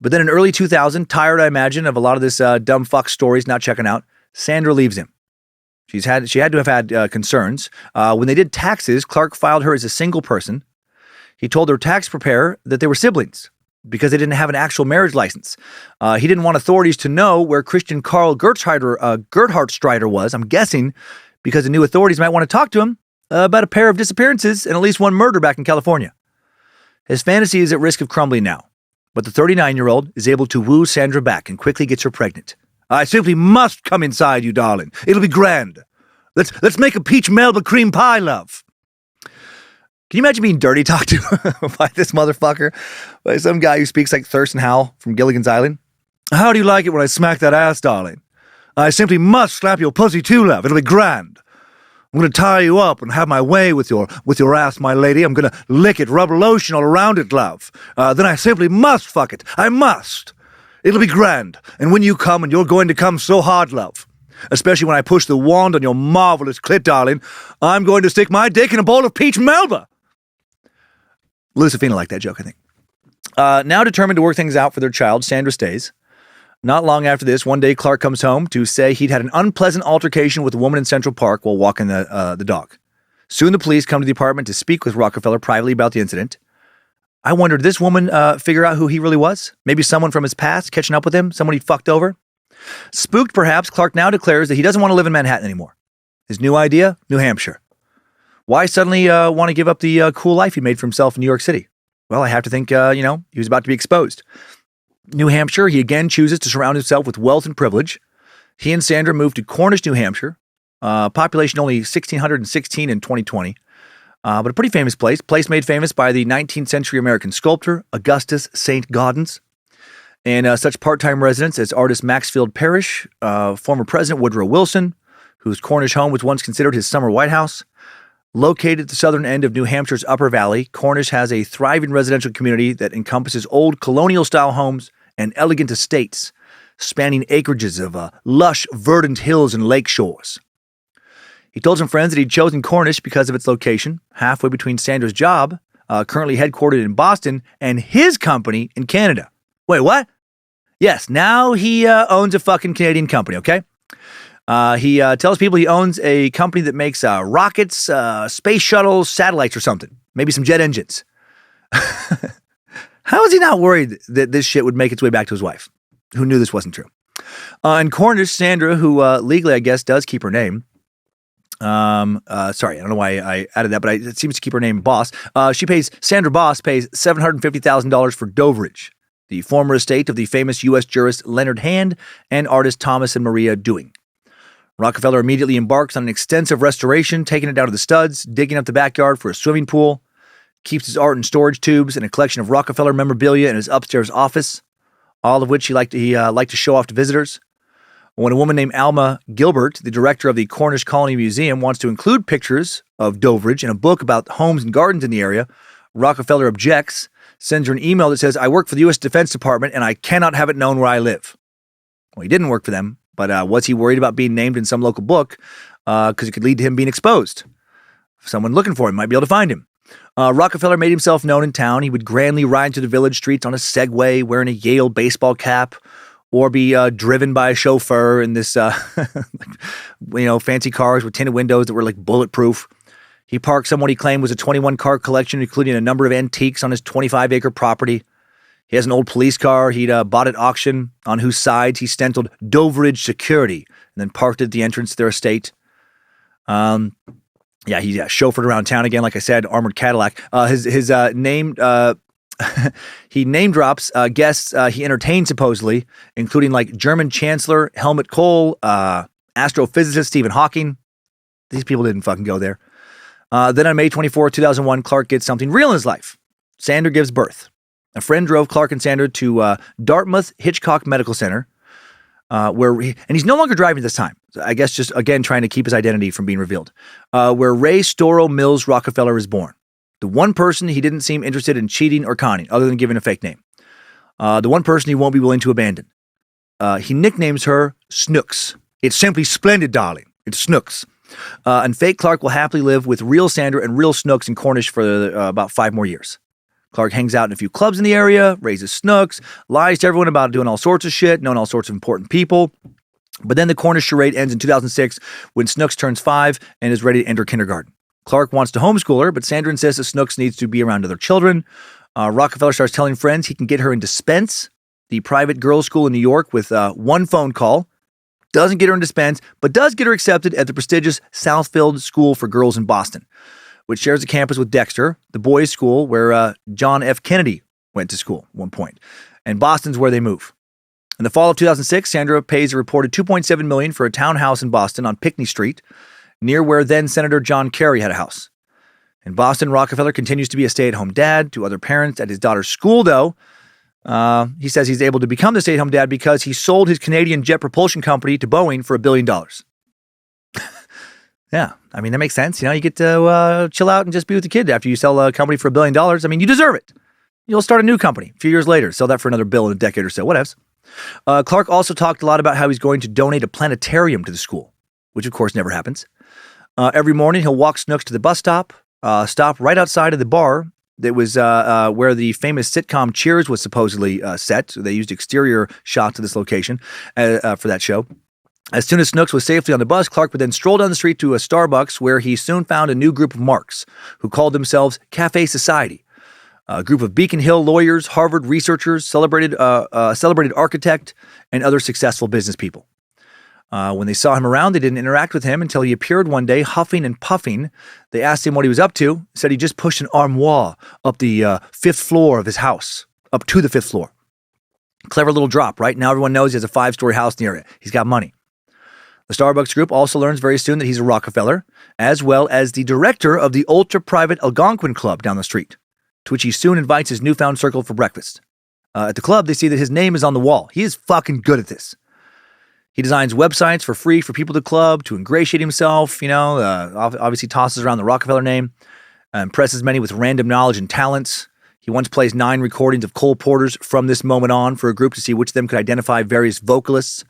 But then in early 2000, tired, I imagine, of a lot of this dumb fuck stories not checking out, Sandra leaves him. She had to have had concerns. When they did taxes, Clark filed her as a single person. He told their tax preparer that they were siblings because they didn't have an actual marriage license. He didn't want authorities to know where Christian Karl Gerhardtstreiter was. I'm guessing because the new authorities might want to talk to him about a pair of disappearances and at least one murder back in California. His fantasy is at risk of crumbling now, but the 39-year-old is able to woo Sandra back and quickly gets her pregnant. "I simply must come inside you, darling. It'll be grand. Let's make a peach Melba cream pie, love." Can you imagine being dirty talked to by this motherfucker? By some guy who speaks like Thurston Howell from Gilligan's Island? "How do you like it when I smack that ass, darling? I simply must slap your pussy too, love. It'll be grand. I'm going to tie you up and have my way with your ass, my lady. I'm going to lick it, rub lotion all around it, love. Then I simply must fuck it. I must. It'll be grand. And when you come, and you're going to come so hard, love, especially when I push the wand on your marvelous clit, darling, I'm going to stick my dick in a bowl of peach Melba." Lucifina liked that joke, I think. Now determined to work things out for their child, Sandra stays. Not long after this, one day Clark comes home to say he'd had an unpleasant altercation with a woman in Central Park while walking the dog. Soon the police come to the apartment to speak with Rockefeller privately about the incident. I wonder, did this woman figure out who he really was? Maybe someone from his past catching up with him? Someone he fucked over? Spooked perhaps, Clark now declares that he doesn't want to live in Manhattan anymore. His new idea? New Hampshire. Why suddenly want to give up the cool life he made for himself in New York City? Well, I have to think, he was about to be exposed. New Hampshire, he again chooses to surround himself with wealth and privilege. He and Sandra moved to Cornish, New Hampshire. Population only 1,616 in 2020. But a pretty famous place. Place made famous by the 19th century American sculptor Augustus St. Gaudens. And such part-time residents as artist Maxfield Parrish, former President Woodrow Wilson, whose Cornish home was once considered his summer White House. Located at the southern end of New Hampshire's Upper Valley, Cornish has a thriving residential community that encompasses old colonial-style homes and elegant estates, spanning acreages of lush, verdant hills and lake shores. He told some friends that he'd chosen Cornish because of its location, halfway between Sandra's job, currently headquartered in Boston, and his company in Canada. Wait, what? Yes, now he owns a fucking Canadian company, okay? He tells people he owns a company that makes rockets, space shuttles, satellites or something. Maybe some jet engines. How is he not worried that this shit would make its way back to his wife, who knew this wasn't true? In Cornish, Sandra, who legally, I guess, does keep her name. Sorry, I don't know why I added that, but it seems to keep her name Boss. Sandra Boss pays $750,000 for Doveridge, the former estate of the famous U.S. jurist Leonard Hand and artist Thomas and Maria Dewing. Rockefeller immediately embarks on an extensive restoration, taking it down to the studs, digging up the backyard for a swimming pool, keeps his art in storage tubes and a collection of Rockefeller memorabilia in his upstairs office, all of which he liked to show off to visitors. When a woman named Alma Gilbert, the director of the Cornish Colony Museum, wants to include pictures of Doveridge in a book about homes and gardens in the area, Rockefeller objects, sends her an email that says, I work for the U.S. Defense Department and I cannot have it known where I live. Well, he didn't work for them, but was he worried about being named in some local book? Because it could lead to him being exposed. Someone looking for him might be able to find him. Rockefeller made himself known in town. He would grandly ride through the village streets on a Segway, wearing a Yale baseball cap, or be driven by a chauffeur in this, fancy cars with tinted windows that were like bulletproof. He parked some what he claimed was a 21-car collection, including a number of antiques on his 25-acre property. He has an old police car he'd bought at auction, on whose sides he stenciled Doveridge Security, and then parked at the entrance to their estate. He chauffeured around town again, like I said, armored Cadillac. His name, he name drops guests he entertained, supposedly, including like German Chancellor Helmut Kohl, astrophysicist Stephen Hawking. These people didn't fucking go there. Then on May 24, 2001, Clark gets something real in his life. Sandra gives birth. A friend drove Clark and Sandra to Dartmouth Hitchcock Medical Center, and he's no longer driving this time. I guess just, again, trying to keep his identity from being revealed, where Ray Storrow Mills Rockefeller is born. The one person he didn't seem interested in cheating or conning, other than giving a fake name. The one person he won't be willing to abandon. He nicknames her Snooks. It's simply splendid, darling. It's Snooks. And fake Clark will happily live with real Sandra and real Snooks in Cornish for about 5 more years. Clark hangs out in a few clubs in the area, raises Snooks, lies to everyone about doing all sorts of shit, knowing all sorts of important people. But then the Cornish charade ends in 2006 when Snooks turns 5 and is ready to enter kindergarten. Clark wants to homeschool her, but Sandra insists that Snooks needs to be around other children. Rockefeller starts telling friends he can get her into Spence, the private girls' school in New York, with one phone call. Doesn't get her into Spence, but does get her accepted at the prestigious Southfield School for Girls in Boston, which shares a campus with Dexter, the boys' school where John F. Kennedy went to school at one point. And Boston's where they move. In the fall of 2006, Sandra pays a reported $2.7 million for a townhouse in Boston on Pinckney Street, near where then Senator John Kerry had a house. In Boston, Rockefeller continues to be a stay-at-home dad to other parents at his daughter's school, though. He says he's able to become the stay-at-home dad because he sold his Canadian jet propulsion company to Boeing for $1 billion. Yeah, I mean, that makes sense. You get to chill out and just be with the kid after you sell a company for $1 billion. I mean, you deserve it. You'll start a new company a few years later, sell that for another $1 billion in a decade or so, whatevs. Clark also talked a lot about how he's going to donate a planetarium to the school, which of course never happens. Every morning, he'll walk Snooks to the bus stop, stop right outside of the bar that was where the famous sitcom Cheers was supposedly set. So they used exterior shots of this location for that show. As soon as Snooks was safely on the bus, Clark would then stroll down the street to a Starbucks where he soon found a new group of marks who called themselves Cafe Society. A group of Beacon Hill lawyers, Harvard researchers, celebrated architect, and other successful business people. When they saw him around, they didn't interact with him until he appeared one day, huffing and puffing. They asked him what he was up to. Said he just pushed an armoire up the 5th floor of his house, up to the 5th floor. Clever little drop, right? Now everyone knows he has a 5-story house in the area. He's got money. The Starbucks group also learns very soon that he's a Rockefeller, as well as the director of the ultra-private Algonquin Club down the street, to which he soon invites his newfound circle for breakfast. At the club, they see that his name is on the wall. He is fucking good at this. He designs websites for free for people at the club to ingratiate himself, obviously tosses around the Rockefeller name, impresses many with random knowledge and talents. He once plays 9 recordings of Cole Porter's From This Moment On for a group to see which of them could identify various vocalists.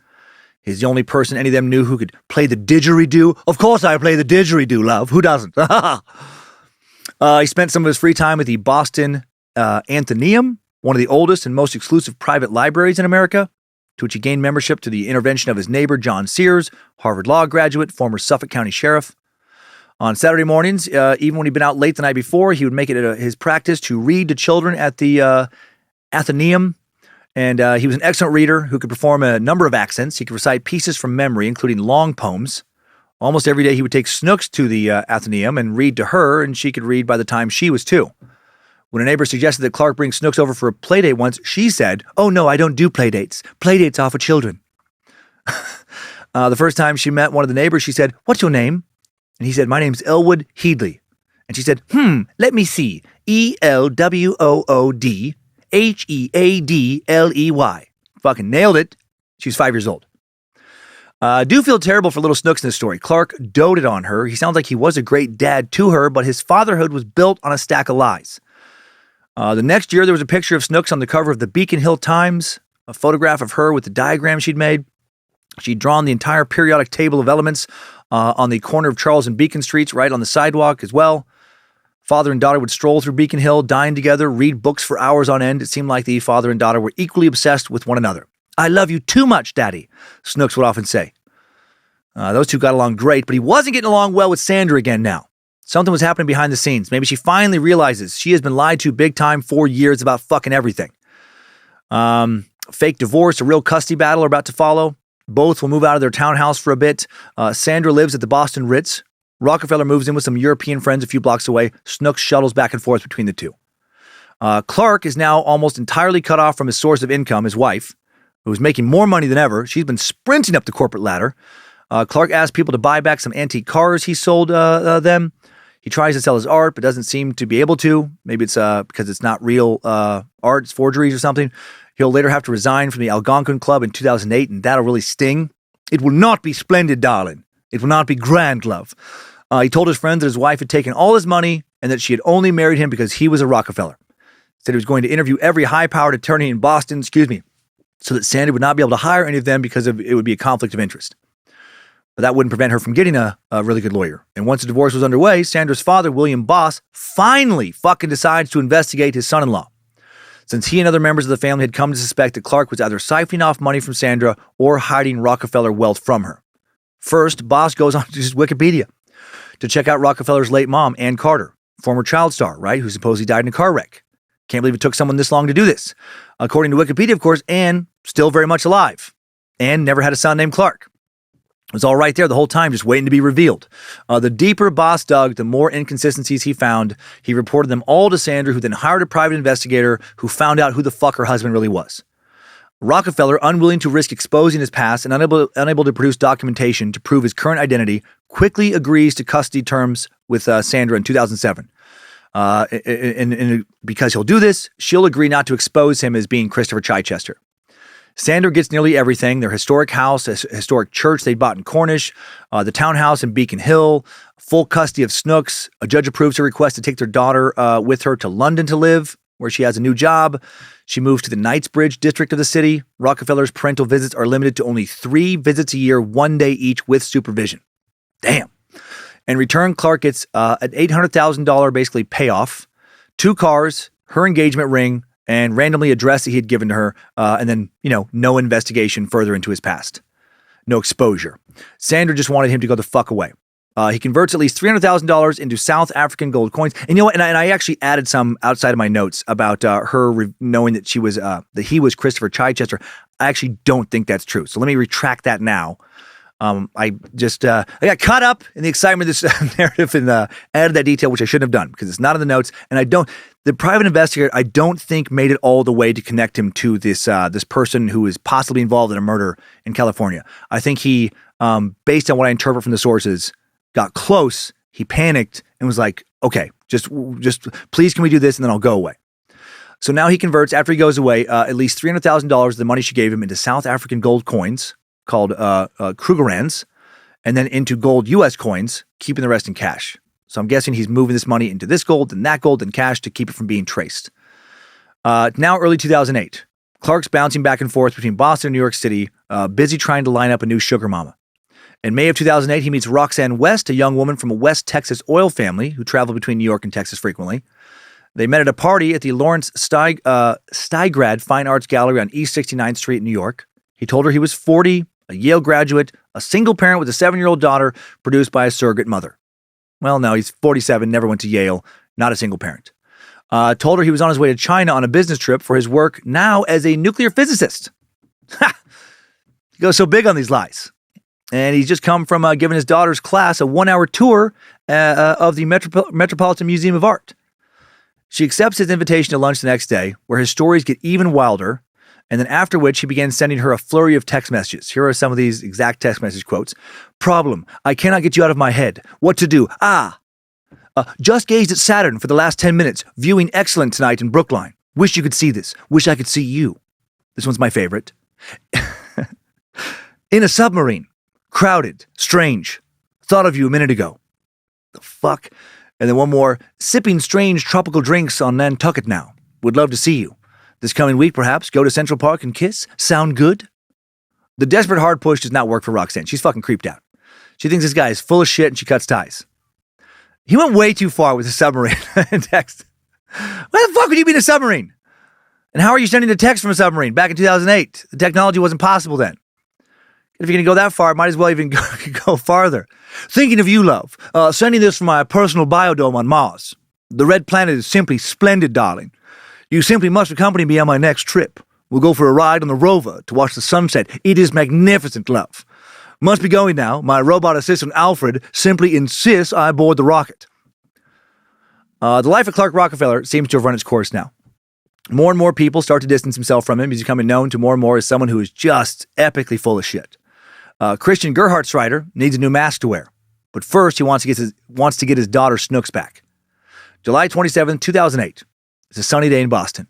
He's the only person any of them knew who could play the didgeridoo. Of course I play the didgeridoo, love. Who doesn't? He spent some of his free time at the Boston Athenaeum, one of the oldest and most exclusive private libraries in America, to which he gained membership to the intervention of his neighbor, John Sears, Harvard Law graduate, former Suffolk County Sheriff. On Saturday mornings, even when he'd been out late the night before, he would make it his practice to read to children at the Athenaeum. And he was an excellent reader who could perform a number of accents. He could recite pieces from memory, including long poems. Almost every day he would take Snooks to the Athenaeum and read to her, and she could read by the time she was 2. When a neighbor suggested that Clark bring Snooks over for a playdate once, she said, "Oh no, I don't do playdates. Playdates are for children." The first time she met one of the neighbors, she said, "What's your name?" And he said, "My name's Elwood Headley." And she said, let me see. ELWOOD HEADLEY. Fucking nailed it. She was 5 years old. I do feel terrible for little Snooks in this story. Clark doted on her. He sounds like he was a great dad to her, but his fatherhood was built on a stack of lies. The next year, there was a picture of Snooks on the cover of the Beacon Hill Times, a photograph of her with the diagram she'd made. She'd drawn the entire periodic table of elements on the corner of Charles and Beacon Streets, right on the sidewalk as well. Father and daughter would stroll through Beacon Hill, dine together, read books for hours on end. It seemed like the father and daughter were equally obsessed with one another. "I love you too much, Daddy," Snooks would often say. Those two got along great, but he wasn't getting along well with Sandra again now. Something was happening behind the scenes. Maybe she finally realizes she has been lied to big time for years about fucking everything. Fake divorce, a real custody battle are about to follow. Both will move out of their townhouse for a bit. Sandra lives at the Boston Ritz. Rockefeller moves in with some European friends a few blocks away. Snooks shuttles back and forth between the two. Clark is now almost entirely cut off from his source of income, his wife, who's making more money than ever. She's been sprinting up the corporate ladder. Clark asks people to buy back some antique cars he sold them. He tries to sell his art, but doesn't seem to be able to. Maybe it's because it's not real art, it's forgeries or something. He'll later have to resign from the Algonquin Club in 2008, and that'll really sting. "It will not be splendid, darling. It will not be grand, love." He told his friends that his wife had taken all his money and that she had only married him because he was a Rockefeller. Said he was going to interview every high-powered attorney in Boston, so that Sandra would not be able to hire any of them because it would be a conflict of interest. But that wouldn't prevent her from getting a really good lawyer. And once the divorce was underway, Sandra's father, William Boss, finally fucking decides to investigate his son-in-law. Since he and other members of the family had come to suspect that Clark was either siphoning off money from Sandra or hiding Rockefeller wealth from her. First, Boss goes on to his Wikipedia to check out Rockefeller's late mom, Ann Carter, former child star, right, who supposedly died in a car wreck. Can't believe it took someone this long to do this. According to Wikipedia, of course, Ann still very much alive. Ann never had a son named Clark. It was all right there the whole time, just waiting to be revealed. The deeper Boss dug, the more inconsistencies he found. He reported them all to Sandra, who then hired a private investigator who found out who the fuck her husband really was. Rockefeller, unwilling to risk exposing his past and unable to produce documentation to prove his current identity, quickly agrees to custody terms with Sandra in 2007. And because he'll do this, she'll agree not to expose him as being Christopher Chichester. Sandra gets nearly everything: their historic house, a historic church they bought in Cornish, the townhouse in Beacon Hill, full custody of Snooks. A judge approves her request to take their daughter with her to London to live, where she has a new job. She moves to the Knightsbridge district of the city. Rockefeller's parental visits are limited to only 3 visits a year, 1 day each with supervision. Damn. In return, Clark gets an $800,000 basically payoff, 2 cars, her engagement ring, and randomly a dress that he had given to her, and then, no investigation further into his past. No exposure. Sandra just wanted him to go the fuck away. He converts at least $300,000 into South African gold coins. And you know what? And I actually added some outside of my notes about her knowing that that he was Christopher Chichester. I actually don't think that's true. So let me retract that now. I got caught up in the excitement of this narrative and added that detail, which I shouldn't have done because it's not in the notes. And the private investigator, I don't think made it all the way to connect him to this person who is possibly involved in a murder in California. I think he, based on what I interpret from the sources, got close. He panicked and was like, okay, just please, can we do this? And then I'll go away. So now he converts, after he goes away, at least $300,000 of the money she gave him into South African gold coins called Krugerrands, and then into gold U.S. coins, keeping the rest in cash. So I'm guessing he's moving this money into this gold, then that gold, then cash to keep it from being traced. Now early 2008, Clark's bouncing back and forth between Boston and New York City, busy trying to line up a new sugar mama. In May of 2008, he meets Roxanne West, a young woman from a West Texas oil family who traveled between New York and Texas frequently. They met at a party at the Lawrence Steigrad Fine Arts Gallery on East 69th Street in New York. He told her he was 40, a Yale graduate, a single parent with a 7-year-old daughter produced by a surrogate mother. Well, no, he's 47, never went to Yale, not a single parent. Told her he was on his way to China on a business trip for his work now as a nuclear physicist. Ha! He goes so big on these lies. And he's just come from giving his daughter's class a 1-hour tour of the Metropolitan Museum of Art. She accepts his invitation to lunch the next day, where his stories get even wilder, and then after which he began sending her a flurry of text messages. Here are some of these exact text message quotes. Problem, I cannot get you out of my head. What to do? Just gazed at Saturn for the last 10 minutes. Viewing excellent tonight in Brookline. Wish you could see this. Wish I could see you. This one's my favorite. In a submarine. Crowded. Strange. Thought of you a minute ago. The fuck? And then one more. Sipping strange tropical drinks on Nantucket now. Would love to see you. This coming week, perhaps, go to Central Park and kiss? Sound good? The desperate hard push does not work for Roxanne. She's fucking creeped out. She thinks this guy is full of shit and she cuts ties. He went way too far with the submarine text. Why the fuck would you be in a submarine? And how are you sending a text from a submarine back in 2008? The technology wasn't possible then. If you're going to go that far, might as well even go farther. Thinking of you, love. Sending this from my personal biodome on Mars. The red planet is simply splendid, darling. You simply must accompany me on my next trip. We'll go for a ride on the rover to watch the sunset. It is magnificent, love. Must be going now. My robot assistant, Alfred, simply insists I board the rocket. The life of Clark Rockefeller seems to have run its course now. More and more people start to distance himself from him. He's becoming known to more and more as someone who is just epically full of shit. Christian Gerhardtschreider needs a new mask to wear. But first, he wants to get his daughter Snooks back. July 27, 2008. It's a sunny day in Boston.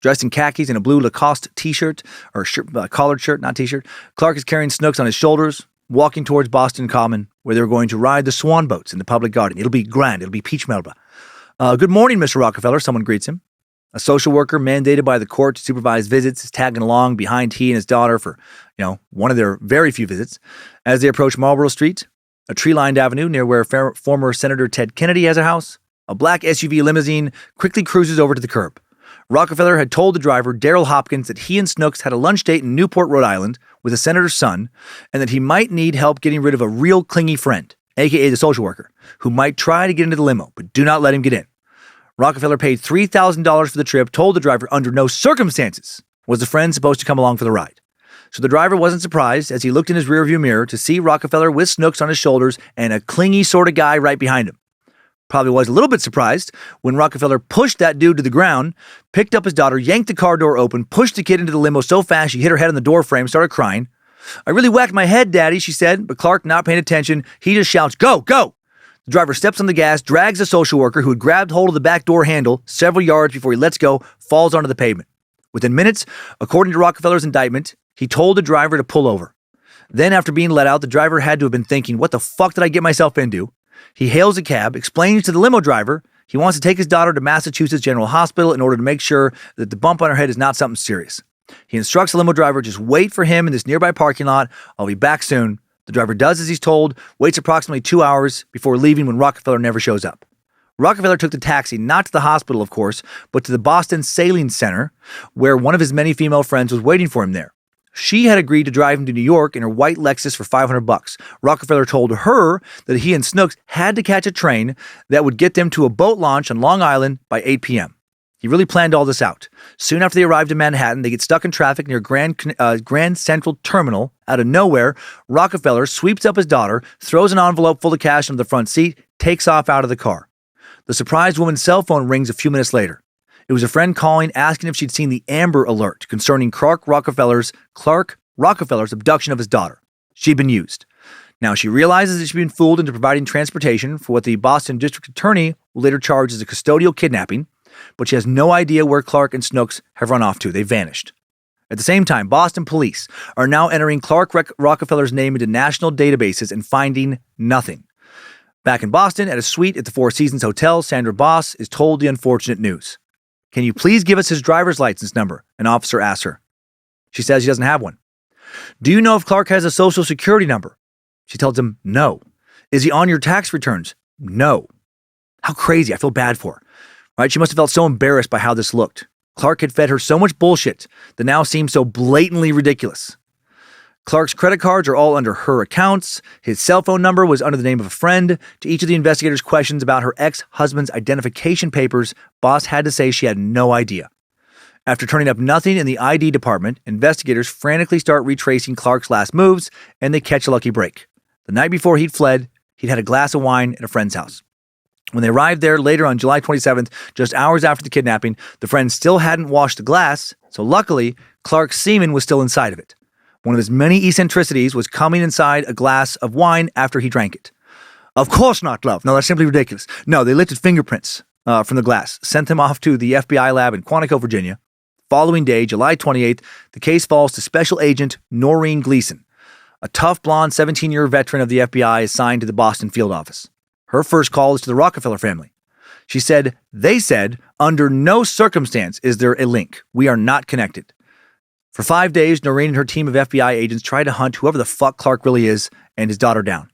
Dressed in khakis and a blue Lacoste t-shirt, or collared shirt, not t-shirt, Clark is carrying Snooks on his shoulders, walking towards Boston Common, where they're going to ride the swan boats in the public garden. It'll be grand. It'll be peach Melba. Good morning, Mr. Rockefeller, someone greets him. A social worker mandated by the court to supervise visits is tagging along behind he and his daughter for, one of their very few visits. As they approach Marlborough Street, a tree-lined avenue near where former Senator Ted Kennedy has a house, a black SUV limousine quickly cruises over to the curb. Rockefeller had told the driver, Daryl Hopkins, that he and Snooks had a lunch date in Newport, Rhode Island, with the senator's son, and that he might need help getting rid of a real clingy friend, a.k.a. the social worker, who might try to get into the limo, but do not let him get in. Rockefeller paid $3,000 for the trip, told the driver under no circumstances was the friend supposed to come along for the ride. So the driver wasn't surprised as he looked in his rearview mirror to see Rockefeller with Snooks on his shoulders and a clingy sort of guy right behind him. Probably was a little bit surprised when Rockefeller pushed that dude to the ground, picked up his daughter, yanked the car door open, pushed the kid into the limo so fast she hit her head on the door frame, started crying. I really whacked my head, Daddy, she said, but Clark, not paying attention, he just shouts, go, go! The driver steps on the gas, drags the social worker who had grabbed hold of the back door handle several yards before he lets go, falls onto the pavement. Within minutes, according to Rockefeller's indictment, he told the driver to pull over. Then, after being let out, the driver had to have been thinking, what the fuck did I get myself into? He hails a cab, explains to the limo driver he wants to take his daughter to Massachusetts General Hospital in order to make sure that the bump on her head is not something serious. He instructs the limo driver, just wait for him in this nearby parking lot. I'll be back soon. The driver does as he's told, waits approximately 2 hours before leaving when Rockefeller never shows up. Rockefeller took the taxi not to the hospital, of course, but to the Boston Sailing Center, where one of his many female friends was waiting for him there. She had agreed to drive him to New York in her white Lexus for $500. Rockefeller told her that he and Snooks had to catch a train that would get them to a boat launch on Long Island by 8 p.m. He really planned all this out. Soon after they arrived in Manhattan, they get stuck in traffic near Grand Central Terminal. Out of nowhere, Rockefeller sweeps up his daughter, throws an envelope full of cash into the front seat, takes off out of the car. The surprised woman's cell phone rings a few minutes later. It was a friend calling, asking if she'd seen the Amber Alert concerning Clark Rockefeller's abduction of his daughter. She'd been used. Now, she realizes that she'd been fooled into providing transportation for what the Boston District Attorney will later charge as a custodial kidnapping, but she has no idea where Clark and Snooks have run off to. They vanished. At the same time, Boston police are now entering Clark Rockefeller's name into national databases and finding nothing. Back in Boston, at a suite at the Four Seasons Hotel, Sandra Boss is told the unfortunate news. Can you please give us his driver's license number? An officer asks her. She says she doesn't have one. Do you know if Clark has a social security number? She tells him no. Is he on your tax returns? No. How crazy. I feel bad for her. Right? She must have felt so embarrassed by how this looked. Clark had fed her so much bullshit that now seemed so blatantly ridiculous. Clark's credit cards are all under her accounts. His cell phone number was under the name of a friend. To each of the investigators' questions about her ex-husband's identification papers, Boss had to say she had no idea. After turning up nothing in the ID department, investigators frantically start retracing Clark's last moves, and they catch a lucky break. The night before he'd fled, he'd had a glass of wine at a friend's house. When they arrived there later on July 27th, just hours after the kidnapping, the friend still hadn't washed the glass, so luckily, Clark's semen was still inside of it. One of his many eccentricities was coming inside a glass of wine after he drank it. Of course not, love. No, that's simply ridiculous. No, they lifted fingerprints from the glass, sent them off to the FBI lab in Quantico, Virginia. Following day, July 28th, the case falls to Special Agent Noreen Gleason, a tough, blonde 17-year veteran of the FBI assigned to the Boston field office. Her first call is to the Rockefeller family. She said, they said, under no circumstance is there a link. We are not connected. For 5 days, Noreen and her team of FBI agents tried to hunt whoever the fuck Clark really is and his daughter down.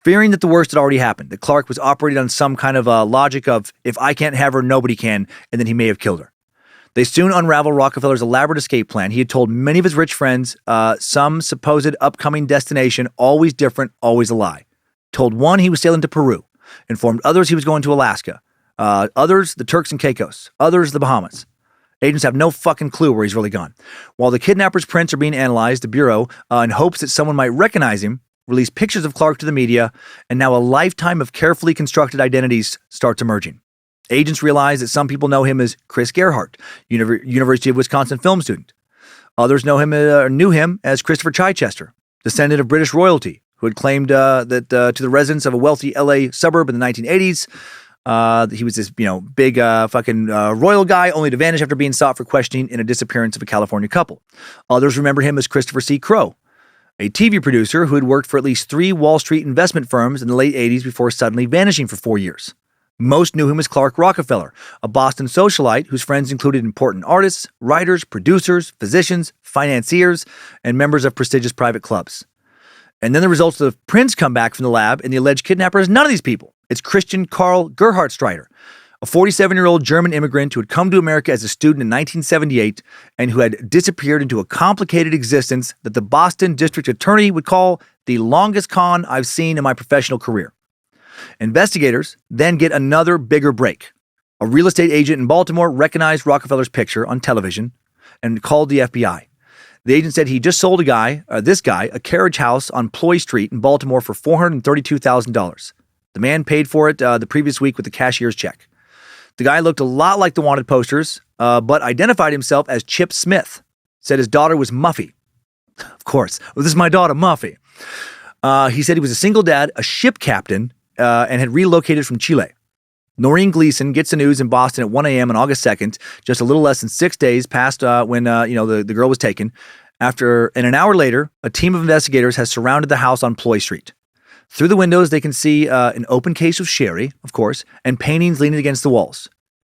Fearing that the worst had already happened, that Clark was operating on some kind of logic of, if I can't have her, nobody can, and then he may have killed her. They soon unraveled Rockefeller's elaborate escape plan. He had told many of his rich friends some supposed upcoming destination, always different, always a lie. Told one he was sailing to Peru. Informed others he was going to Alaska. Others, the Turks and Caicos. Others, the Bahamas. Agents have no fucking clue where he's really gone. While the kidnapper's prints are being analyzed, the Bureau, in hopes that someone might recognize him, released pictures of Clark to the media, and now a lifetime of carefully constructed identities starts emerging. Agents realize that some people know him as Chris Gerhardt, University of Wisconsin film student. Others know him knew him as Christopher Chichester, descendant of British royalty, who had claimed that to the residents of a wealthy LA suburb in the 1980s, he was this, big fucking royal guy, only to vanish after being sought for questioning in a disappearance of a California couple. Others remember him as Christopher C. Crowe, a TV producer who had worked for at least 3 Wall Street investment firms in the late 80s before suddenly vanishing for 4 years. Most knew him as Clark Rockefeller, a Boston socialite whose friends included important artists, writers, producers, physicians, financiers, and members of prestigious private clubs. And then the results of the prints come back from the lab, and the alleged kidnapper is none of these people. It's Christian Karl Gerhardtstreiter, a 47-year-old German immigrant who had come to America as a student in 1978 and who had disappeared into a complicated existence that the Boston district attorney would call the longest con I've seen in my professional career. Investigators then get another bigger break. A real estate agent in Baltimore recognized Rockefeller's picture on television and called the FBI. The agent said he just sold this guy, a carriage house on Ploy Street in Baltimore for $432,000. The man paid for it the previous week with a cashier's check. The guy looked a lot like the wanted posters, but identified himself as Chip Smith. Said his daughter was Muffy. Of course. Well, this is my daughter, Muffy. He said he was a single dad, a ship captain, and had relocated from Chile. Noreen Gleason gets the news in Boston at 1 a.m. on August 2nd, just a little less than 6 days past when the girl was taken. And an hour later, a team of investigators has surrounded the house on Ploy Street. Through the windows, they can see an open case of sherry, of course, and paintings leaning against the walls.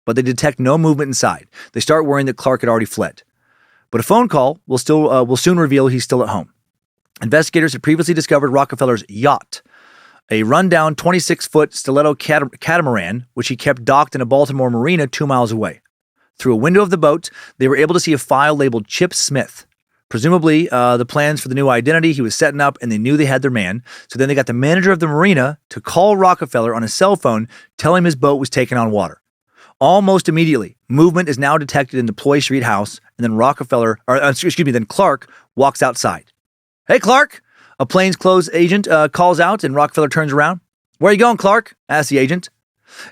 But they detect no movement inside. They start worrying that Clark had already fled. But a phone call will soon reveal he's still at home. Investigators had previously discovered Rockefeller's yacht, a rundown 26-foot stiletto catamaran, which he kept docked in a Baltimore marina 2 miles away. Through a window of the boat, they were able to see a file labeled Chip Smith. Presumably, the plans for the new identity he was setting up, and they knew they had their man. So then they got the manager of the marina to call Rockefeller on his cell phone, tell him his boat was taking on water. Almost immediately, movement is now detected in the Ploy Street house, and then then Clark walks outside. "Hey, Clark!" A plainclothes agent calls out, and Rockefeller turns around. "Where are you going, Clark?" asks the agent.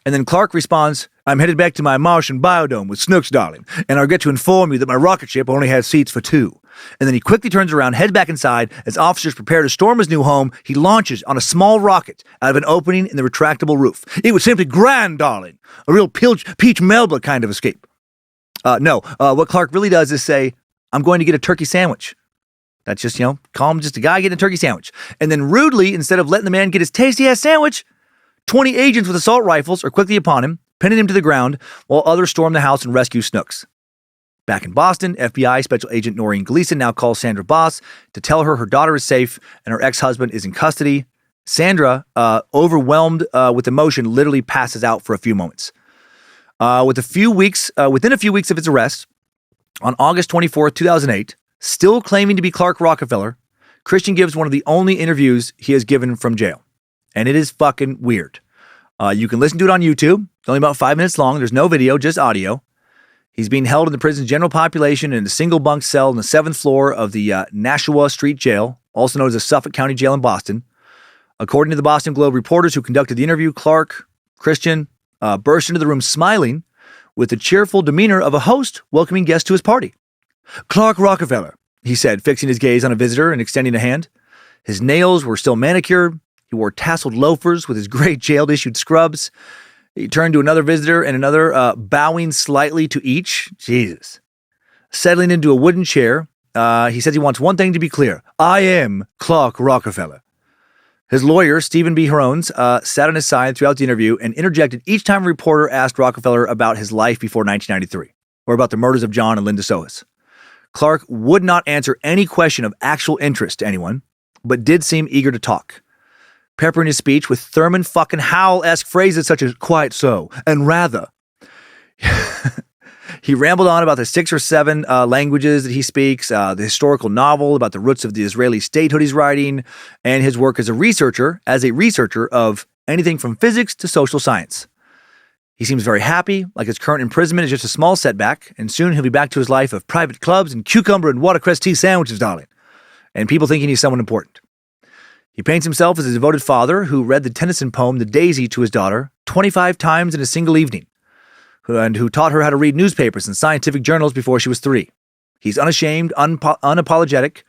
And then Clark responds, "I'm headed back to my Martian biodome with Snooks, darling, and I'll get to inform you that my rocket ship only has seats for 2. And then he quickly turns around, heads back inside. As officers prepare to storm his new home, he launches on a small rocket out of an opening in the retractable roof. It was simply grand, darling. A real Peach Melba kind of escape. What Clark really does is say, "I'm going to get a turkey sandwich." That's just, call him just a guy getting a turkey sandwich. And then rudely, instead of letting the man get his tasty-ass sandwich, 20 agents with assault rifles are quickly upon him, pinning him to the ground, while others storm the house and rescue Snooks. Back in Boston, FBI Special Agent Noreen Gleason now calls Sandra Boss to tell her her is safe and her ex-husband is in custody. Sandra, overwhelmed with emotion, literally passes out for a few moments. Within a few weeks of his arrest, on August 24th, 2008, still claiming to be Clark Rockefeller, Christian gives one of the only interviews he has given from jail. And it is fucking weird. You can listen to it on YouTube. It's only about 5 minutes long. There's no video, just audio. He's being held in the prison's general population in a single bunk cell on the 7th floor of the Nashua Street Jail, also known as the Suffolk County Jail in Boston. According to the Boston Globe reporters who conducted the interview, Christian burst into the room smiling with the cheerful demeanor of a host welcoming guests to his party. "Clark Rockefeller," he said, fixing his gaze on a visitor and extending a hand. His nails were still manicured. He wore tasseled loafers with his gray jail-issued scrubs. He turned to another visitor and another, bowing slightly to each. Jesus. Settling into a wooden chair, he says he wants one thing to be clear. "I am Clark Rockefeller." His lawyer, Stephen B. Herones, sat on his side throughout the interview and interjected each time a reporter asked Rockefeller about his life before 1993 or about the murders of John and Linda Sohis. Clark would not answer any question of actual interest to anyone, but did seem eager to talk, peppering his speech with Thurman fucking Howell-esque phrases such as "quite so" and "rather." He rambled on about the 6 or 7 languages that he speaks, the historical novel about the roots of the Israeli statehood he's writing, and his work as a researcher of anything from physics to social science. He seems very happy, like his current imprisonment is just a small setback, and soon he'll be back to his life of private clubs and cucumber and watercress tea sandwiches, darling, and people thinking he's someone important. He paints himself as a devoted father who read the Tennyson poem The Daisy to his daughter 25 times in a single evening, and who taught her how to read newspapers and scientific journals before she was 3. He's unashamed, unapologetic,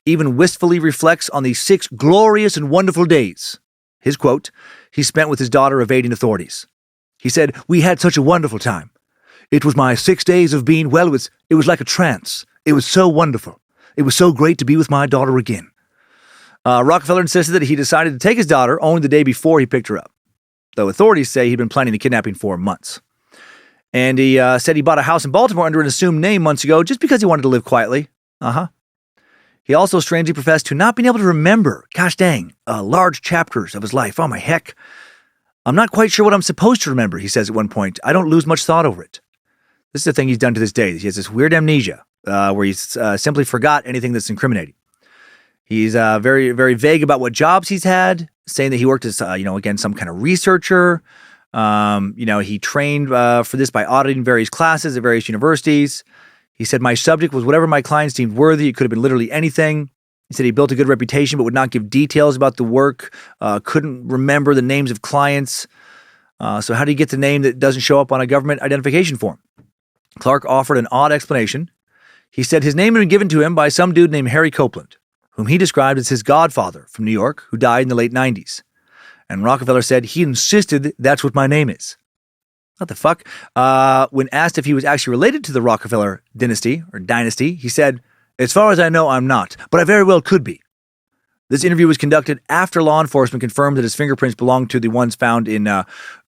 even wistfully reflects on the 6 glorious and wonderful days, his quote, he spent with his daughter evading authorities. He said, "We had such a wonderful time. It was my 6 days of being, well, it was like a trance. It was so wonderful. It was so great to be with my daughter again." Rockefeller insisted that he decided to take his daughter only the day before he picked her up, though authorities say he'd been planning the kidnapping for months. And he said he bought a house in Baltimore under an assumed name months ago just because he wanted to live quietly. He also strangely professed to not being able to remember, gosh dang, large chapters of his life. Oh my heck. "I'm not quite sure what I'm supposed to remember," he says at one point. "I don't lose much thought over it." This is the thing he's done to this day. He has this weird amnesia where he's simply forgot anything that's incriminating. He's very, very vague about what jobs he's had, saying that he worked as, again, some kind of researcher. He trained for this by auditing various classes at various universities. He said, "My subject was whatever my clients deemed worthy. It could have been literally anything." He said he built a good reputation but would not give details about the work, couldn't remember the names of clients. So how do you get the name that doesn't show up on a government identification form? Clark offered an odd explanation. He said his name had been given to him by some dude named Harry Copeland, whom he described as his godfather from New York, who died in the late 90s. And Rockefeller said he insisted that's what my name is. What the fuck? When asked if he was actually related to the Rockefeller dynasty, he said, "As far as I know, I'm not, but I very well could be." This interview was conducted after law enforcement confirmed that his fingerprints belonged to the ones found in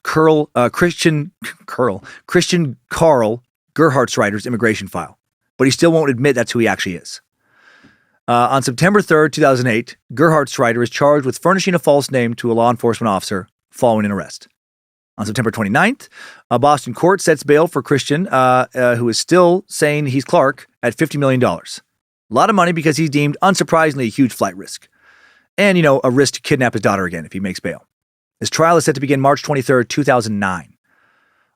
Christian Carl Gerhardsreiter's immigration file. But he still won't admit that's who he actually is. On September 3rd, 2008, Gerhardsreiter is charged with furnishing a false name to a law enforcement officer following an arrest. On September 29th, a Boston court sets bail for Christian, who is still saying he's Clark, at $50 million. A lot of money because he's deemed, unsurprisingly, a huge flight risk. And, a risk to kidnap his daughter again if he makes bail. His trial is set to begin March 23rd, 2009.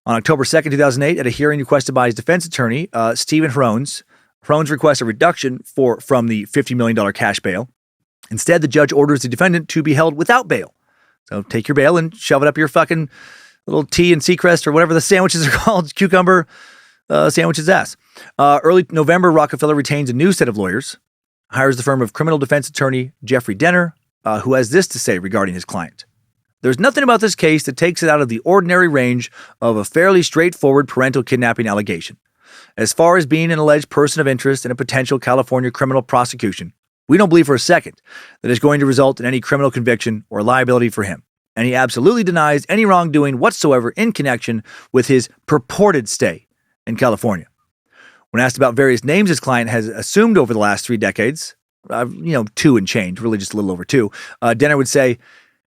On October 2nd, 2008, at a hearing requested by his defense attorney, Stephen Herones requests a reduction from the $50 million cash bail. Instead, the judge orders the defendant to be held without bail. So take your bail and shove it up your fucking little tea and Seacrest or whatever the sandwiches are called, cucumber sandwiches ass. Early November, Rockefeller retains a new set of lawyers, hires the firm of criminal defense attorney Jeffrey Denner, who has this to say regarding his client. "There's nothing about this case that takes it out of the ordinary range of a fairly straightforward parental kidnapping allegation. As far as being an alleged person of interest in a potential California criminal prosecution, we don't believe for a second that it's going to result in any criminal conviction or liability for him. And he absolutely denies any wrongdoing whatsoever in connection with his purported stay in California." When asked about various names his client has assumed over the last 3 decades, 2 and change, really just a little over 2, Denner would say,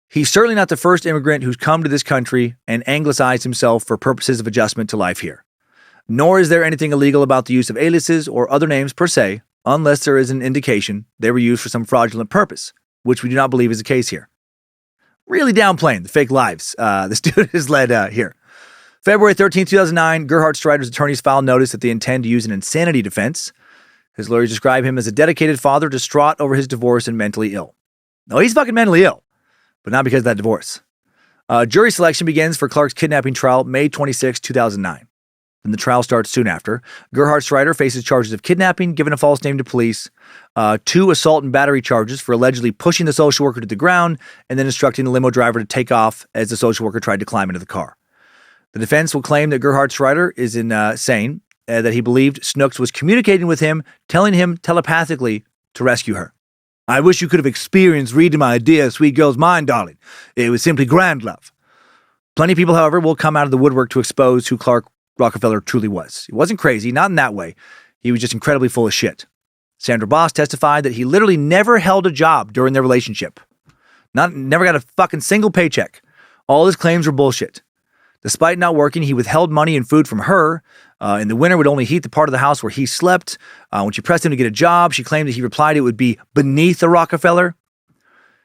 "He's certainly not the first immigrant who's come to this country and anglicized himself for purposes of adjustment to life here. Nor is there anything illegal about the use of aliases or other names per se, unless there is an indication they were used for some fraudulent purpose, which we do not believe is the case here." Really downplaying the fake lives this dude has led here. February 13, 2009, Gerhardsreiter's attorneys filed notice that they intend to use an insanity defense. His lawyers describe him as a dedicated father distraught over his divorce and mentally ill. No, he's fucking mentally ill, but not because of that divorce. Jury selection begins for Clark's kidnapping trial May 26, 2009. Then the trial starts soon after. Gerhardsreiter faces charges of kidnapping, giving a false name to police, 2 assault and battery charges for allegedly pushing the social worker to the ground and then instructing the limo driver to take off as the social worker tried to climb into the car. The defense will claim that Gerhardsreiter is insane, that he believed Snooks was communicating with him, telling him telepathically to rescue her. I wish you could have experienced reading my dear sweet girl's mind, darling. It was simply grand, love. Plenty of people, however, will come out of the woodwork to expose who Clark Rockefeller truly was. He wasn't crazy, not in that way. He was just incredibly full of shit. Sandra Boss testified that he literally never held a job during their relationship. Never got a fucking single paycheck. All his claims were bullshit. Despite not working, he withheld money and food from her. In the winter, would only heat the part of the house where he slept. When she pressed him to get a job, she claimed that he replied it would be beneath a Rockefeller.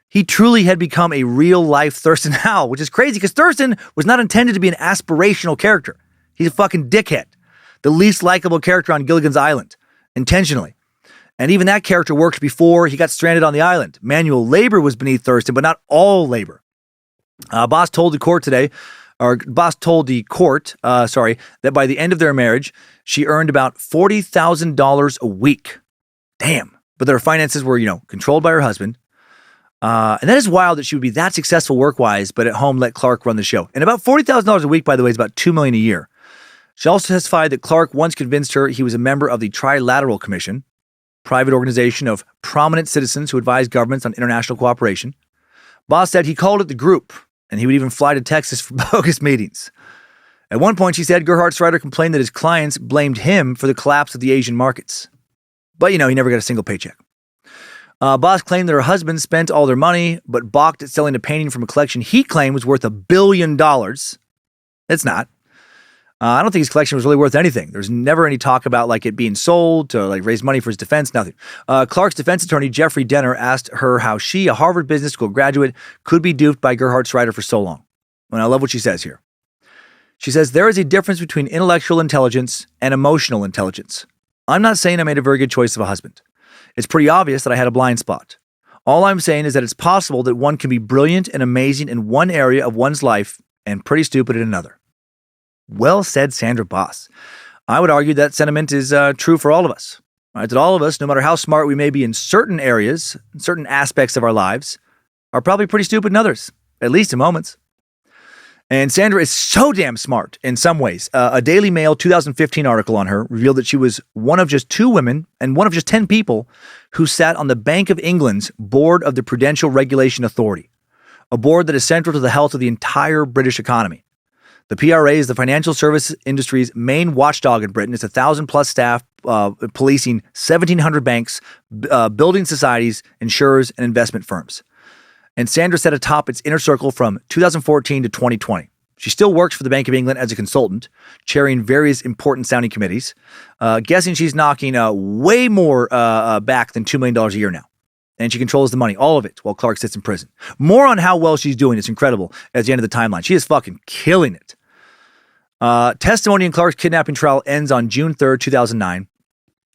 He truly had become a real-life Thurston Howell, which is crazy because Thurston was not intended to be an aspirational character. He's a fucking dickhead. The least likable character on Gilligan's Island, intentionally. And even that character worked before he got stranded on the island. Manual labor was beneath Thurston, but not all labor. Boss told the court, that by the end of their marriage, she earned about $40,000 a week. Damn. But their finances were, controlled by her husband. And that is wild that she would be that successful work-wise, but at home let Clark run the show. And about $40,000 a week, by the way, is about $2 million a year. She also testified that Clark once convinced her he was a member of the Trilateral Commission, private organization of prominent citizens who advise governments on international cooperation. Boss said he called it the group, and he would even fly to Texas for bogus meetings. At one point, she said Gerhard Schreider complained that his clients blamed him for the collapse of the Asian markets. But, he never got a single paycheck. Boss claimed that her husband spent all their money, but balked at selling a painting from a collection he claimed was worth $1 billion. It's not. I don't think his collection was really worth anything. There's never any talk about it being sold to raise money for his defense, nothing. Clark's defense attorney, Jeffrey Denner, asked her how she, a Harvard Business School graduate, could be duped by Gerhard Schreider for so long. And I love what she says here. She says, there is a difference between intellectual intelligence and emotional intelligence. I'm not saying I made a very good choice of a husband. It's pretty obvious that I had a blind spot. All I'm saying is that it's possible that one can be brilliant and amazing in one area of one's life and pretty stupid in another. Well said, Sandra Boss. I would argue that sentiment is true for all of us. Right? That all of us, no matter how smart we may be in certain areas, certain aspects of our lives, are probably pretty stupid in others, at least in moments. And Sandra is so damn smart in some ways. A Daily Mail 2015 article on her revealed that she was one of just 2 women and one of just 10 people who sat on the Bank of England's board of the Prudential Regulation Authority, a board that is central to the health of the entire British economy. The PRA is the financial service industry's main watchdog in Britain. It's 1,000-plus staff policing 1,700 banks, building societies, insurers, and investment firms. And Sandra sat atop its inner circle from 2014 to 2020. She still works for the Bank of England as a consultant, chairing various important sounding committees. Guessing she's knocking way more back than $2 million a year now. And she controls the money, all of it, while Clark sits in prison. More on how well she's doing. It's incredible at the end of the timeline. She is fucking killing it. Testimony in Clark's kidnapping trial ends on June 3rd, 2009.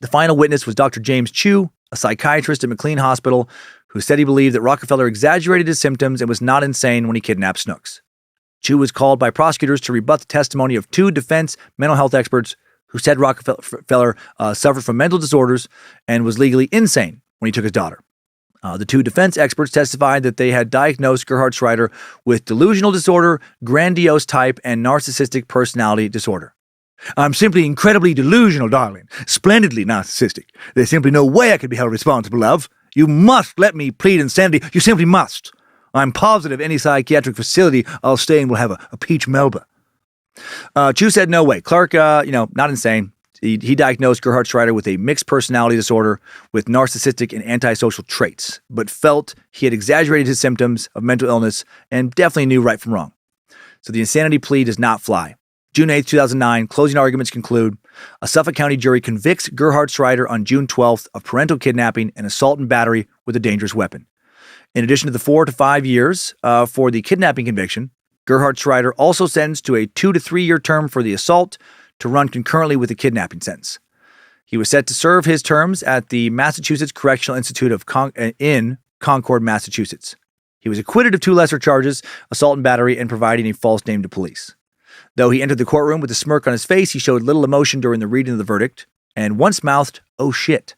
The final witness was Dr. James Chu, a psychiatrist at McLean Hospital, who said he believed that Rockefeller exaggerated his symptoms and was not insane when he kidnapped Snooks. Chu was called by prosecutors to rebut the testimony of 2 defense mental health experts who said Rockefeller suffered from mental disorders and was legally insane when he took his daughter. The 2 defense experts testified that they had diagnosed Gerhard Schreider with delusional disorder, grandiose type, and narcissistic personality disorder. I'm simply incredibly delusional, darling. Splendidly narcissistic. There's simply no way I could be held responsible, love. You must let me plead insanity. You simply must. I'm positive any psychiatric facility I'll stay in will have a peach Melba. Chu said no way. Clark, not insane. He diagnosed Gerhard Schreider with a mixed personality disorder with narcissistic and antisocial traits, but felt he had exaggerated his symptoms of mental illness and definitely knew right from wrong. So the insanity plea does not fly. June 8th, 2009, closing arguments conclude. A Suffolk County jury convicts Gerhard Schreider on June 12th of parental kidnapping and assault and battery with a dangerous weapon. In addition to the 4 to 5 years for the kidnapping conviction, Gerhard Schreider also sentenced to a 2 to 3 year term for the assault to run concurrently with the kidnapping sentence. He was set to serve his terms at the Massachusetts Correctional Institute in Concord, Massachusetts. He was acquitted of 2 lesser charges, assault and battery, and providing a false name to police. Though he entered the courtroom with a smirk on his face, he showed little emotion during the reading of the verdict, and once mouthed, "Oh shit,"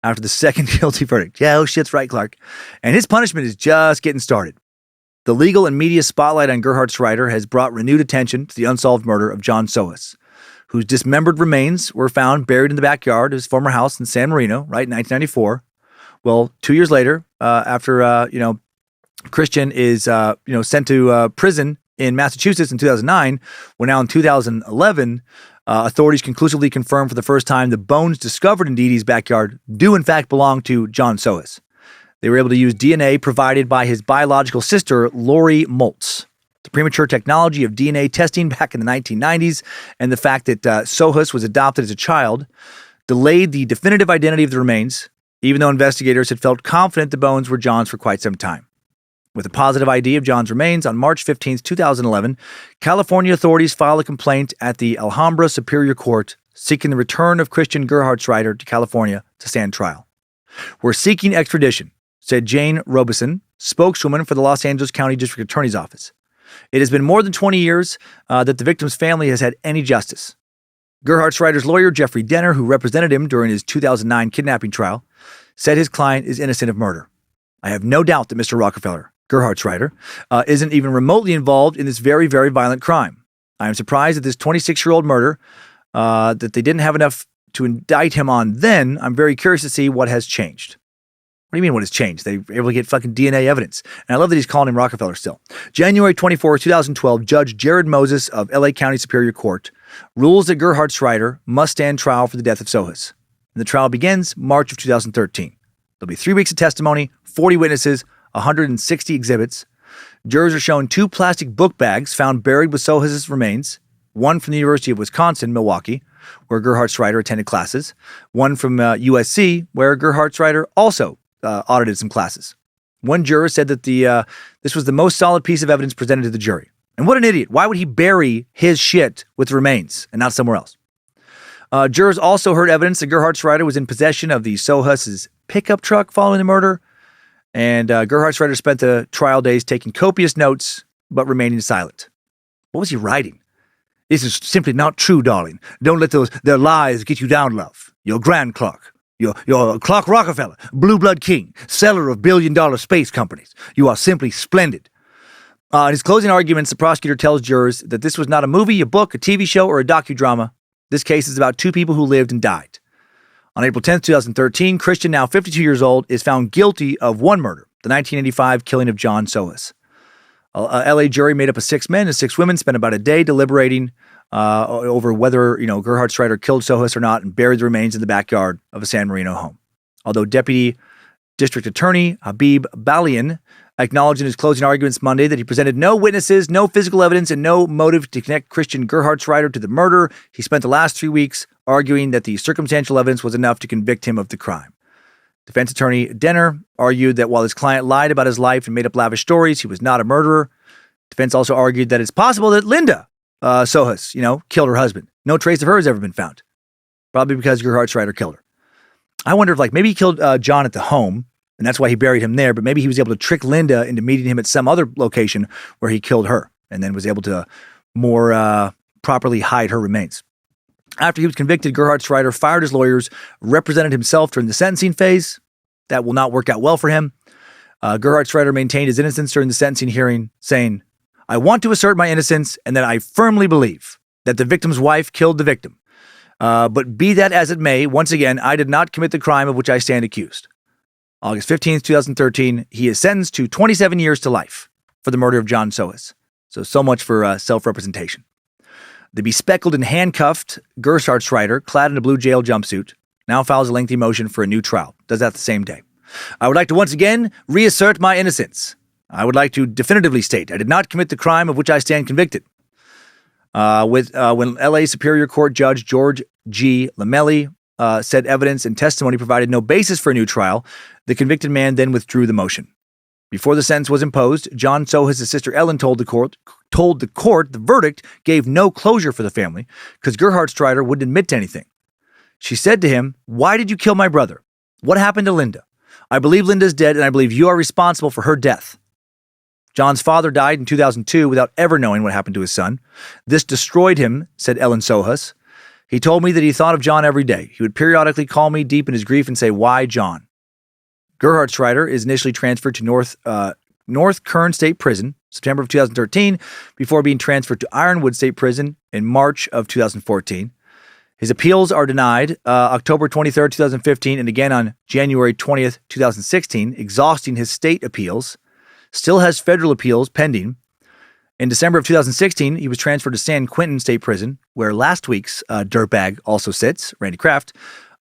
after the second guilty verdict. Yeah, oh shit's right, Clark. And his punishment is just getting started. The legal and media spotlight on Gerhard Schreider has brought renewed attention to the unsolved murder of John Sohus, whose dismembered remains were found buried in the backyard of his former house in San Marino, right, in 1994. Well, 2 years later, after Christian is sent to prison in Massachusetts in 2009, well, now in 2011, authorities conclusively confirmed for the first time the bones discovered in Dee Dee's backyard do in fact belong to John Sohus. They were able to use DNA provided by his biological sister, Lori Moltz. The premature technology of DNA testing back in the 1990s and the fact that Sohus was adopted as a child delayed the definitive identity of the remains, even though investigators had felt confident the bones were John's for quite some time. With a positive ID of John's remains, on March 15, 2011, California authorities filed a complaint at the Alhambra Superior Court seeking the return of Christian Gerhardsreiter to California to stand trial. "We're seeking extradition," said Jane Robeson, spokeswoman for the Los Angeles County District Attorney's Office. "It has been more than 20 years that the victim's family has had any justice." Gerhardsreiter's lawyer, Jeffrey Denner, who represented him during his 2009 kidnapping trial, said his client is innocent of murder. "I have no doubt that Mr. Rockefeller, Gerhardsreiter, isn't even remotely involved in this very, very violent crime. I am surprised at this 26-year-old murder, that they didn't have enough to indict him on then. I'm very curious to see what has changed." What do you mean what has changed? They were able to get fucking DNA evidence. And I love that he's calling him Rockefeller still. January 24, 2012, Judge Jared Moses of LA County Superior Court rules that Gerhardsreiter must stand trial for the death of Sohus. And the trial begins March of 2013. There'll be 3 weeks of testimony, 40 witnesses, 160 exhibits. Jurors are shown 2 plastic book bags found buried with Sohus' remains, one from the University of Wisconsin, Milwaukee, where Gerhardsreiter attended classes, one from USC, where Gerhardsreiter also audited some classes. One juror said that this was the most solid piece of evidence presented to the jury. And what an idiot. Why would he bury his shit with remains and not somewhere else? Jurors also heard evidence that Gerhardsreiter was in possession of the Sohus' pickup truck following the murder. And Gerhardsreiter spent the trial days taking copious notes, but remaining silent. What was he writing? "This is simply not true, darling. Don't let their lies get you down, love. You're Grand Clark. You're Clark Rockefeller, blue blood king, seller of billion-dollar space companies. You are simply splendid." In his closing arguments, the prosecutor tells jurors that this was not a movie, a book, a TV show, or a docudrama. This case is about 2 people who lived and died. On April 10, 2013, Christian, now 52 years old, is found guilty of one murder, the 1985 killing of John Sohus. A LA jury made up of 6 men and 6 women spent about a day deliberating over whether, Gerhardsreiter killed Sohus or not and buried the remains in the backyard of a San Marino home. Although Deputy District Attorney Habib Balian acknowledged in his closing arguments Monday that he presented no witnesses, no physical evidence, and no motive to connect Christian Gerhardsreiter to the murder, he spent the last 3 weeks arguing that the circumstantial evidence was enough to convict him of the crime. Defense attorney Denner argued that while his client lied about his life and made up lavish stories, he was not a murderer. Defense also argued that it's possible that Linda Sohus, killed her husband. No trace of her has ever been found. Probably because Gerhardsreiter killed her. I wonder if maybe he killed John at the home, and that's why he buried him there, but maybe he was able to trick Linda into meeting him at some other location where he killed her, and then was able to more properly hide her remains. After he was convicted, Gerhardsreiter fired his lawyers, represented himself during the sentencing phase. That will not work out well for him. Gerhardsreiter maintained his innocence during the sentencing hearing, saying, "I want to assert my innocence and that I firmly believe that the victim's wife killed the victim. But be that as it may, once again, I did not commit the crime of which I stand accused." August 15th, 2013, he is sentenced to 27 years to life for the murder of John Sohus. So much for self-representation. The bespectacled and handcuffed Gerhardsreiter, clad in a blue jail jumpsuit, now files a lengthy motion for a new trial. Does that the same day. "I would like to once again reassert my innocence. I would like to definitively state I did not commit the crime of which I stand convicted." When LA Superior Court Judge George G. Lamelli said evidence and testimony provided no basis for a new trial, the convicted man then withdrew the motion. Before the sentence was imposed, John Sohus' sister Ellen told the court the verdict gave no closure for the family because Gerhardsreiter wouldn't admit to anything. She said to him, "Why did you kill my brother? What happened to Linda? I believe Linda's dead and I believe you are responsible for her death." John's father died in 2002 without ever knowing what happened to his son. "This destroyed him," said Ellen Sohus. "He told me that he thought of John every day. He would periodically call me deep in his grief and say, 'Why John?'" Gerhardsreiter is initially transferred to North Kern State Prison, September of 2013, before being transferred to Ironwood State Prison in March of 2014. His appeals are denied October 23rd, 2015, and again on January 20th, 2016, exhausting his state appeals. Still has federal appeals pending. In December of 2016, he was transferred to San Quentin State Prison, where last week's dirtbag also sits, Randy Kraft.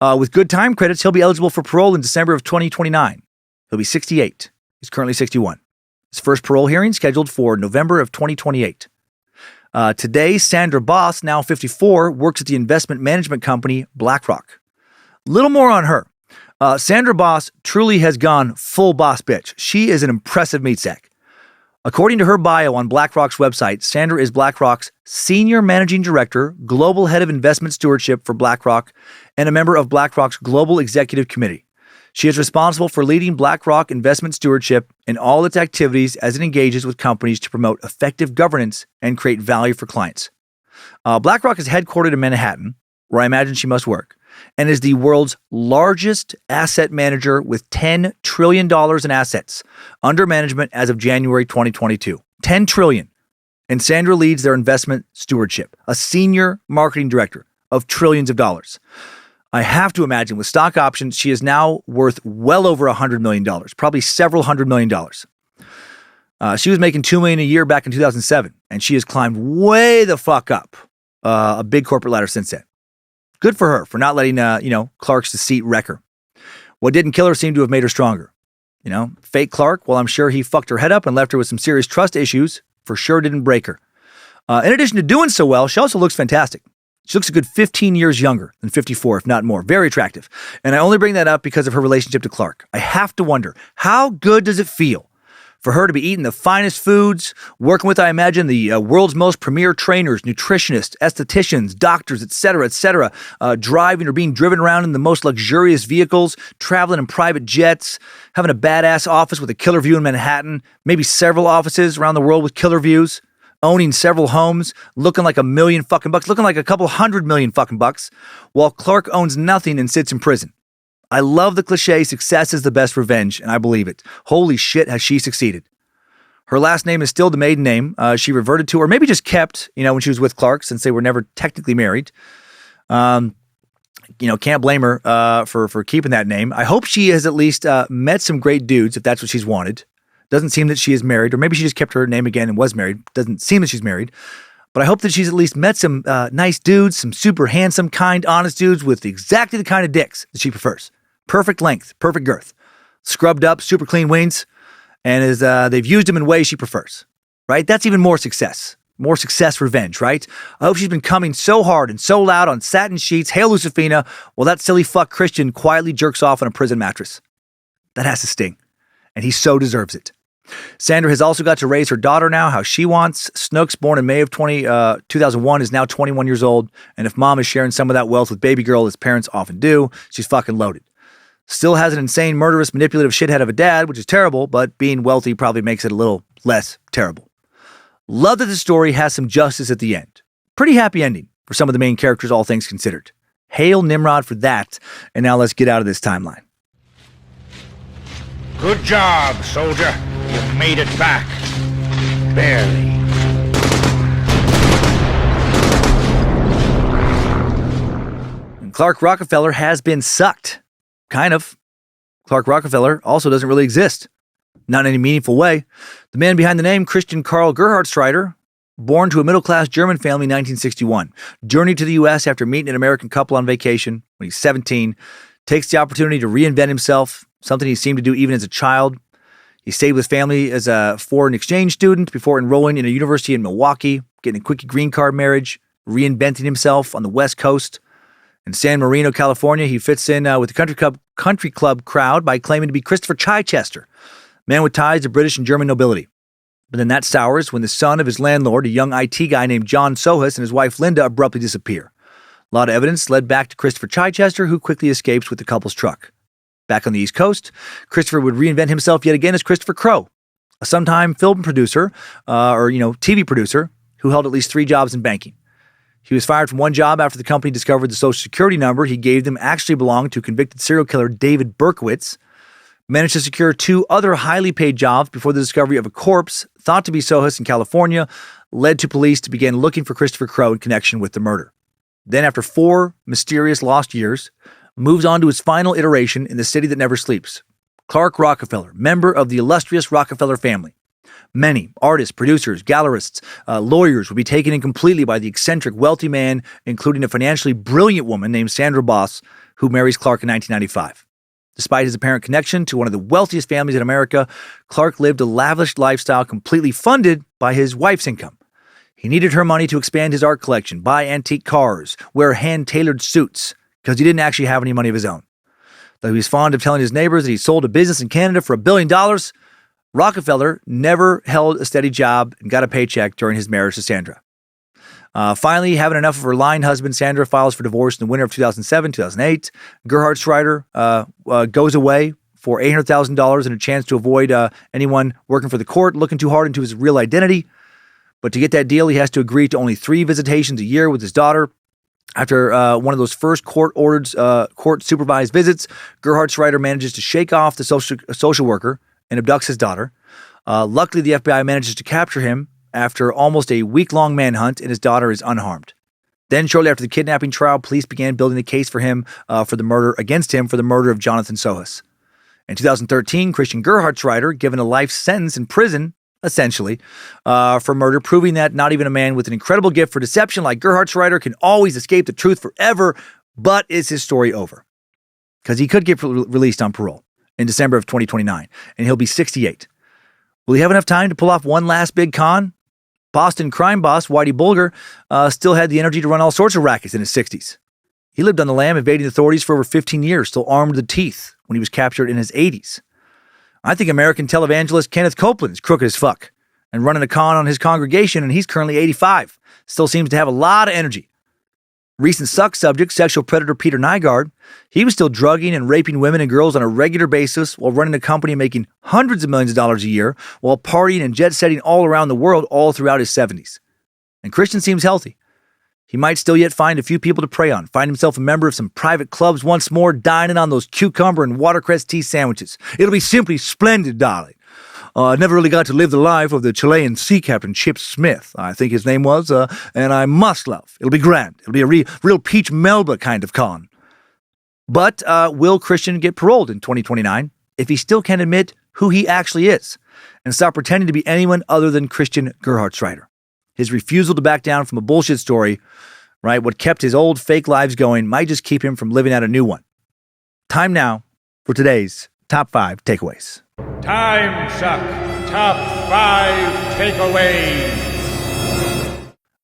With good time credits, he'll be eligible for parole in December of 2029. He'll be 68. He's currently 61. His first parole hearing scheduled for November of 2028. Today, Sandra Boss, now 54, works at the investment management company BlackRock. Little more on her. Sandra Boss truly has gone full boss bitch. She is an impressive meat sack. According to her bio on BlackRock's website, Sandra is BlackRock's Senior Managing Director, Global Head of Investment Stewardship for BlackRock, and a member of BlackRock's Global Executive Committee. She is responsible for leading BlackRock investment stewardship in all its activities as it engages with companies to promote effective governance and create value for clients. BlackRock is headquartered in Manhattan, where I imagine she must work, and is the world's largest asset manager with $10 trillion in assets under management as of January 2022. $10 trillion. And Sandra leads their investment stewardship, a senior marketing director of trillions of dollars. I have to imagine with stock options, she is now worth well over $100 million, probably several $100 million. She was making $2 million a year back in 2007, and she has climbed way the fuck up a big corporate ladder since then. Good for her for not letting, Clark's deceit wreck her. What didn't kill her seemed to have made her stronger. Fake Clark, well, I'm sure he fucked her head up and left her with some serious trust issues, for sure didn't break her. In addition to doing so well, she also looks fantastic. She looks a good 15 years younger than 54, if not more. Very attractive. And I only bring that up because of her relationship to Clark. I have to wonder, how good does it feel for her to be eating the finest foods, working with, I imagine, the world's most premier trainers, nutritionists, estheticians, doctors, etc., driving or being driven around in the most luxurious vehicles, traveling in private jets, having a badass office with a killer view in Manhattan, maybe several offices around the world with killer views, owning several homes, looking like $1 million fucking bucks, looking like a couple $100 million fucking bucks, while Clark owns nothing and sits in prison. I love the cliche, success is the best revenge, and I believe it. Holy shit, has she succeeded. Her last name is still the maiden name she reverted to, or maybe just kept, when she was with Clark, since they were never technically married. Can't blame her for keeping that name. I hope she has at least met some great dudes, if that's what she's wanted. Doesn't seem that she is married, or maybe she just kept her name again and was married. Doesn't seem that she's married. But I hope that she's at least met some nice dudes, some super handsome, kind, honest dudes with exactly the kind of dicks that she prefers. Perfect length, perfect girth, scrubbed up, super clean wings, and they've used them in ways she prefers, right? That's even more success revenge, right? I hope she's been coming so hard and so loud on satin sheets, Hail Lucifina, while that silly fuck Christian quietly jerks off on a prison mattress. That has to sting, and he so deserves it. Sandra has also got to raise her daughter now how she wants. Snooks, born in May of 2001, is now 21 years old, and if mom is sharing some of that wealth with baby girl, as parents often do, she's fucking loaded. Still has an insane, murderous, manipulative shithead of a dad, which is terrible, but being wealthy probably makes it a little less terrible. Love that the story has some justice at the end. Pretty happy ending for some of the main characters, all things considered. Hail Nimrod for that, and now let's get out of this timeline. Good job, soldier. You made it back. Barely. And Clark Rockefeller has been sucked. Kind of. Clark Rockefeller also doesn't really exist. Not in any meaningful way. The man behind the name, Christian Karl Gerhard Strider, born to a middle-class German family in 1961, journeyed to the U.S. after meeting an American couple on vacation when he's 17, takes the opportunity to reinvent himself, something he seemed to do even as a child. He stayed with family as a foreign exchange student before enrolling in a university in Milwaukee, getting a quick green card marriage, reinventing himself on the West Coast. In San Marino, California, he fits in with the country club crowd by claiming to be Christopher Chichester, man with ties to British and German nobility. But then that sours when the son of his landlord, a young IT guy named John Sohus, and his wife Linda abruptly disappear. A lot of evidence led back to Christopher Chichester, who quickly escapes with the couple's truck. Back on the East Coast, Christopher would reinvent himself yet again as Christopher Crowe, a sometime film producer, TV producer, who held at least 3 jobs in banking. He was fired from one job after the company discovered the Social Security number he gave them actually belonged to convicted serial killer David Berkowitz, managed to secure 2 other highly paid jobs before the discovery of a corpse thought to be Sohus in California led to police to begin looking for Christopher Crowe in connection with the murder. Then, after 4 mysterious lost years, moves on to his final iteration in the city that never sleeps. Clark Rockefeller, member of the illustrious Rockefeller family. Many artists, producers, gallerists, lawyers would be taken in completely by the eccentric, wealthy man, including a financially brilliant woman named Sandra, who marries Clark in 1995. Despite his apparent connection to one of the wealthiest families in America, Clark lived a lavish lifestyle completely funded by his wife's income. He needed her money to expand his art collection, buy antique cars, wear hand-tailored suits, because he didn't actually have any money of his own. Though he was fond of telling his neighbors that he sold a business in Canada for $1 billion, Rockefeller never held a steady job and got a paycheck during his marriage to Sandra. Finally, having enough of her lying husband, Sandra files for divorce in the winter of 2007-2008. Gerhard Schreider goes away for $800,000 and a chance to avoid anyone working for the court looking too hard into his real identity. But to get that deal, he has to agree to only 3 visitations a year with his daughter. After one of those first court-supervised visits, Gerhard Schreider manages to shake off the social worker and abducts his daughter. Luckily, the FBI manages to capture him after almost a week-long manhunt, and his daughter is unharmed. Then, shortly after the kidnapping trial, police began building a case for him for the murder of Jonathan Sohus. In 2013, Christian Gerhard Schreider given a life sentence in prison, essentially, for murder, proving that not even a man with an incredible gift for deception like Gerhard Schreider can always escape the truth forever. But is his story over? Because he could get released on parole in December of 2029, and he'll be 68. Will he have enough time to pull off one last big con? Boston crime boss Whitey Bulger still had the energy to run all sorts of rackets in his 60s. He lived on the lam, evading authorities for over 15 years, still armed to the teeth when he was captured in his 80s. I think American televangelist Kenneth Copeland is crooked as fuck and running a con on his congregation, and he's currently 85. Still seems to have a lot of energy. Recent suck subject, sexual predator Peter Nygaard, he was still drugging and raping women and girls on a regular basis while running a company making hundreds of millions of dollars a year while partying and jet-setting all around the world all throughout his 70s. And Christian seems healthy. He might still yet find a few people to prey on, find himself a member of some private clubs once more, dining on those cucumber and watercress tea sandwiches. It'll be simply splendid, darling. I never really got to live the life of the Chilean sea captain Chip Smith, I think his name was, and I must love. It'll be grand. It'll be a real Peach Melba kind of con. But will Christian get paroled in 2029 if he still can't admit who he actually is and stop pretending to be anyone other than Christian Gerhard Schreider? His refusal to back down from a bullshit story, right, what kept his old fake lives going, might just keep him from living out a new one. Time now for today's Top 5 Takeaways. Timesuck Top 5 Takeaways.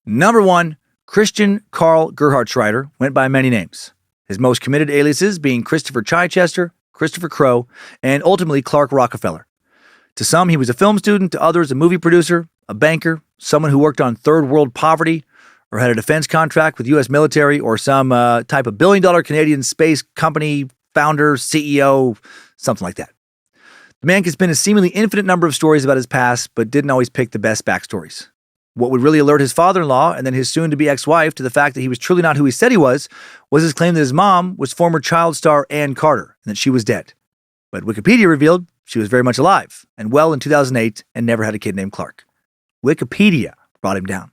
Number 1, Christian Carl Gerhard Schreider went by many names. His most committed aliases being Christopher Chichester, Christopher Crowe, and ultimately Clark Rockefeller. To some, he was a film student, to others, a movie producer, a banker, someone who worked on third world poverty, or had a defense contract with U.S. military, or some type of billion-dollar Canadian space company founder, CEO, something like that. The man can spin a seemingly infinite number of stories about his past, but didn't always pick the best backstories. What would really alert his father-in-law and then his soon-to-be ex-wife to the fact that he was truly not who he said he was his claim that his mom was former child star Ann Carter and that she was dead. But Wikipedia revealed she was very much alive and well in 2008 and never had a kid named Clark. Wikipedia brought him down.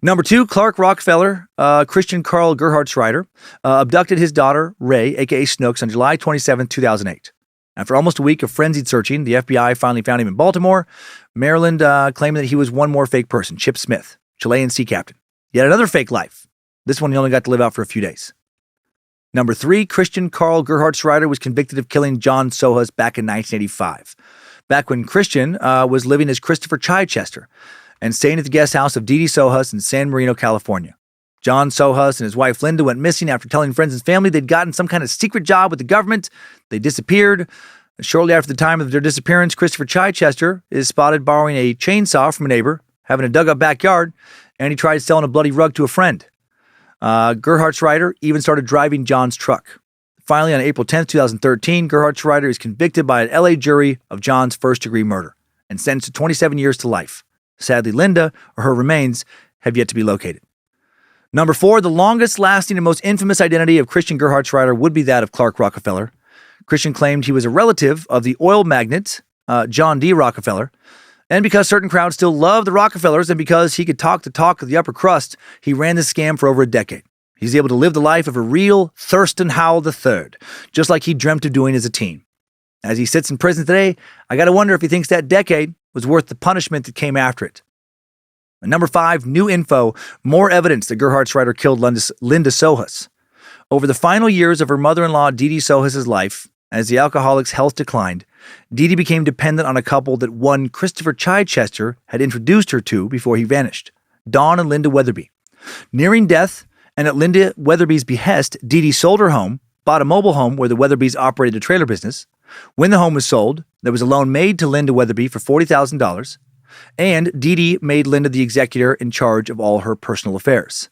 Number 2, Clark Rockefeller, Christian Carl Gerhard Schreider, abducted his daughter, Ray, a.k.a. Snooks, on July 27, 2008. After almost a week of frenzied searching, the FBI finally found him in Baltimore, Maryland, claiming that he was one more fake person, Chip Smith, Chilean sea captain. Yet another fake life. This one he only got to live out for a few days. Number 3, Christian Carl Gerhard Schreider was convicted of killing John Sohus back in 1985. Back when Christian was living as Christopher Chichester and staying at the guest house of Dee Dee Sohus in San Marino, California. John Sohus and his wife Linda went missing after telling friends and family they'd gotten some kind of secret job with the government. They disappeared. Shortly after the time of their disappearance, Christopher Chichester is spotted borrowing a chainsaw from a neighbor, having a dug-up backyard, and he tried selling a bloody rug to a friend. Gerhard Schreider even started driving John's truck. Finally, on April 10, 2013, Gerhard Schreider is convicted by an LA jury of John's first-degree murder and sentenced to 27 years to life. Sadly, Linda, or her remains, have yet to be located. Number 4, the longest-lasting and most infamous identity of Christian Gerhard Schreider would be that of Clark Rockefeller. Christian claimed he was a relative of the oil magnate, John D. Rockefeller. And because certain crowds still love the Rockefellers and because he could talk the talk of the upper crust, he ran this scam for over a decade. He's able to live the life of a real Thurston Howell III, just like he dreamt of doing as a teen. As he sits in prison today, I got to wonder if he thinks that decade was worth the punishment that came after it. And number 5, new info, more evidence that Gerhard Schreider killed Linda Sohus. Over the final years of her mother-in-law Dee Dee Sohus's life, as the alcoholic's health declined, Dee Dee became dependent on a couple that one Christopher Chichester had introduced her to before he vanished, Dawn and Linda Weatherby. Nearing death, and at Linda Weatherby's behest, Dee Dee sold her home, bought a mobile home where the Weatherbys operated a trailer business. When the home was sold, there was a loan made to Linda Weatherby for $40,000, and Dee Dee made Linda the executor in charge of all her personal affairs.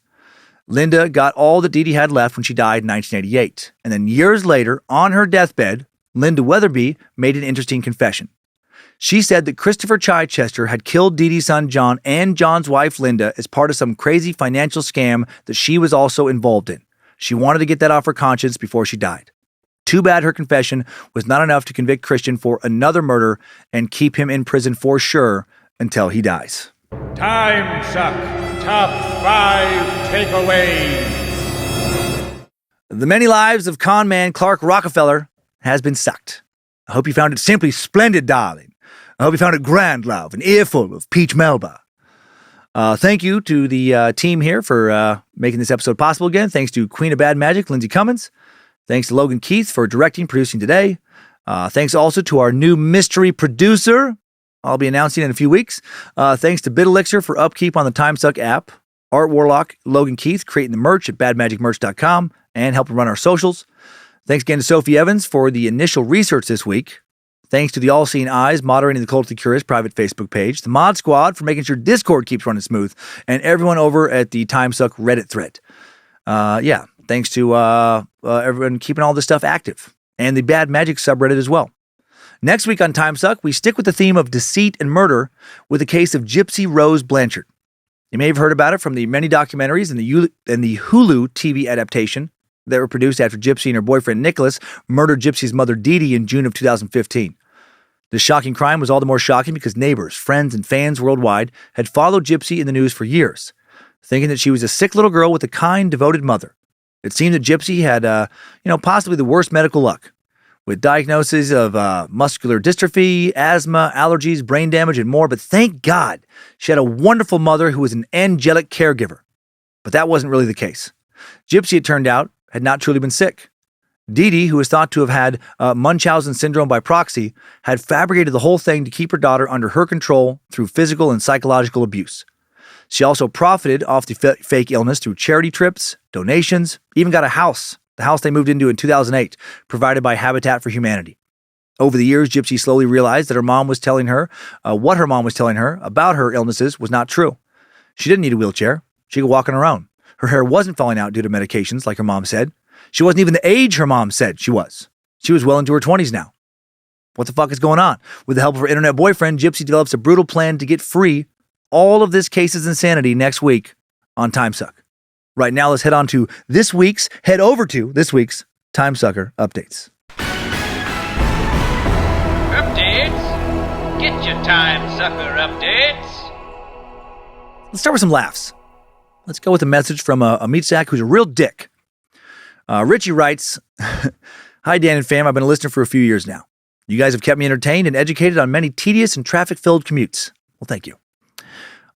Linda got all that Dee Dee had left when she died in 1988, and then years later, on her deathbed, Linda Weatherby made an interesting confession. She said that Christopher Chichester had killed Dee Dee's son John and John's wife Linda as part of some crazy financial scam that she was also involved in. She wanted to get that off her conscience before she died. Too bad her confession was not enough to convict Christian for another murder and keep him in prison for sure until he dies. Timesuck Top 5 Takeaways. The many lives of con man Clark Rockefeller has been sucked. I hope you found it simply splendid, darling. I hope you found it grand, love, an earful of peach melba. Thank you to the team here for making this episode possible again. Thanks to Queen of Bad Magic, Lindsay Cummins. Thanks to Logan Keith for directing, producing today. Thanks also to our new mystery producer, I'll be announcing in a few weeks. Thanks to BitElixir for upkeep on the Timesuck app. Art Warlock, Logan Keith, creating the merch at badmagicmerch.com and helping run our socials. Thanks again to Sophie Evans for the initial research this week. Thanks to the All-Seeing Eyes moderating the Culturally Curious private Facebook page. The Mod Squad for making sure Discord keeps running smooth. And everyone over at the Timesuck Reddit thread. Thanks to everyone keeping all this stuff active. And the Bad Magic subreddit as well. Next week on Timesuck, we stick with the theme of deceit and murder with the case of Gypsy Rose Blanchard. You may have heard about it from the many documentaries and the Hulu TV adaptation that were produced after Gypsy and her boyfriend Nicholas murdered Gypsy's mother Dee Dee in June of 2015. This shocking crime was all the more shocking because neighbors, friends, and fans worldwide had followed Gypsy in the news for years, thinking that she was a sick little girl with a kind, devoted mother. It seemed that Gypsy had, possibly the worst medical luck, with diagnoses of muscular dystrophy, asthma, allergies, brain damage, and more. But thank God she had a wonderful mother who was an angelic caregiver. But that wasn't really the case. Gypsy, it turned out, had not truly been sick. Dee Dee, who was thought to have had Munchausen syndrome by proxy, had fabricated the whole thing to keep her daughter under her control through physical and psychological abuse. She also profited off the fake illness through charity trips, donations, even got a house, the house they moved into in 2008, provided by Habitat for Humanity. Over the years, Gypsy slowly realized that her mom was telling her, what her mom was telling her about her illnesses was not true. She didn't need a wheelchair. She could walk on her own. Her hair wasn't falling out due to medications, like her mom said. She wasn't even the age her mom said she was. She was well into her 20s now. What the fuck is going on? With the help of her internet boyfriend, Gypsy develops a brutal plan to get free. All of this case is insanity next week on Timesuck. Right now, let's head over to this week's Timesucker Updates. Updates? Get your Timesucker updates. Let's start with some laughs. Let's go with a message from a meat sack who's a real dick. Richie writes, Hi, Dan and fam. I've been a listener for a few years now. You guys have kept me entertained and educated on many tedious and traffic-filled commutes. Well, thank you.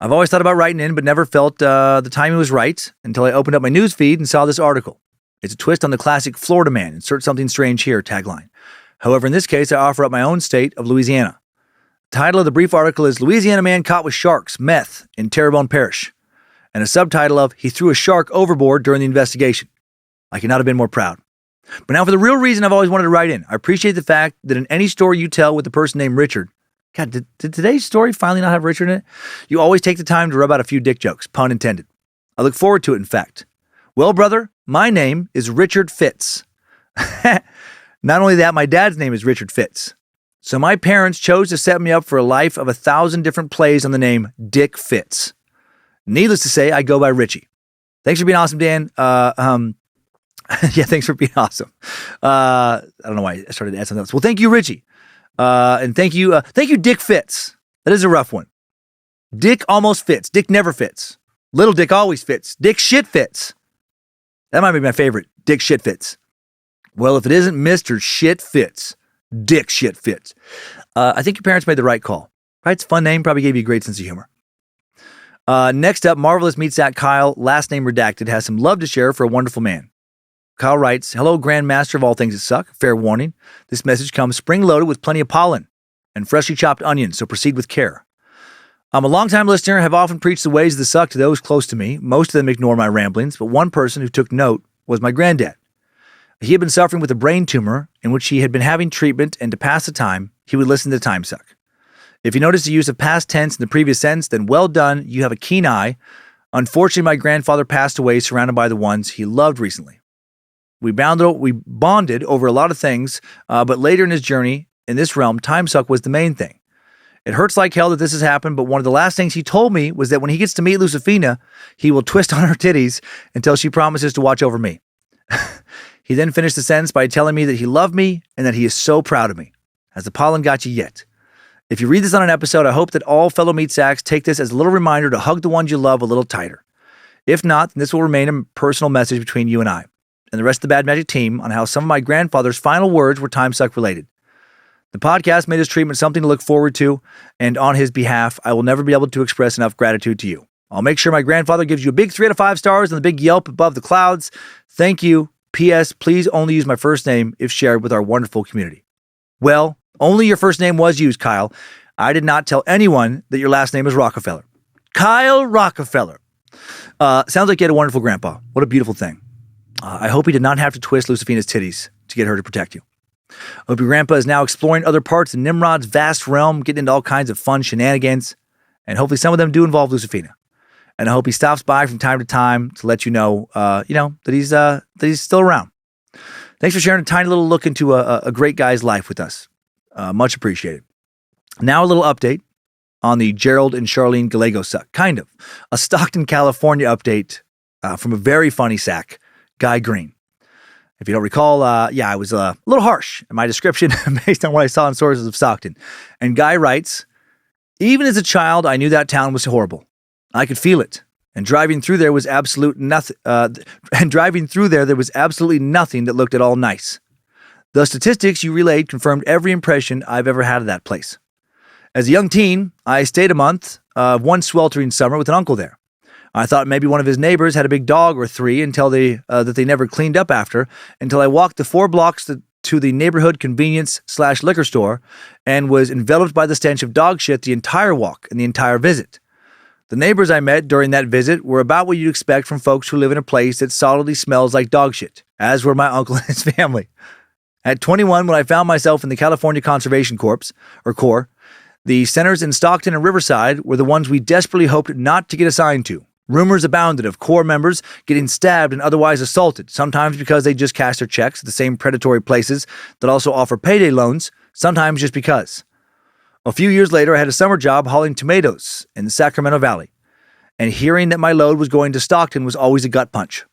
I've always thought about writing in, but never felt the timing was right until I opened up my news feed and saw this article. It's a twist on the classic Florida man, insert something strange here tagline. However, in this case, I offer up my own state of Louisiana. The title of the brief article is Louisiana Man Caught with Sharks, Meth in Terrebonne Parish, and a subtitle of He Threw a Shark Overboard During the Investigation. I could not have been more proud. But now for the real reason I've always wanted to write in. I appreciate the fact that in any story you tell with a person named Richard, God, did today's story finally not have Richard in it? You always take the time to rub out a few dick jokes, pun intended. I look forward to it, in fact. Well, brother, my name is Richard Fitz. Not only that, my dad's name is Richard Fitz. So my parents chose to set me up for a life of 1,000 different plays on the name Dick Fitz. Needless to say, I go by Richie. Thanks for being awesome, Dan. Yeah, thanks for being awesome. I don't know why I started to add something else. Well, thank you, Richie. And thank you, Dick Fitz. That is a rough one. Dick almost fits. Dick never fits. Little Dick always fits. Dick shit fits. That might be my favorite. Dick Shit Fits. Well, if it isn't Mr. Shit Fits, Dick Shit Fits. I think your parents made the right call. Right? It's a fun name. Probably gave you a great sense of humor. Next up, Marvelous meets that Kyle, last name redacted, has some love to share for a wonderful man. Kyle writes, hello, Grandmaster of all things that suck. Fair warning. This message comes spring-loaded with plenty of pollen and freshly chopped onions, so proceed with care. I'm a longtime listener and have often preached the ways of the suck to those close to me. Most of them ignore my ramblings, but one person who took note was my granddad. He had been suffering with a brain tumor in which he had been having treatment, and to pass the time, he would listen to Timesuck. If you notice the use of past tense in the previous sentence, then well done, you have a keen eye. Unfortunately, my grandfather passed away surrounded by the ones he loved recently. We bonded over a lot of things, but later in his journey in this realm, Timesuck was the main thing. It hurts like hell that this has happened, but one of the last things he told me was that when he gets to meet Lucifina, he will twist on her titties until she promises to watch over me. He then finished the sentence by telling me that he loved me and that he is so proud of me. Has the pollen got you yet? If you read this on an episode, I hope that all fellow meat sacks take this as a little reminder to hug the ones you love a little tighter. If not, then this will remain a personal message between you and I and the rest of the Bad Magic team on how some of my grandfather's final words were Timesuck related. The podcast made his treatment something to look forward to, and on his behalf, I will never be able to express enough gratitude to you. I'll make sure my grandfather gives you a big 3 out of 5 stars and the big Yelp above the clouds. Thank you. P.S. Please only use my first name if shared with our wonderful community. Well, only your first name was used, Kyle. I did not tell anyone that your last name is Rockefeller. Kyle Rockefeller. Sounds like you had a wonderful grandpa. What a beautiful thing. I hope he did not have to twist Lucifina's titties to get her to protect you. I hope your grandpa is now exploring other parts of Nimrod's vast realm, getting into all kinds of fun shenanigans, and hopefully some of them do involve Lucifina. And I hope he stops by from time to time to let you know, that he's still around. Thanks for sharing a tiny little look into a great guy's life with us. Much appreciated. Now a little update on the Gerald and Charlene Gallego suck. Kind of. A Stockton, California update from a very funny sack, Guy Green. If you don't recall, I was a little harsh in my description based on what I saw in sources of Stockton. And Guy writes, even as a child, I knew that town was horrible. I could feel it. And driving through there was absolutely nothing that looked at all nice. The statistics you relayed confirmed every impression I've ever had of that place. As a young teen, I stayed a month of one sweltering summer with an uncle there. I thought maybe one of his neighbors had a big dog or 3 until that they never cleaned up after, until I walked the 4 blocks to the neighborhood convenience/liquor store and was enveloped by the stench of dog shit the entire walk and the entire visit. The neighbors I met during that visit were about what you'd expect from folks who live in a place that solidly smells like dog shit, as were my uncle and his family. At 21, when I found myself in the California Conservation Corps, the centers in Stockton and Riverside were the ones we desperately hoped not to get assigned to. Rumors abounded of Corps members getting stabbed and otherwise assaulted, sometimes because they just cash their checks at the same predatory places that also offer payday loans, sometimes just because. A few years later, I had a summer job hauling tomatoes in the Sacramento Valley, and hearing that my load was going to Stockton was always a gut punch.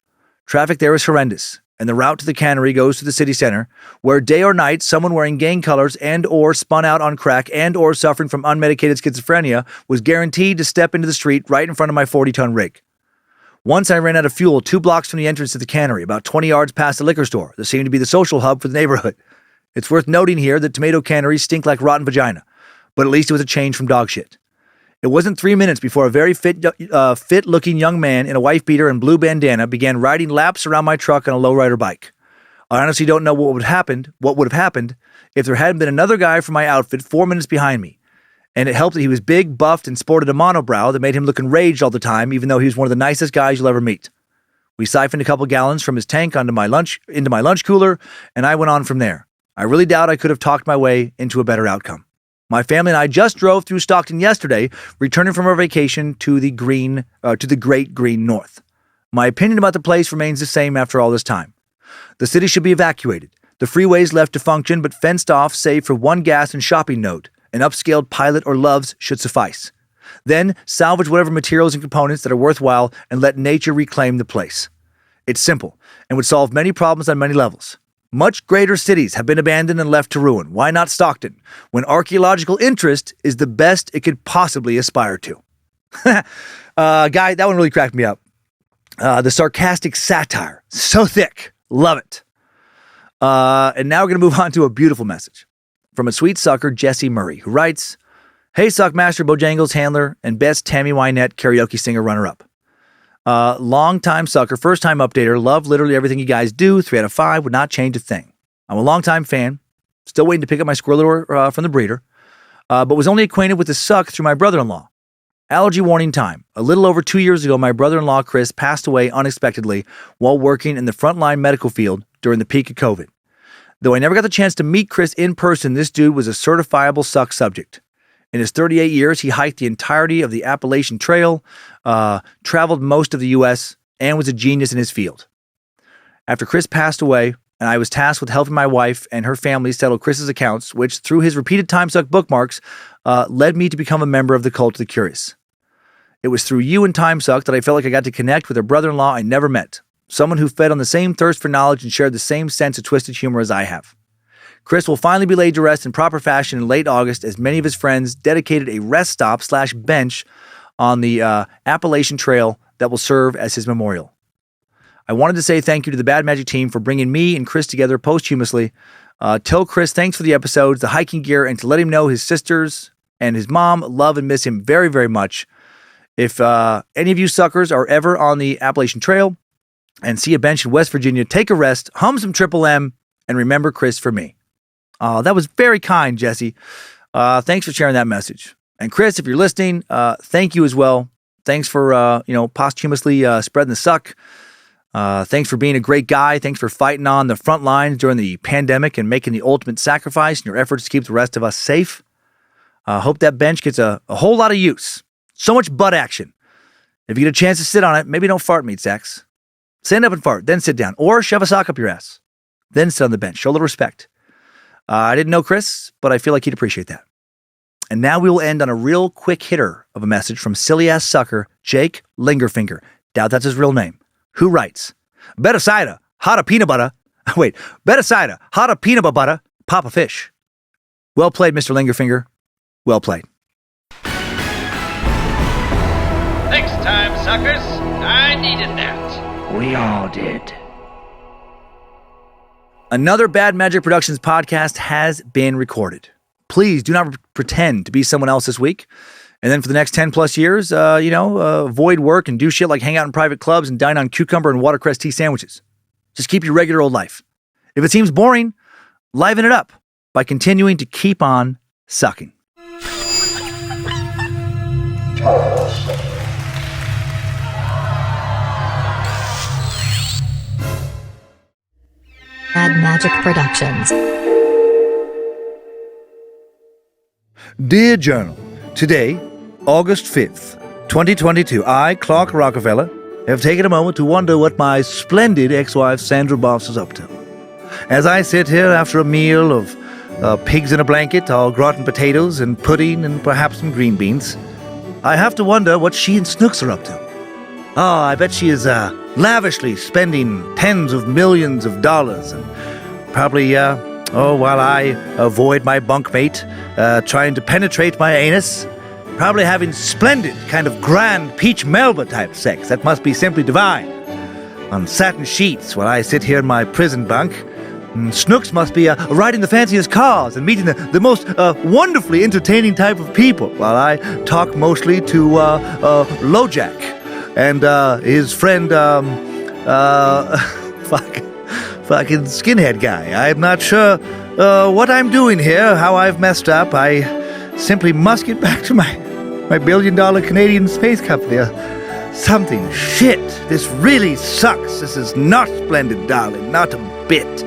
Traffic there is horrendous, and the route to the cannery goes to the city center, where day or night, someone wearing gang colors and or spun out on crack and or suffering from unmedicated schizophrenia was guaranteed to step into the street right in front of my 40-ton rig. Once I ran out of fuel 2 blocks from the entrance to the cannery, about 20 yards past the liquor store that seemed to be the social hub for the neighborhood. It's worth noting here that tomato canneries stink like rotten vagina, but at least it was a change from dog shit. It wasn't 3 minutes before a very fit-looking young man in a wife beater and blue bandana began riding laps around my truck on a lowrider bike. I honestly don't know what would have happened if there hadn't been another guy from my outfit 4 minutes behind me. And it helped that he was big, buffed, and sported a monobrow that made him look enraged all the time, even though he was one of the nicest guys you'll ever meet. We siphoned a couple gallons from his tank into my lunch cooler, and I went on from there. I really doubt I could have talked my way into a better outcome. My family and I just drove through Stockton yesterday, returning from our vacation to the Great Green North. My opinion about the place remains the same after all this time. The city should be evacuated, the freeways left to function but fenced off save for one gas and shopping node. An upscaled Pilot or Loves should suffice. Then salvage whatever materials and components that are worthwhile and let nature reclaim the place. It's simple and would solve many problems on many levels. Much greater cities have been abandoned and left to ruin. Why not Stockton, when archaeological interest is the best it could possibly aspire to? Guy, that one really cracked me up. The sarcastic satire. So thick. Love it. And now we're going to move on to a beautiful message from a sweet sucker, Jesse Murray, who writes, "Hey, Suckmaster, Bojangles handler, and best Tammy Wynette karaoke singer runner-up. Long-time sucker, first-time updater, love literally everything you guys do. 3 out of 5, would not change a thing. I'm a long-time fan, still waiting to pick up my squirrel lure from the breeder, but was only acquainted with the suck through my brother-in-law. Allergy warning time. A little over 2 years ago, my brother-in-law, Chris, passed away unexpectedly while working in the frontline medical field during the peak of COVID. Though I never got the chance to meet Chris in person, this dude was a certifiable suck subject. In his 38 years, he hiked the entirety of the Appalachian Trail, traveled most of the U.S., and was a genius in his field. After Chris passed away, and I was tasked with helping my wife and her family settle Chris's accounts, which, through his repeated Timesuck bookmarks, led me to become a member of the Cult of the Curious. It was through you and Timesuck that I felt like I got to connect with a brother-in-law I never met, someone who fed on the same thirst for knowledge and shared the same sense of twisted humor as I have. Chris will finally be laid to rest in proper fashion in late August, as many of his friends dedicated a rest stop / bench on the Appalachian Trail that will serve as his memorial. I wanted to say thank you to the Bad Magic team for bringing me and Chris together posthumously. Tell Chris thanks for the episodes, the hiking gear, and to let him know his sisters and his mom love and miss him very, very much. If any of you suckers are ever on the Appalachian Trail and see a bench in West Virginia, take a rest, hum some Triple M, and remember Chris for me." That was very kind, Jesse. Thanks for sharing that message. And Chris, if you're listening, thank you as well. Thanks for, posthumously spreading the suck. Thanks for being a great guy. Thanks for fighting on the front lines during the pandemic and making the ultimate sacrifice in your efforts to keep the rest of us safe. Hope that bench gets a whole lot of use. So much butt action. If you get a chance to sit on it, maybe don't fart meat sex. Stand up and fart, then sit down. Or shove a sock up your ass. Then sit on the bench. Show a little respect. I didn't know Chris, but I feel like he'd appreciate that. And now we will end on a real quick hitter of a message from silly-ass sucker Jake Lingerfinger. Doubt that's his real name. Who writes, "Better cider, hotter peanut butter." Wait, better cider, hotter peanut butter, pop a fish. Well played, Mr. Lingerfinger. Well played. Next time, suckers. I needed that. We all did. Another Bad Magic Productions podcast has been recorded. Please do not pretend to be someone else this week. And then for the next 10 plus years, avoid work and do shit like hang out in private clubs and dine on cucumber and watercress tea sandwiches. Just keep your regular old life. If it seems boring, liven it up by continuing to keep on sucking. Bad Magic Productions. Dear Journal, today, August 5th, 2022, I, Clark Rockefeller, have taken a moment to wonder what my splendid ex-wife Sandra Boss is up to. As I sit here after a meal of pigs in a blanket, all gratin potatoes and pudding and perhaps some green beans, I have to wonder what she and Snooks are up to. Oh, I bet she is lavishly spending tens of millions of dollars and probably, while I avoid my bunkmate, trying to penetrate my anus, probably having splendid, kind of grand peach Melba type sex that must be simply divine. On satin sheets while I sit here in my prison bunk, Snooks must be riding the fanciest cars and meeting the most wonderfully entertaining type of people while I talk mostly to LoJack and his friend, fucking skinhead guy. I'm not sure what I'm doing here, how I've messed up. I simply must get back to my $1 billion Canadian space company or something. Shit, this really sucks. This is not splendid, darling, not a bit.